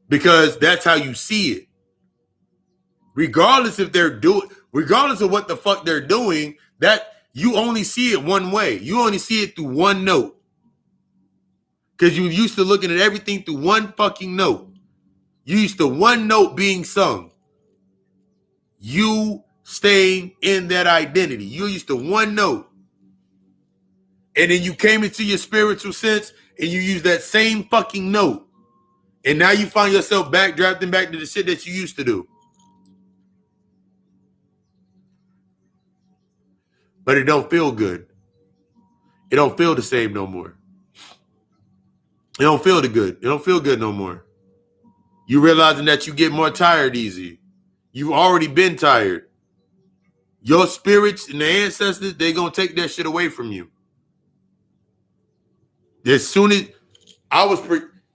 S1: Because that's how you see it. Regardless of what the fuck they're doing, that you only see it one way. You only see it through one note. Because you used to looking at everything through one fucking note. You used to one note being sung. You staying in that identity. You used to one note. And then you came into your spiritual sense and you use that same fucking note. And now you find yourself drafting back to the shit that you used to do. But it don't feel good. It don't feel the same no more. It don't feel good. It don't feel good no more. You realizing that you get more tired easy. You've already been tired. Your spirits and the ancestors, they're going to take that shit away from you. As soon as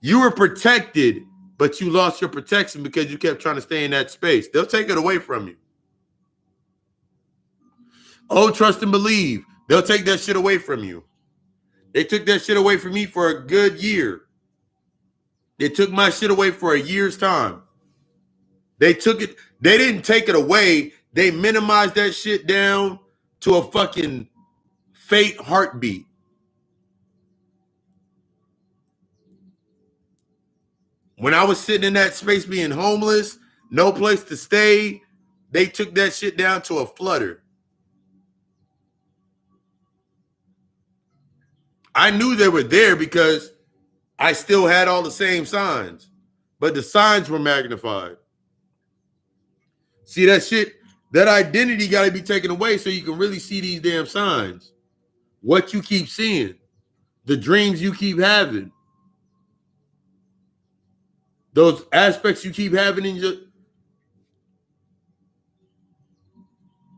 S1: you were protected, but you lost your protection because you kept trying to stay in that space. They'll take it away from you. Oh, trust and believe. They'll take that shit away from you. They took that shit away from me for a good year. They took my shit away for a year's time. They took it. They didn't take it away. They minimized that shit down to a fucking faint heartbeat. When I was sitting in that space being homeless, no place to stay, they took that shit down to a flutter. I knew they were there because I still had all the same signs, but the signs were magnified. See that shit? That identity got to be taken away so you can really see these damn signs. What you keep seeing, the dreams you keep having, those aspects you keep having in your...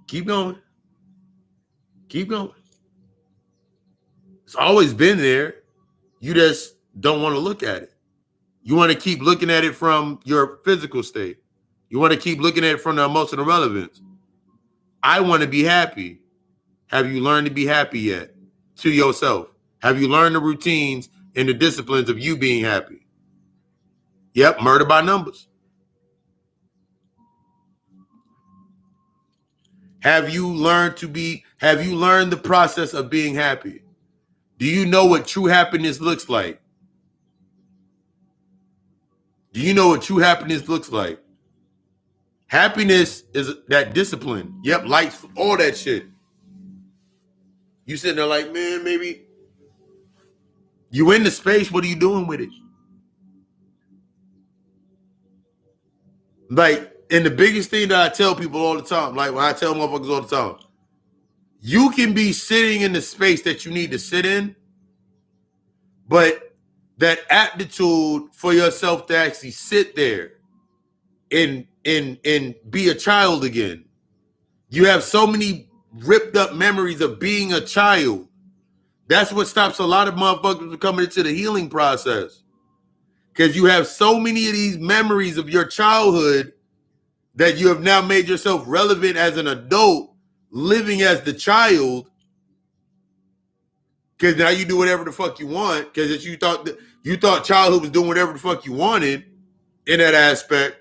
S1: Keep going. Keep going. It's always been there. You just don't want to look at it. You want to keep looking at it from your physical state. You want to keep looking at it from the emotional relevance. I want to be happy. Have you learned to be happy yet? to yourself? Have you learned the routines and the disciplines of you being happy? Yep, murder by numbers. Have you learned the process of being happy? Do you know what true happiness looks like? Do you know what true happiness looks like? Happiness is that discipline. Yep, lights, all that shit. You sitting there like, man, maybe you in the space. What are you doing with it? Like, and the biggest thing that I tell people all the time, like when I tell motherfuckers all the time, you can be sitting in the space that you need to sit in, but that aptitude for yourself to actually sit there and be a child again. You have so many ripped up memories of being a child. That's what stops a lot of motherfuckers from coming into the healing process. Because you have so many of these memories of your childhood that you have now made yourself relevant as an adult, living as the child. Because now you do whatever the fuck you want. Because you thought childhood was doing whatever the fuck you wanted in that aspect.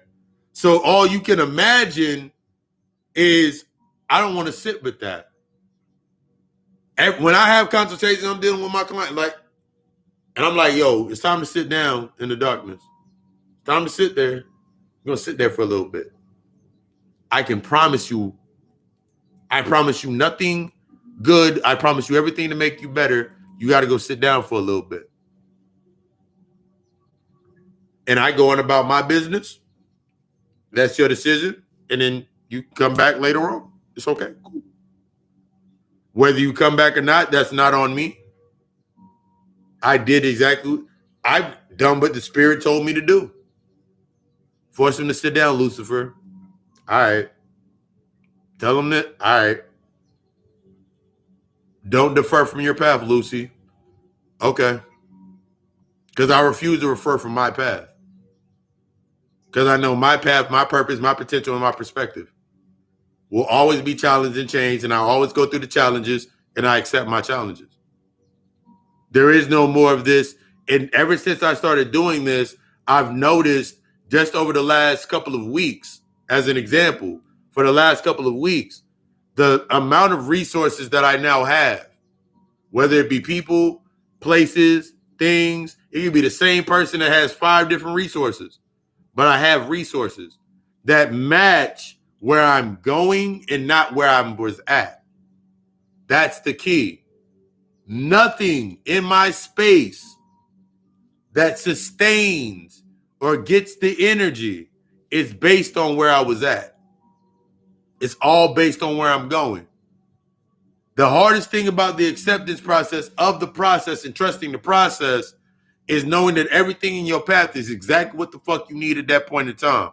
S1: So all you can imagine is, I don't want to sit with that. And when I have consultations, I'm dealing with my client, like, and I'm like, yo, it's time to sit down in the darkness. It's time to sit there. You're gonna sit there for a little bit. I promise you nothing good. I promise you everything to make you better. You got to go sit down for a little bit. And I go on about my business. That's your decision. And then you come back later on. It's okay. Cool. Whether you come back or not, that's not on me. I did exactly, I've done what the spirit told me to do. Force him to sit down, Lucifer. All right. Tell him that. All right. Don't defer from your path, Lucy. Okay. Because I refuse to refer from my path. Because I know my path, my purpose, my potential, and my perspective will always be challenged and changed. And I always go through the challenges and I accept my challenges. There is no more of this. And ever since I started doing this, I've noticed just over the last couple of weeks, as an example, for the last couple of weeks, the amount of resources that I now have, whether it be people, places, things, it could be the same person that has 5 different resources, but I have resources that match where I'm going and not where I was at. That's the key. Nothing in my space that sustains or gets the energy is based on where I was at. It's all based on where I'm going. The hardest thing about the acceptance process of the process and trusting the process is knowing that everything in your path is exactly what the fuck you need at that point in time.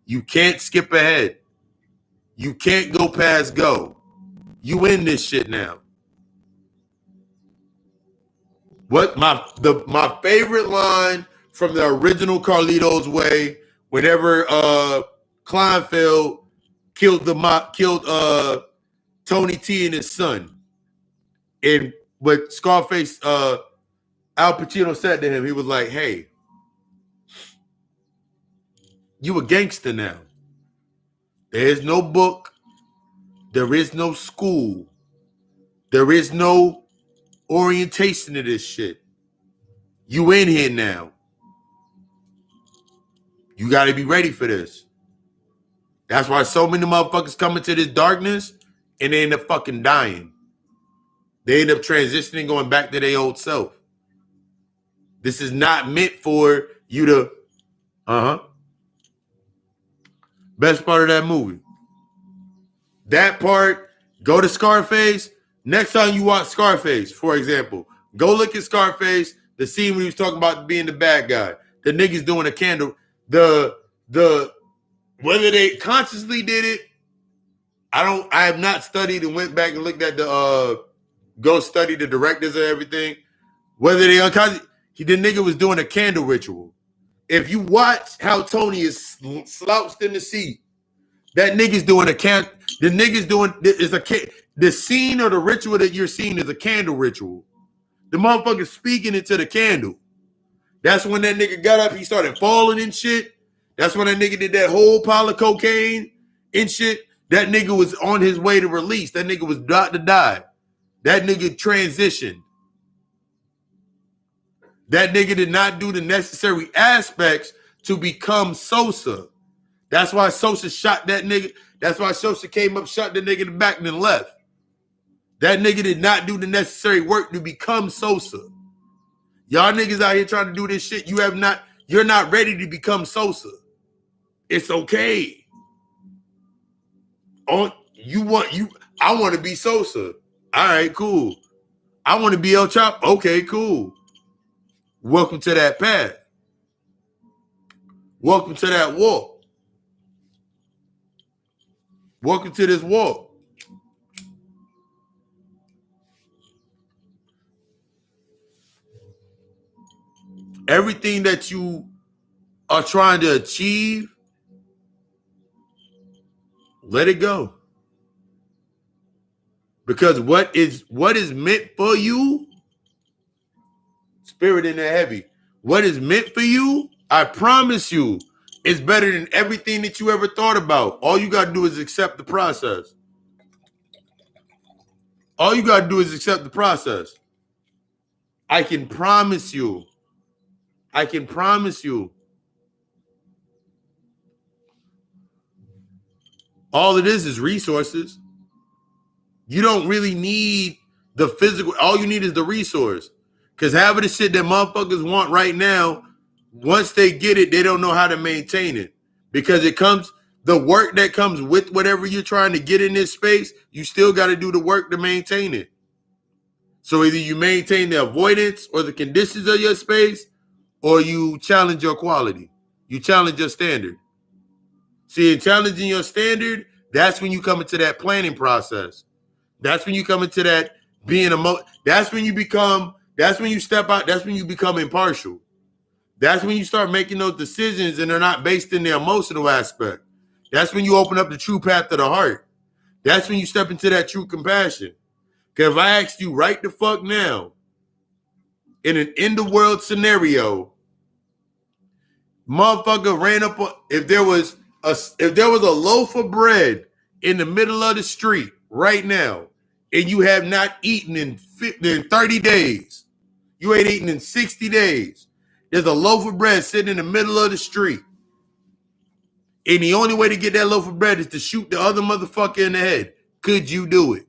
S1: You can't skip ahead. You can't go past go. You in this shit now. What my favorite line from the original Carlito's Way, whenever Kleinfeld killed Tony T and his son, and what Scarface Al Pacino said to him, he was like, "Hey, you a gangster now. There is no book, there is no school, there is no orientation to this shit. You in here now. You got to be ready for this." That's why so many motherfuckers come into this darkness and they end up fucking dying. They end up transitioning, going back to their old self. This is not meant for you to, Best part of that movie. That part, go to Scarface. Next time you watch Scarface, for example, go look at Scarface, the scene where he was talking about being the bad guy. The niggas doing a candle. Whether they consciously did it, I have not studied and went back and looked at go study the directors and everything. Whether they unconsciously, the nigga was doing a candle ritual. If you watch how Tony is slouched in the seat, that nigga's doing a can. The nigga's doing is a The scene or the ritual that you're seeing is a candle ritual. The motherfucker speaking into the candle. That's when that nigga got up, he started falling and shit. That's when that nigga did that whole pile of cocaine and shit. That nigga was on his way to release. That nigga was about to die. That nigga transitioned. That nigga did not do the necessary aspects to become Sosa. That's why Sosa shot that nigga. That's why Sosa came up, shot the nigga in the back, and then left. That nigga did not do the necessary work to become Sosa. Y'all niggas out here trying to do this shit. You're not ready to become Sosa. It's okay. I want to be Sosa. All right, cool. I want to be El Chop. Okay, cool. Welcome to that path. Welcome to that walk. Welcome to this walk. Everything that you are trying to achieve, let it go. Because what is meant for you, spirit in the heavy, what is meant for you, I promise you, is better than everything that you ever thought about. All you got to do is accept the process. All you got to do is accept the process. I can promise you. I can promise you. All it is resources. You don't really need the physical. All you need is the resource. Because half of the shit that motherfuckers want right now, once they get it, they don't know how to maintain it. Because the work that comes with whatever you're trying to get in this space, you still got to do the work to maintain it. So either you maintain the avoidance or the conditions of your space, or you challenge your quality. You challenge your standard. See, in challenging your standard, that's when you come into that planning process. That's when you come into that being that's when you step out, that's when you become impartial. That's when you start making those decisions and they're not based in the emotional aspect. That's when you open up the true path of the heart. That's when you step into that true compassion. Because if I asked you right the fuck now, in an end-of-world scenario, motherfucker ran up, if there was a loaf of bread in the middle of the street right now, and you have not eaten in 30 days, you ain't eaten in 60 days, there's a loaf of bread sitting in the middle of the street, and the only way to get that loaf of bread is to shoot the other motherfucker in the head. Could you do it?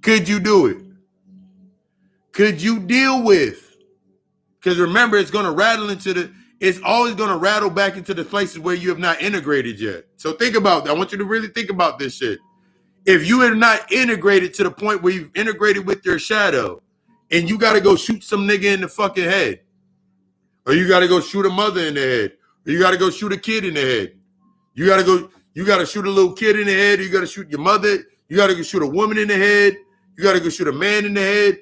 S1: Could you do it? Could you deal with? Because remember, it's going to rattle it's always going to rattle back into the places where you have not integrated yet. So think about that. I want you to really think about this shit. If you have not integrated to the point where you've integrated with your shadow, and you got to go shoot some nigga in the fucking head, or you got to go shoot a mother in the head, or you got to go shoot a kid in the head. You got to shoot a little kid in the head, or you got to shoot your mother, you got to go shoot a woman in the head, you got to go shoot a man in the head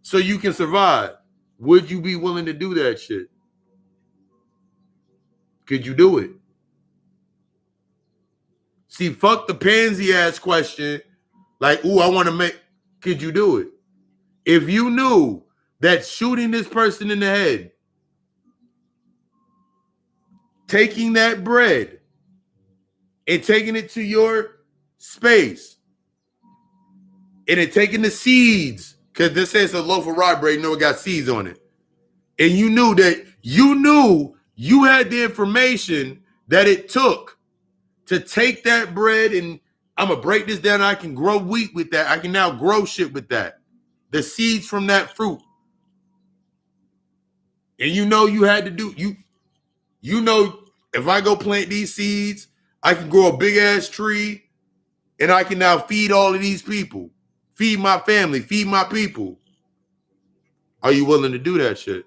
S1: so you can survive. Would you be willing to do that shit? Could you do it? See, fuck the pansy ass question. Like, ooh, I want to make. Could you do it? If you knew that shooting this person in the head, taking that bread and taking it to your space, and then taking the seeds, because this says a loaf of rye bread, you know it got seeds on it. And you knew you had the information that it took to take that bread, and I'm going to break this down. I can grow wheat with that. I can now grow shit with that. The seeds from that fruit. And you know you had to do, you know, if I go plant these seeds, I can grow a big ass tree, and I can now feed all of these people, feed my family, feed my people. Are you willing to do that shit?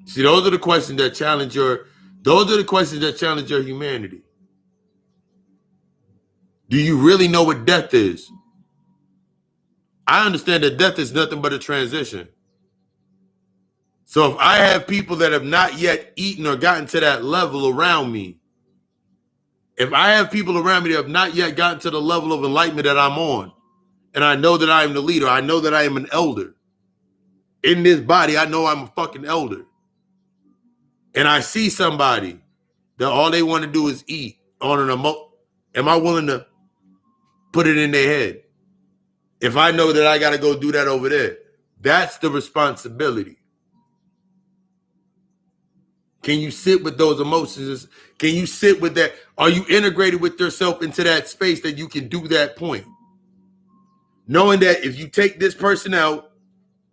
S1: See, those are the questions that challenge your humanity. Do you really know what death is? I understand that death is nothing but a transition. So if I have people that have not yet eaten or gotten to that level around me, if I have people around me that have not yet gotten to the level of enlightenment that I'm on, and I know that I am the leader, I know that I am an elder. In this body, I know I'm a fucking elder. And I see somebody that all they want to do is eat on an am I willing to put it in their head? If I know that I got to go do that over there, that's the responsibility. Can you sit with those emotions? Can you sit with that? Are you integrated with yourself into that space that you can do that point? Knowing that if you take this person out,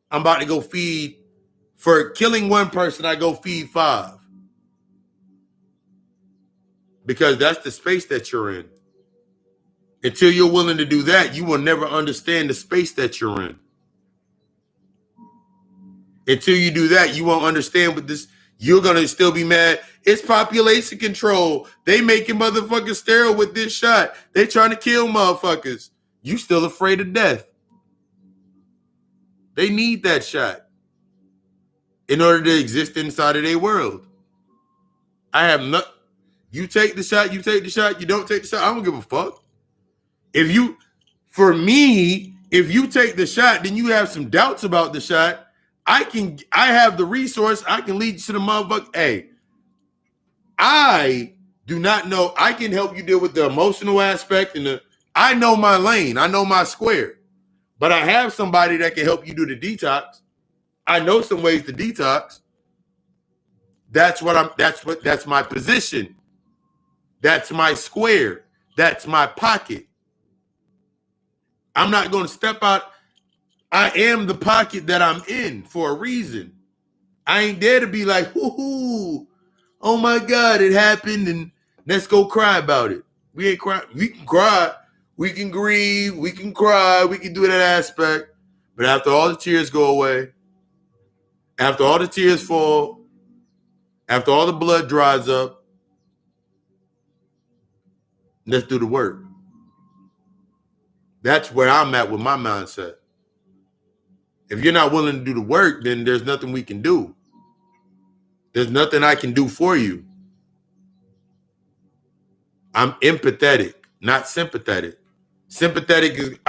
S1: I'm about to go feed, for killing one person, I go feed 5. Because that's the space that you're in. Until you're willing to do that, you will never understand the space that you're in. Until you do that, you won't understand what this. You're gonna still be mad. It's population control. They making motherfuckers sterile with this shot. They trying to kill motherfuckers. You still afraid of death. They need that shot in order to exist inside of their world. I have not. You take the shot. You take the shot. You don't take the shot. I don't give a fuck. If you, for me, if you take the shot, then you have some doubts about the shot. I have the resource. I can lead you to the motherfucker. Hey, I do not know. I can help you deal with the emotional aspect I know my lane. I know my square. But I have somebody that can help you do the detox. I know some ways to detox. That's my position. That's my square. That's my pocket. I'm not going to step out. I am the pocket that I'm in for a reason. I ain't there to be like, hoo, oh my God, it happened, and let's go cry about it. We ain't crying. We can cry. We can grieve. We can cry. We can do that aspect. But after all the tears go away, after all the tears fall, after all the blood dries up, let's do the work. That's where I'm at with my mindset. If you're not willing to do the work, then there's nothing we can do. There's nothing I can do for you. I'm empathetic, not sympathetic. Sympathetic is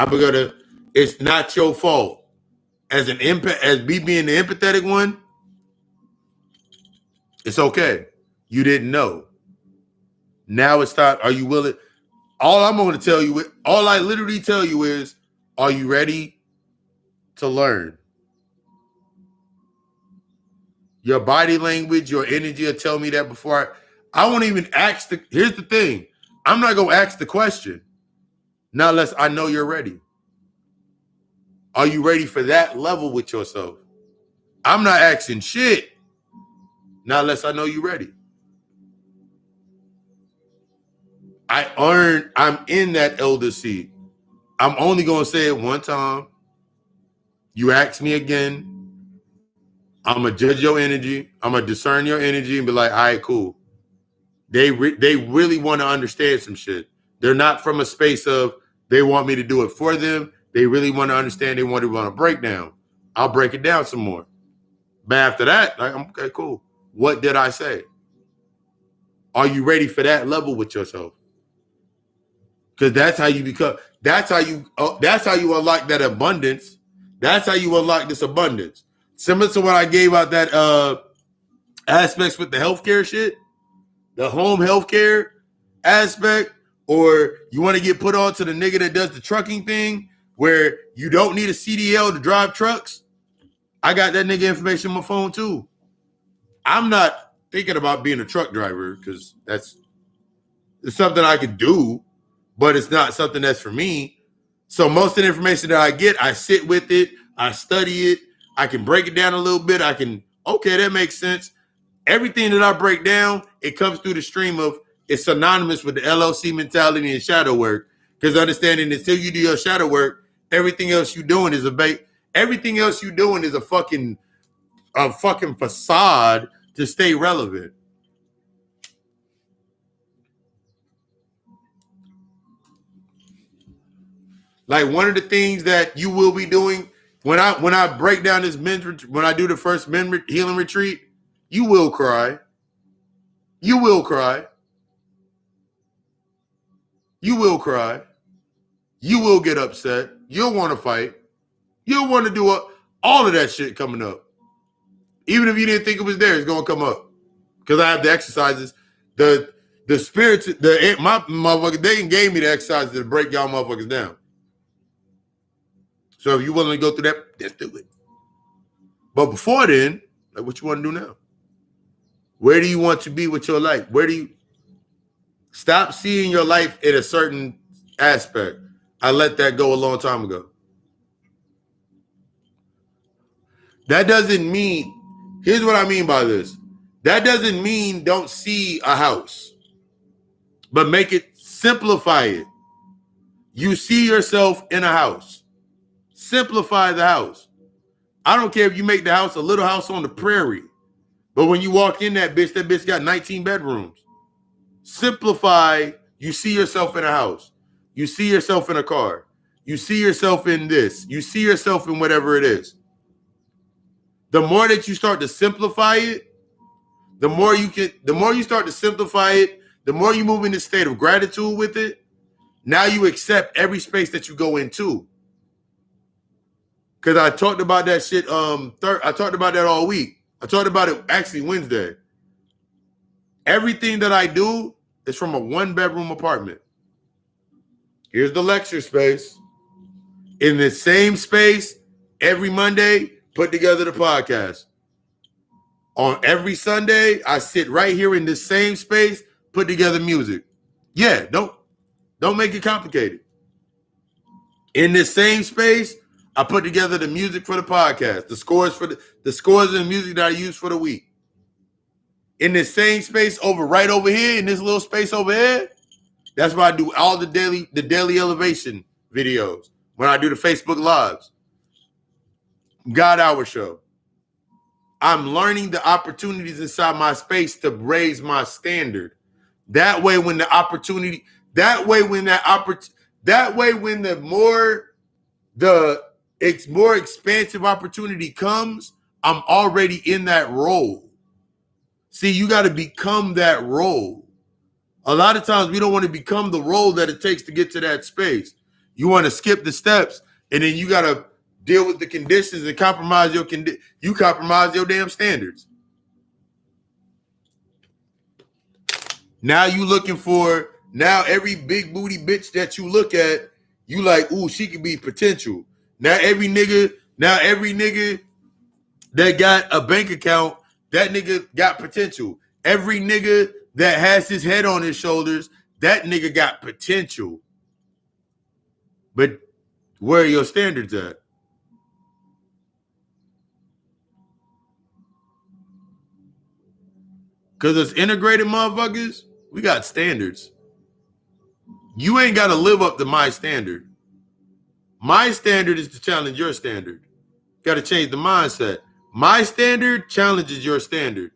S1: it's not your fault. As me being the empathetic one, it's okay. You didn't know. Now it's time. Are you willing? All I literally tell you is, are you ready to learn? Your body language, your energy will tell me that before I won't even ask here's the thing. I'm not going to ask the question. Not unless I know you're ready. Are you ready for that level with yourself? I'm not asking shit. Not unless I know you're ready. I'm in that elder seat. I'm only going to say it one time. You ask me again. I'm going to judge your energy. I'm going to discern your energy and be like, all right, cool. They really want to understand some shit. They're not from a space of they want me to do it for them. They really want to understand. They want to run a breakdown. I'll break it down some more. But after that, like, okay, cool. What did I say? Are you ready for that level with yourself? Because that's how you become. That's how you unlock that abundance. That's how you unlock this abundance. Similar to what I gave out that aspects with the healthcare shit, the home healthcare aspect, or you want to get put on to the nigga that does the trucking thing where you don't need a CDL to drive trucks. I got that nigga information on my phone too. I'm not thinking about being a truck driver because it's something I could do, but it's not something that's for me. So most of the information that I get, I sit with it, I study it, I can break it down a little bit. Okay, that makes sense. Everything that I break down, it comes through the stream of it's synonymous with the LLC mentality and shadow work. Because understanding until you do your shadow work, everything else you're doing is a fucking facade to stay relevant. Like one of the things that you will be doing, When I break down this when I do the first men healing retreat, you will cry. You will cry. You will cry. You will get upset. You'll want to fight. You'll want to do all of that shit coming up. Even if you didn't think it was there, it's gonna come up. Because I have the exercises. The spirits, my motherfuckers, they gave me the exercises to break y'all motherfuckers down. So if you're willing to go through that, let's do it. But before then, like, what you want to do now? Where do you want to be with your life? Where do you stop seeing your life in a certain aspect? I let that go a long time ago. That doesn't mean, here's what I mean by this. That doesn't mean don't see a house, but make it, simplify it. You see yourself in a house. Simplify the house. I don't care if you make the house a little house on the prairie, but when you walk in that bitch got 19 bedrooms. Simplify, you see yourself in a house. You see yourself in a car. You see yourself in this. You see yourself in whatever it is. The more that you start to simplify it, the more you start to simplify it, the more you move in this state of gratitude with it. Now you accept every space that you go into. Because I talked about that shit. I talked about that all week. I talked about it actually Wednesday. Everything that I do is from a 1-bedroom apartment. Here's the lecture space. In the same space, every Monday, put together the podcast. On every Sunday, I sit right here in this same space, put together music. Yeah, don't make it complicated. In this same space, I put together the music for the podcast, the scores and the music that I use for the week. In this same space right over here, in this little space over here, that's where I do all the daily elevation videos. When I do the Facebook Lives, God Hour show. I'm learning the opportunities inside my space to raise my standard. That way, when the more expansive opportunity comes, I'm already in that role. See, you got to become that role. A lot of times we don't want to become the role that it takes to get to that space. You want to skip the steps, and then you got to deal with the conditions and compromise you compromise your damn standards. Now every big booty bitch that you look at, you like, ooh, she could be potential. Now every nigga that got a bank account, that nigga got potential. Every nigga that has his head on his shoulders, that nigga got potential. But where are your standards at? Because as integrated motherfuckers, we got standards. You ain't got to live up to my standard. My standard is to challenge your standard. Got to change the mindset. My standard challenges your standard.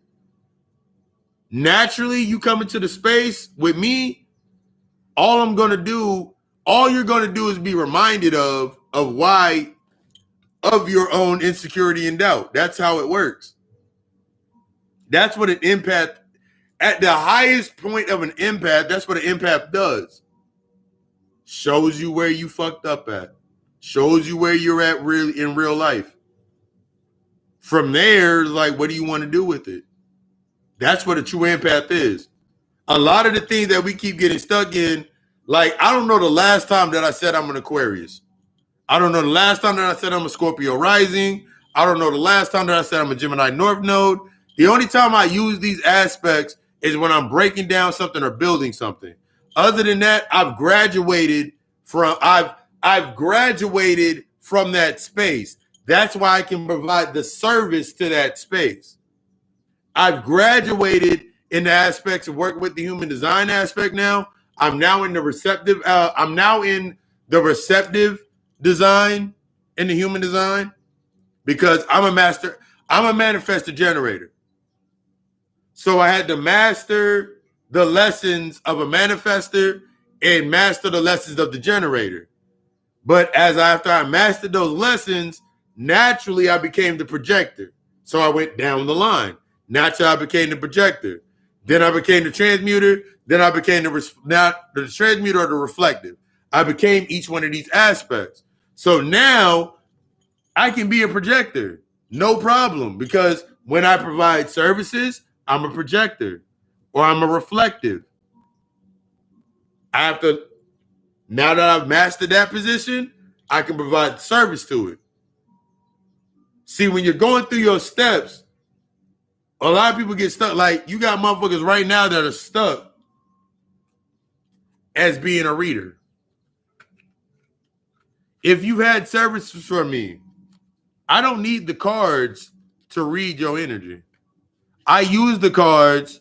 S1: Naturally, you come into the space with me, all you're going to do is be reminded of why, of your own insecurity and doubt. That's how it works. That's what an empath, at the highest point of an empath, that's what an empath does. Shows you where you fucked up at. Shows you where you're at really in real life. From there, like, what do you want to do with it? That's what a true empath is. A lot of the things that we keep getting stuck in, like, I don't know the last time that I said I'm an Aquarius. I don't know the last time that I said I'm a Scorpio rising. I don't know the last time that I said I'm a Gemini North Node. The only time I use these aspects is when I'm breaking down something or building something. Other than that, I've graduated from that space. That's why I can provide the service to that space. I've graduated in the aspects of working with the human design aspect now. I'm now in the receptive. I'm now in the receptive design in the human design because I'm a master. I'm a manifestor generator. So I had to master the lessons of a manifestor and master the lessons of the generator. But after I mastered those lessons, Naturally, I became the projector. So I went down the line. Naturally, I became the projector. Then I became the transmuter. Then I became the transmuter or the reflective. I became each one of these aspects. So now I can be a projector. No problem. Because when I provide services, I'm a projector or I'm a reflective. I have to, now that I've mastered that position, I can provide service to it. See, when you're going through your steps, a lot of people get stuck. Like, you got motherfuckers right now that are stuck as being a reader. If you've had services from me, I don't need the cards to read your energy. I use the cards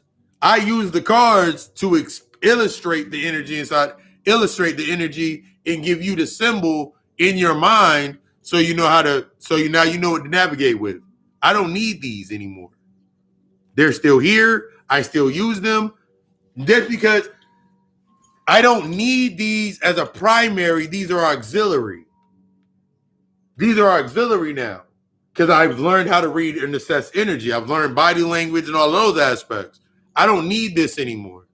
S1: to illustrate the energy inside, illustrate the energy, and give you the symbol in your mind so you know how to, now you know what to navigate with. I don't need these anymore. They're still here. I still use them. Just because I don't need these as a primary, these are auxiliary. These are auxiliary now because I've learned how to read and assess energy. I've learned body language and all those aspects. I don't need this anymore.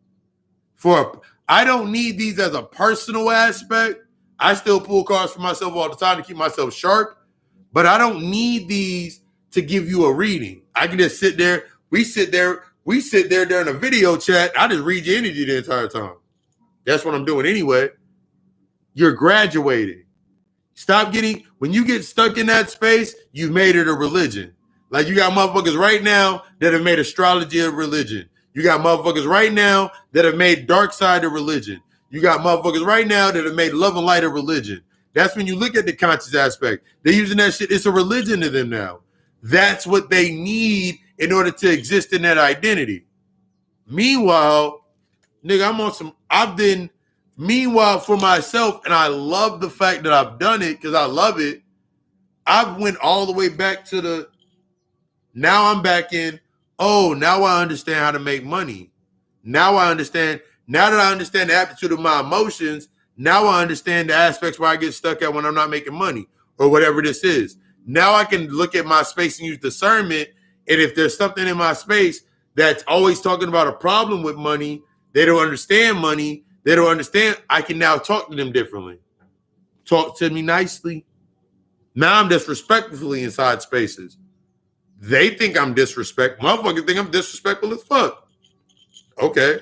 S1: I don't need these as a personal aspect. I still pull cards for myself all the time to keep myself sharp, but I don't need these to give you a reading. I can just sit there. We sit there during a video chat. I just read your energy the entire time. That's what I'm doing anyway. You're graduating. Stop getting, when you get stuck in that space, you've made it a religion. Like, you got motherfuckers right now that have made astrology a religion. You got motherfuckers right now that have made dark side a religion. You got motherfuckers right now that have made love and light a religion. That's when you look at the conscious aspect. They're using that shit. It's a religion to them now. That's what they need in order to exist in that identity. Meanwhile, nigga, meanwhile, for myself, and I love the fact that I've done it because I love it. I've went all the way back to now I'm back in, now I understand how to make money. Now that I understand the aptitude of my emotions, now I understand the aspects where I get stuck at when I'm not making money or whatever this is. Now I can look at my space and use discernment. And if there's something in my space that's always talking about a problem with money, they don't understand money, they don't understand, I can now talk to them differently. Talk to me nicely. Now I'm disrespectfully inside spaces. They think I'm disrespectful. Motherfuckers think I'm disrespectful as fuck. Okay.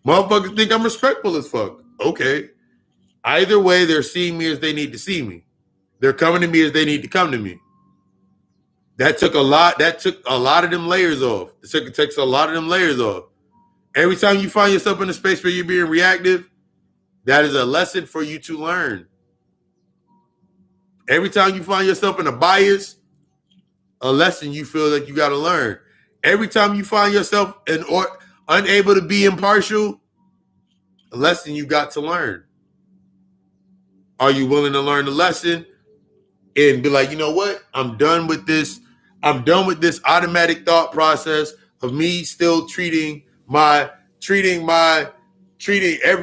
S1: Motherfuckers think I'm respectful as fuck. Okay. Either way, they're seeing me as they need to see me. They're coming to me as they need to come to me. That took a lot of them layers off. It takes a lot of them layers off. Every time you find yourself in a space where you're being reactive, that is a lesson for you to learn. Every time you find yourself in a bias, a lesson you feel like you got to learn. Every time you find yourself unable to be impartial, a lesson you got to learn. Are you willing to learn the lesson and be like, you know what? I'm done with this. I'm done with this automatic thought process of me still treating every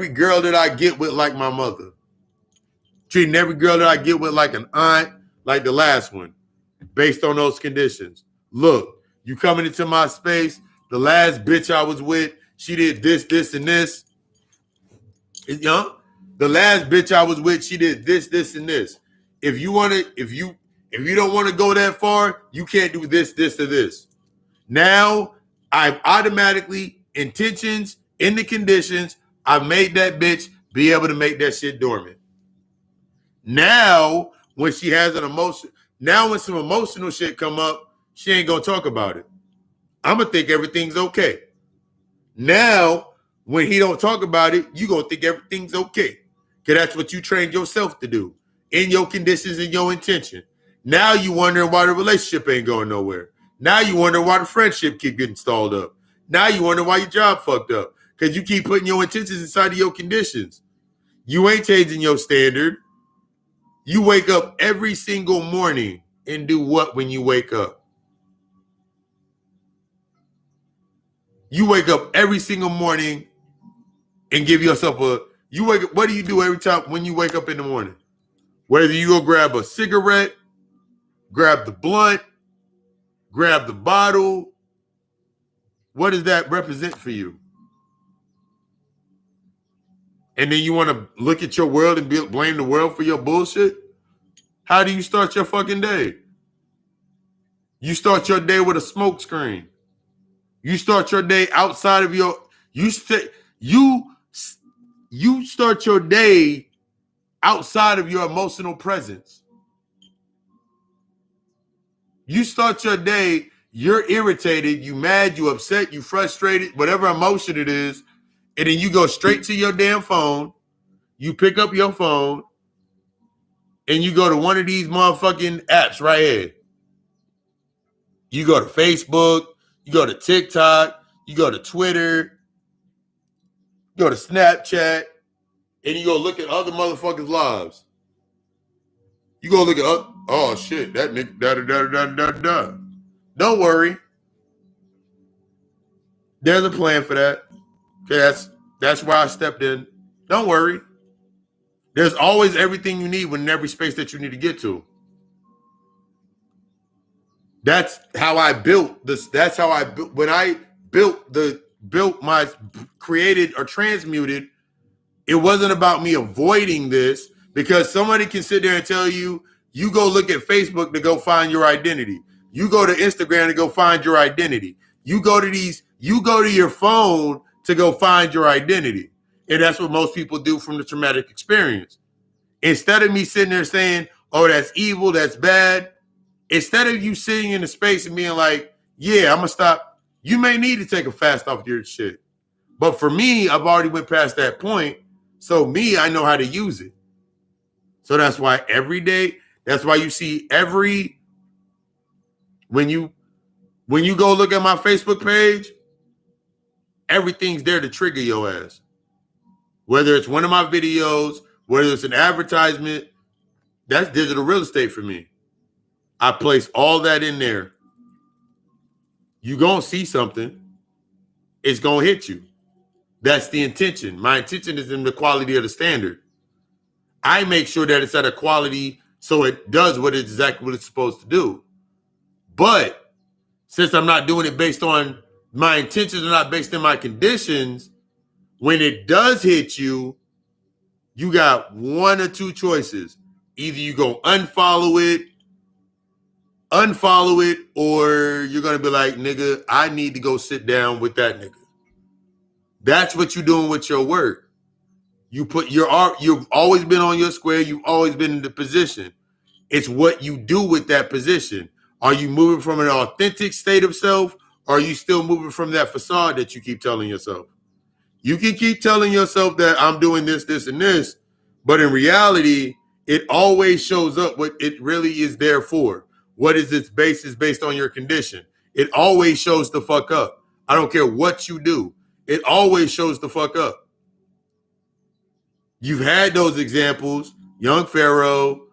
S1: girl that I get with like my mother. Treating every girl that I get with like an aunt, like the last one, based on those conditions. Look, you coming into my space, the last bitch I was with, she did this, and this. The last bitch I was with, she did this, and this. If you don't want to go that far, you can't do this, or this. Now, I've automatically intentions in the conditions. I've made that bitch be able to make that shit dormant. Now, when she has an emotion, when some emotional shit come up, she ain't gonna talk about it. I'm gonna think everything's okay. Now, when he don't talk about it, you gonna think everything's okay. Because that's what you trained yourself to do in your conditions and your intention. Now you wondering why the relationship ain't going nowhere. Now you wonder why the friendship keep getting stalled up. Now you wonder why your job fucked up. Because you keep putting your intentions inside of your conditions. You ain't changing your standard. You wake up every single morning and do what when you wake up? You wake up every single morning and give yourself what do you do every time when you wake up in the morning? Whether you go grab a cigarette, grab the blunt, grab the bottle. What does that represent for you? And then you want to look at your world and blame the world for your bullshit? How do you start your fucking day? You start your day with a smoke screen. You start your day outside of your you start your day outside of your emotional presence. You start your day, you're irritated, you mad, you upset, you frustrated, whatever emotion it is, and then you go straight to your damn phone. You pick up your phone and you go to one of these motherfucking apps right here. You go to Facebook, you go to TikTok, you go to Twitter, you go to Snapchat, and you go look at other motherfuckers' lives. You go look at, oh shit, that nigga, da. Don't worry. There's a plan for that. Okay, that's why I stepped in. Don't worry. There's always everything you need in every space that you need to get to. That's how I built this. That's how I built when I created or transmuted. It wasn't about me avoiding this, because somebody can sit there and tell you, you go look at Facebook to go find your identity. You go to Instagram to go find your identity. You go to your phone to go find your identity. And that's what most people do from the traumatic experience. Instead of me sitting there saying, oh, that's evil, that's bad, instead of you sitting in the space and being like, yeah, I'm going to stop. You may need to take a fast off your shit. But for me, I've already went past that point. So I know how to use it. So that's why every day, that's why you see when you go look at my Facebook page, everything's there to trigger your ass. Whether it's one of my videos, whether it's an advertisement, that's digital real estate for me. I place all that in there. You gonna see something, it's gonna hit you. That's the intention. My intention is in the quality of the standard. I make sure that it's at a quality so it does exactly what it's supposed to do. But since I'm not doing it based on my intentions are not based on my conditions, when it does hit you, you got one or two choices. Either you go unfollow it, or you're going to be like, nigga, I need to go sit down with that nigga. That's what you're doing with your work. You've always been on your square. You've always been in the position. It's what you do with that position. Are you moving from an authentic state of self, or are you still moving from that facade that you keep telling yourself? You can keep telling yourself that I'm doing this, this, and this, but in reality, it always shows up what it really is there for. What is its basis based on your condition? It always shows the fuck up. I don't care what you do. It always shows the fuck up. You've had those examples. Young Pharaoh,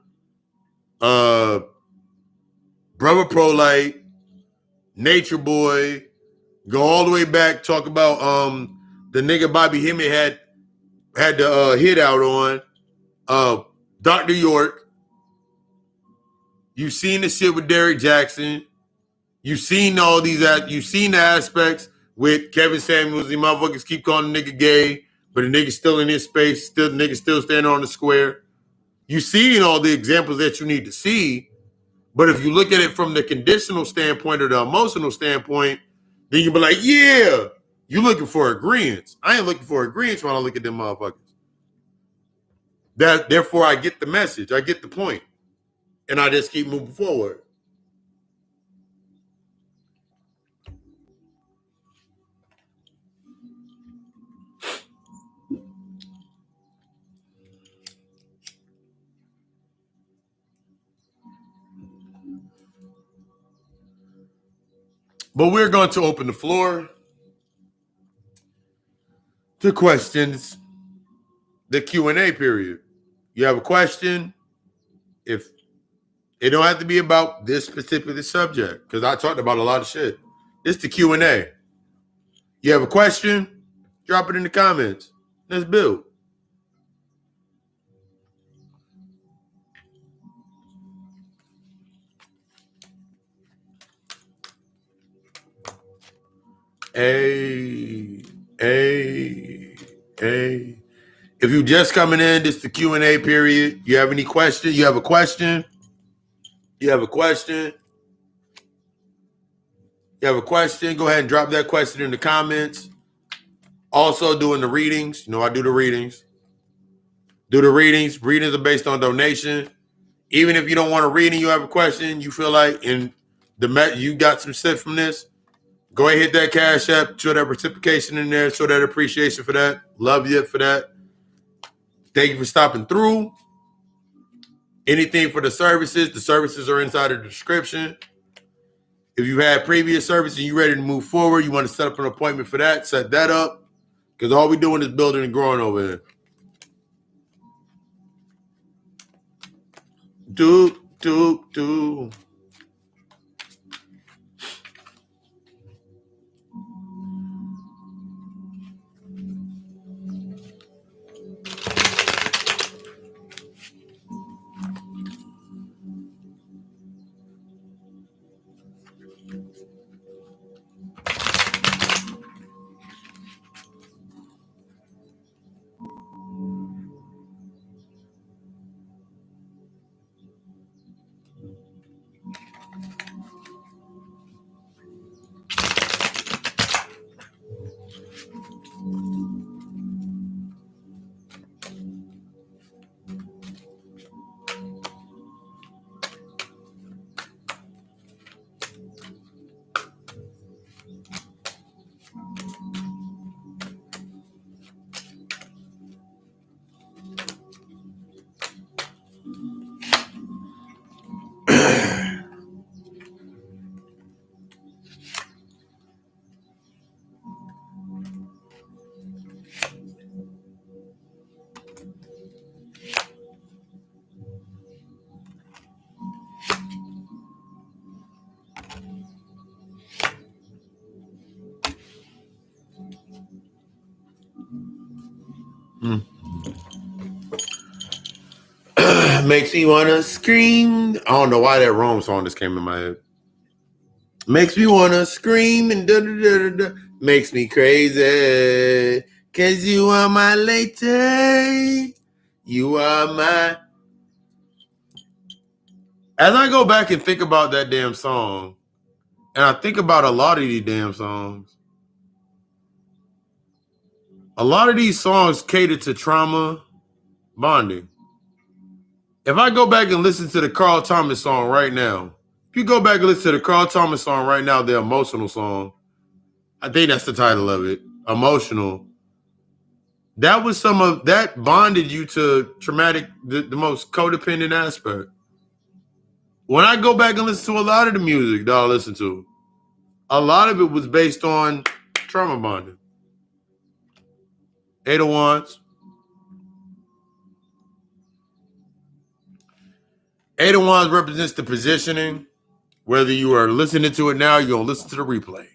S1: Brother Prolite, Nature Boy, go all the way back, talk about the nigga Bobby Hemmett had the hit out on Dr. York. You've seen the shit with Derek Jackson. You've seen all these. You've seen the aspects with Kevin Samuels. The motherfuckers keep calling the nigga gay, but the nigga's still in his space. Still, the nigga still standing on the square. You've seen all the examples that you need to see. But if you look at it from the conditional standpoint or the emotional standpoint, then you'll be like, yeah, you're looking for agreements. I ain't looking for agreements when I look at them motherfuckers. Therefore, I get the message. I get the point. And I just keep moving forward. But we're going to open the floor to questions, the Q&A period. You have a question, if it don't have to be about this specific subject, because I talked about a lot of shit. It's the Q&A. You have a question, drop it in the comments. Let's build. Hey. If you just coming in, this is the Q&A period. You have any question? You have a question? You have a question? You have a question? Go ahead and drop that question in the comments. Also doing the readings. You know, I do the readings. Do the readings. Readings are based on donation. Even if you don't want a reading, you have a question, you feel like you got some shit from this, go ahead, hit that Cash App, show that reciprocation in there, show that appreciation for that. Love you for that. Thank you for stopping through. Anything for the services are inside of the description. If you had previous service and you're ready to move forward, you want to set up an appointment for that, set that up. Because all we're doing is building and growing over here. Do. Makes me want to scream. I don't know why that Rome song just came in my head. Makes me want to scream and da-da-da-da-da. Makes me crazy. Cause you are my lady. You are my... As I go back and think about that damn song, and I think about a lot of these damn songs, a lot of these songs cater to trauma bonding. If I go back and listen to the Carl Thomas song right now, if you go back and listen to the Carl Thomas song right now, the emotional song, I think that's the title of it, Emotional. That was some of that bonded you to traumatic, the most codependent aspect. When I go back and listen to a lot of the music that I listen to, a lot of it was based on trauma bonding. 801s. 801s represents the positioning. Whether you are listening to it now, you're going to listen to the replay.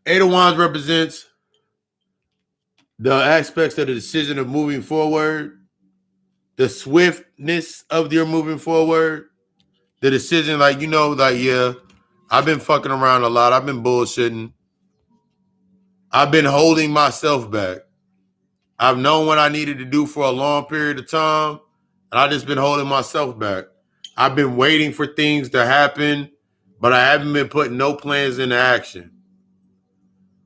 S1: 801s represents the aspects of the decision of moving forward, the swiftness of your moving forward, the decision, like, yeah, I've been fucking around a lot. I've been bullshitting. I've been holding myself back. I've known what I needed to do for a long period of time, and I've just been holding myself back. I've been waiting for things to happen, but I haven't been putting no plans into action.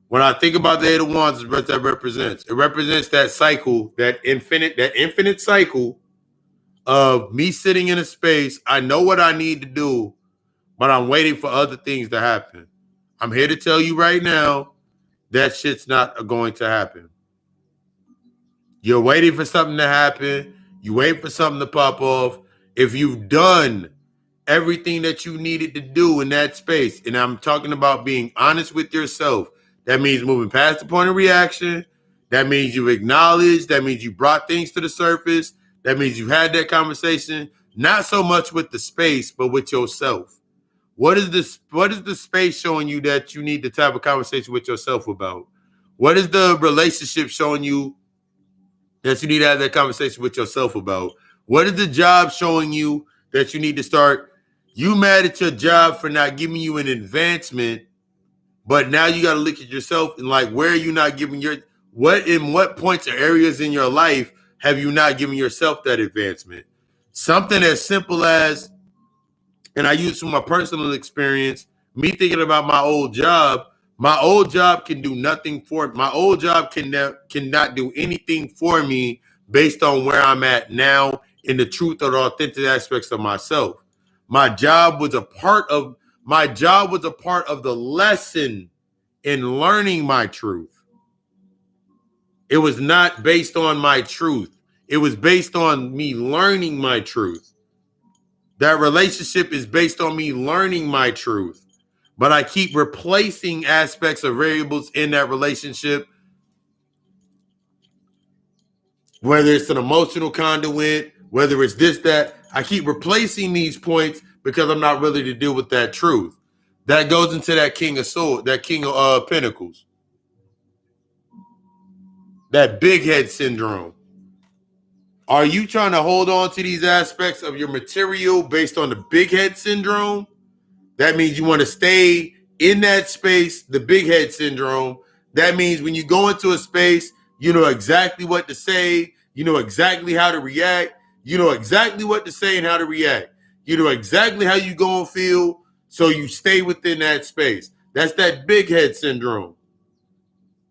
S1: When I think about the 8 of Wands, it's what that represents. It represents that cycle, that infinite cycle of me sitting in a space. I know what I need to do, but I'm waiting for other things to happen. I'm here to tell you right now, that shit's not going to happen. You're waiting for something to happen. You wait for something to pop off. If you've done everything that you needed to do in that space, and I'm talking about being honest with yourself, that means moving past the point of reaction. That means you've acknowledged. That means you brought things to the surface. That means you had that conversation, not so much with the space, but with yourself. What is the space showing you that you need to have a conversation with yourself about? What is the relationship showing you that you need to have that conversation with yourself about? What is the job showing you that you need to start You mad at your job for not giving you an advancement, but now you got to look at yourself and like, where are you not giving what points or areas in your life have you not given yourself that advancement? Something as simple as, and I use from my personal experience, me thinking about my old job. My old job can do nothing for my old job cannot do anything for me based on where I'm at now in the truth or the authentic aspects of myself. My job was a part of the lesson in learning my truth. It was not based on my truth. It was based on me learning my truth. That relationship is based on me learning my truth. But I keep replacing aspects of variables in that relationship, whether it's an emotional conduit, whether it's this, that. I keep replacing these points because I'm not ready to deal with that truth. That goes into that king of swords, that king of pentacles, that big head syndrome. Are you trying to hold on to these aspects of your material based on the big head syndrome? That means you want to stay in that space, the big head syndrome. That means when you go into a space, you know exactly what to say. You know exactly how to react. You know exactly what to say and how to react. You know exactly how you go and feel, so you stay within that space. That's that big head syndrome.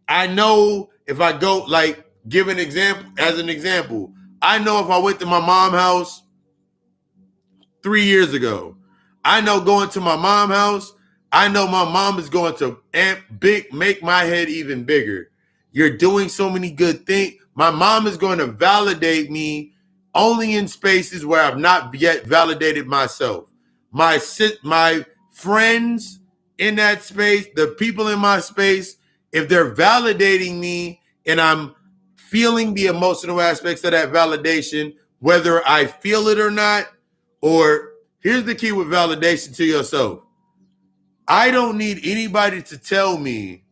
S1: I know if I go, like, give an example, as an example, I know if I went to my mom's house 3 years ago, I know going to my mom's house, I know my mom is going to make my head even bigger. You're doing so many good things. My mom is going to validate me only in spaces where I've not yet validated myself. My friends in that space, the people in my space, if they're validating me and I'm feeling the emotional aspects of that validation, whether I feel it or not, or here's the key with validation to yourself. I don't need anybody to tell me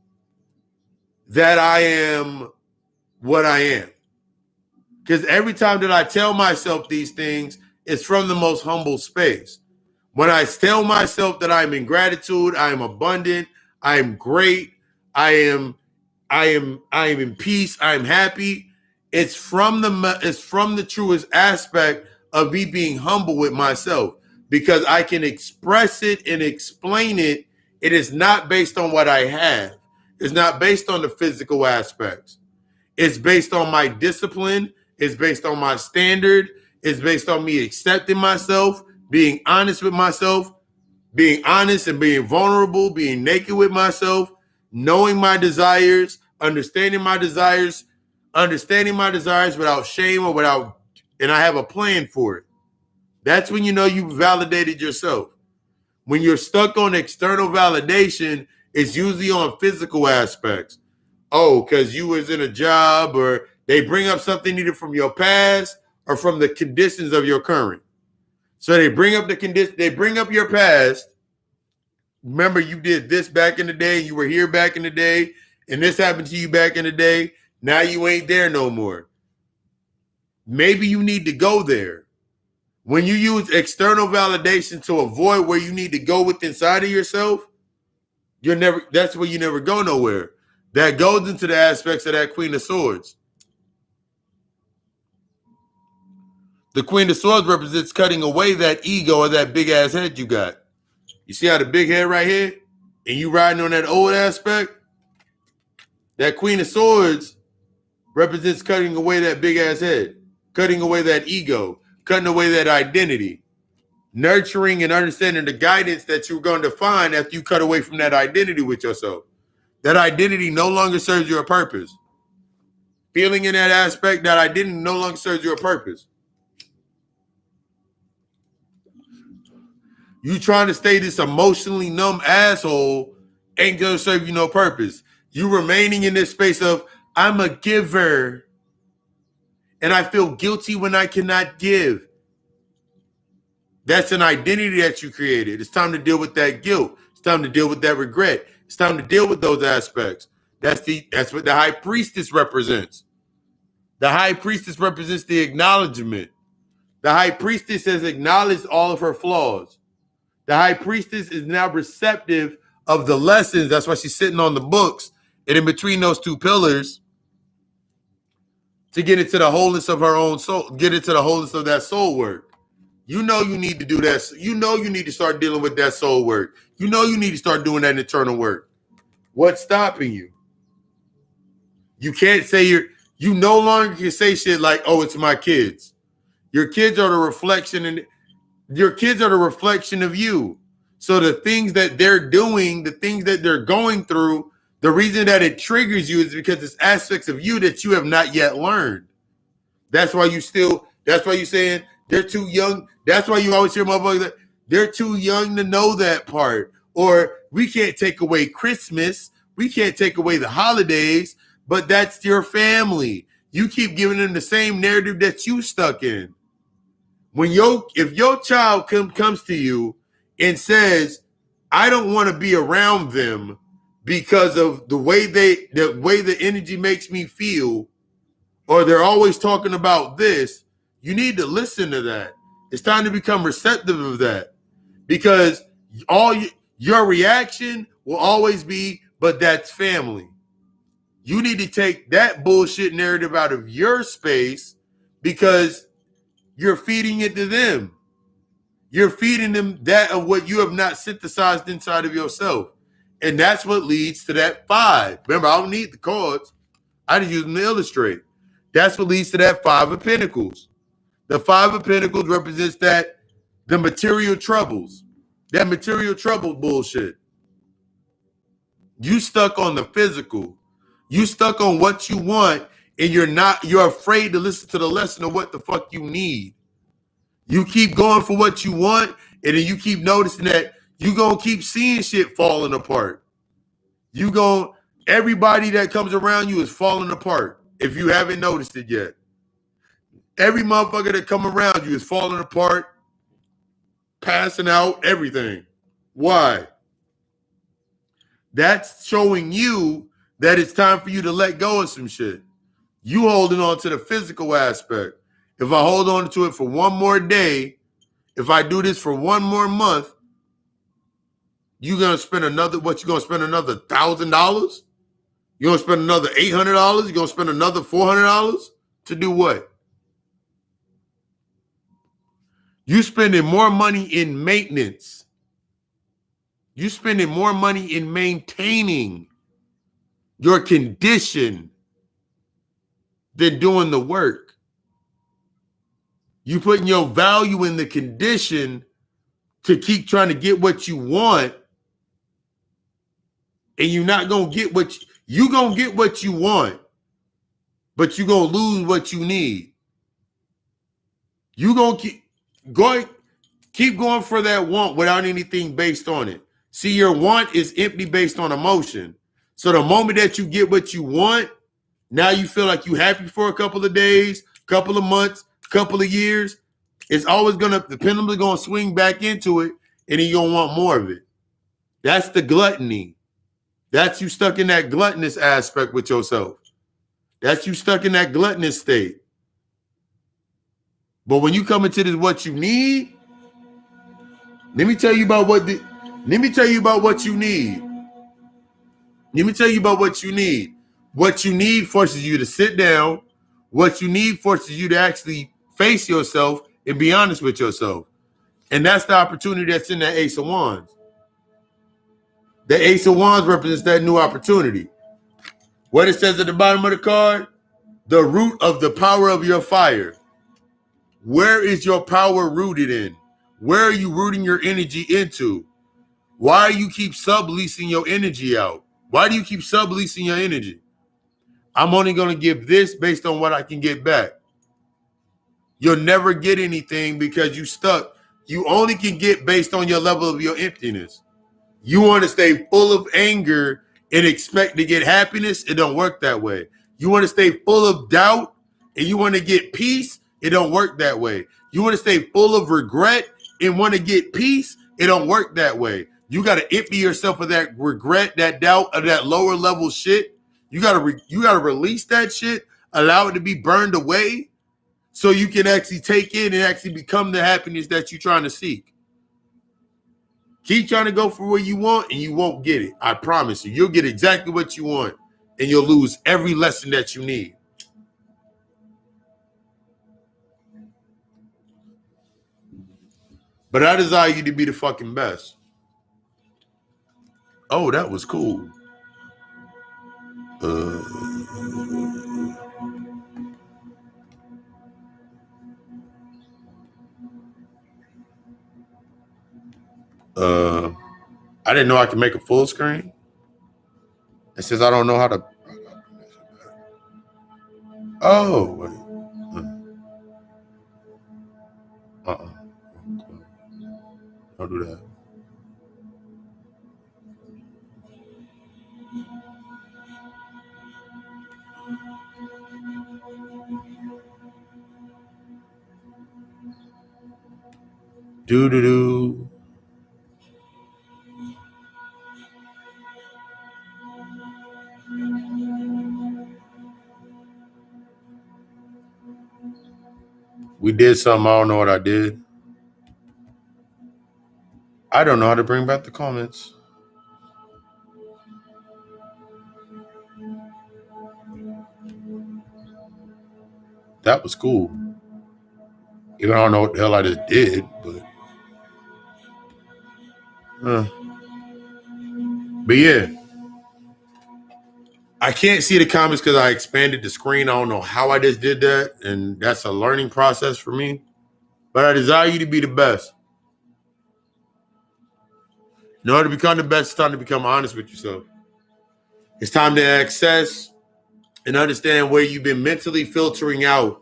S1: that I am what I am. Because every time that I tell myself these things, it's from the most humble space. When I tell myself that I'm in gratitude, I am abundant, I am great, I am in peace, I am happy. It's from the truest aspect of me being humble with myself, because I can express it and explain it. It is not based on what I have. It's not based on the physical aspects. It's based on my discipline. It's based on my standard. It's based on me accepting myself, being honest with myself, being honest and being vulnerable, being naked with myself, knowing my desires, understanding my desires without shame or and I have a plan for it. That's when you know you validated yourself. When you're stuck on external validation, it's usually on physical aspects. Oh, because you was in a job, or they bring up something either from your past or from the conditions of your current. So they bring up your past. Remember, you did this back in the day, you were here back in the day, and this happened to you back in the day. Now you ain't there no more. Maybe you need to go there. When you use external validation to avoid where you need to go with inside of yourself, that's where you never go nowhere. That goes into the aspects of that Queen of Swords. The Queen of Swords represents cutting away that ego or that big ass head you got. You see how the big head right here? And you riding on that old aspect? That Queen of Swords represents cutting away that big ass head, cutting away that ego, cutting away that identity, nurturing and understanding the guidance that you're going to find after you cut away from that identity with yourself. That identity no longer serves you a purpose. Feeling in that aspect, that identity no longer serves you a purpose. You trying to stay this emotionally numb asshole ain't going to serve you no purpose. You remaining in this space of, I'm a giver and I feel guilty when I cannot give. That's an identity that you created. It's time to deal with that guilt. It's time to deal with that regret. It's time to deal with those aspects. That's what the high priestess represents. The high priestess represents the acknowledgement. The high priestess has acknowledged all of her flaws. The high priestess is now receptive of the lessons. That's why she's sitting on the books and in between those two pillars to get into the wholeness of her own soul, get into the wholeness of that soul work. You know you need to do that. You know you need to start dealing with that soul work. You know you need to start doing that internal work. What's stopping you? You can't say you no longer can say shit like, oh, it's my kids. Your kids are the reflection, and your kids are the reflection of you. So the things that they're doing, the things that they're going through, the reason that it triggers you is because it's aspects of you that you have not yet learned. That's why you're saying they're too young. That's why you always hear motherfuckers that they're too young to know that part. Or we can't take away Christmas. We can't take away the holidays, but that's your family. You keep giving them the same narrative that you stuck in. If your child comes to you and says, I don't want to be around them because of the way the energy makes me feel, or they're always talking about this, you need to listen to that. It's time to become receptive of that, because your reaction will always be, but that's family. You need to take that bullshit narrative out of your space because you're feeding it to them. You're feeding them that of what you have not synthesized inside of yourself. And that's what leads to that 5. Remember, I don't need the cards. I just use them to illustrate. That's what leads to that 5 of Pentacles. The 5 of Pentacles represents the material troubles. That material trouble bullshit. You stuck on the physical. You stuck on what you want, and you're afraid to listen to the lesson of what the fuck you need. You keep going for what you want, and then you keep noticing that you're going to keep seeing shit falling apart. Everybody that comes around you is falling apart if you haven't noticed it yet. Every motherfucker that come around you is falling apart, passing out, everything. Why? That's showing you that it's time for you to let go of some shit. You holding on to the physical aspect. If I hold on to it for one more day, if I do this for one more month, you're going to spend another $1,000? You're going to spend another $800? You're going to spend another $400 to do what? You're spending more money in maintenance. You're spending more money in maintaining your condition than doing the work. You putting your value in the condition to keep trying to get what you want, and you're not gonna get you gonna get what you want, but you're gonna lose what you need. You gonna keep going for that want without anything based on it. See, your want is empty based on emotion. So the moment that you get what you want, now you feel like you're happy for a couple of days, couple of months, couple of years. It's always the pendulum is gonna swing back into it, and then you're gonna want more of it. That's the gluttony. That's you stuck in that gluttonous aspect with yourself. That's you stuck in that gluttonous state. But when you come into this what you need, let me tell you about what you need. Let me tell you about what you need. What you need forces you to sit down. What you need forces you to actually face yourself and be honest with yourself. And that's the opportunity that's in that Ace of Wands. The Ace of Wands represents that new opportunity. What it says at the bottom of the card, the root of the power of your fire. Where is your power rooted in? Where are you rooting your energy into? Why do you keep subleasing your energy out? Why do you keep subleasing your energy? I'm only going to give this based on what I can get back. You'll never get anything because you stuck. You only can get based on your level of your emptiness. You want to stay full of anger and expect to get happiness. It don't work that way. You want to stay full of doubt and you want to get peace. It don't work that way. You want to stay full of regret and want to get peace. It don't work that way. You got to empty yourself of that regret, that doubt, of that lower level shit. You got to release that shit, allow it to be burned away so you can actually take it and actually become the happiness that you're trying to seek. Keep trying to go for what you want, and you won't get it. I promise you. You'll get exactly what you want, and you'll lose every lesson that you need. But I desire you to be the fucking best. Oh, that was cool. I didn't know I could make a full screen. It says I don't know how to. Oh, wait. Don't do that. Do. We did something. I don't know what I did. I don't know how to bring back the comments. That was cool. Even I don't know what the hell I just did, but yeah. I can't see the comments because I expanded the screen. I don't know how I just did that, and that's a learning process for me. But I desire you to be the best. In order to become the best, it's time to become honest with yourself. It's time to access and understand where you've been mentally filtering out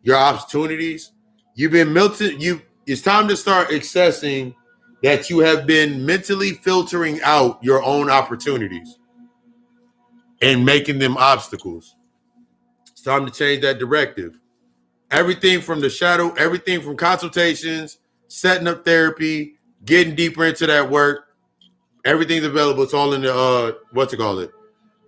S1: your opportunities. It's time to start accessing that you have been mentally filtering out your own opportunities and making them obstacles. It's time to change that directive. Everything from the shadow, everything from consultations, setting up therapy, getting deeper into that work, everything's available. It's all in the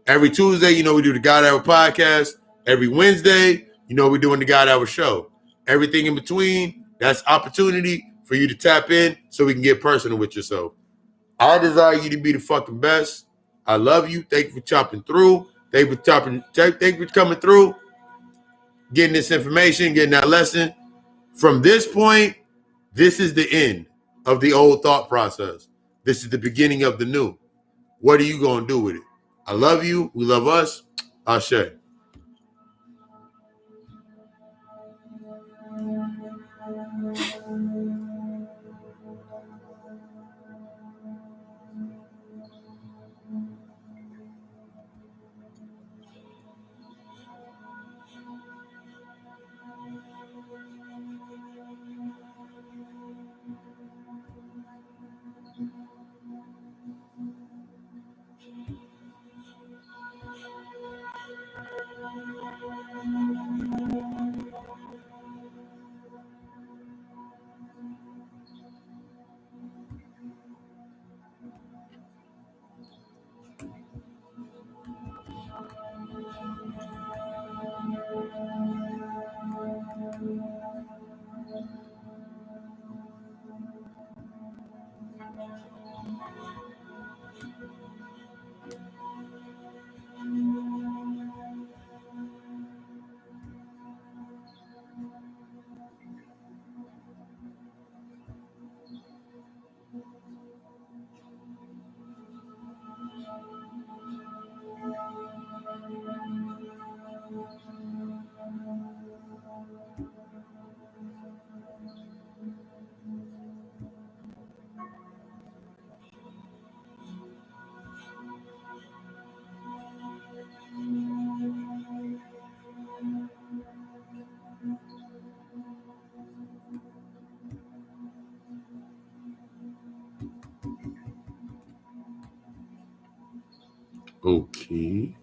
S1: every Tuesday, we do the God Hour podcast. Every Wednesday, we're doing the God Hour show. Everything in between, that's opportunity for you to tap in so we can get personal with yourself. I desire you to be the fucking best. I love you. Thank you for chopping through. Thank you for coming through, getting this information, getting that lesson. From this point, this is the end of the old thought process. This is the beginning of the new. What are you going to do with it? I love you. We love us. Ashe. Okay.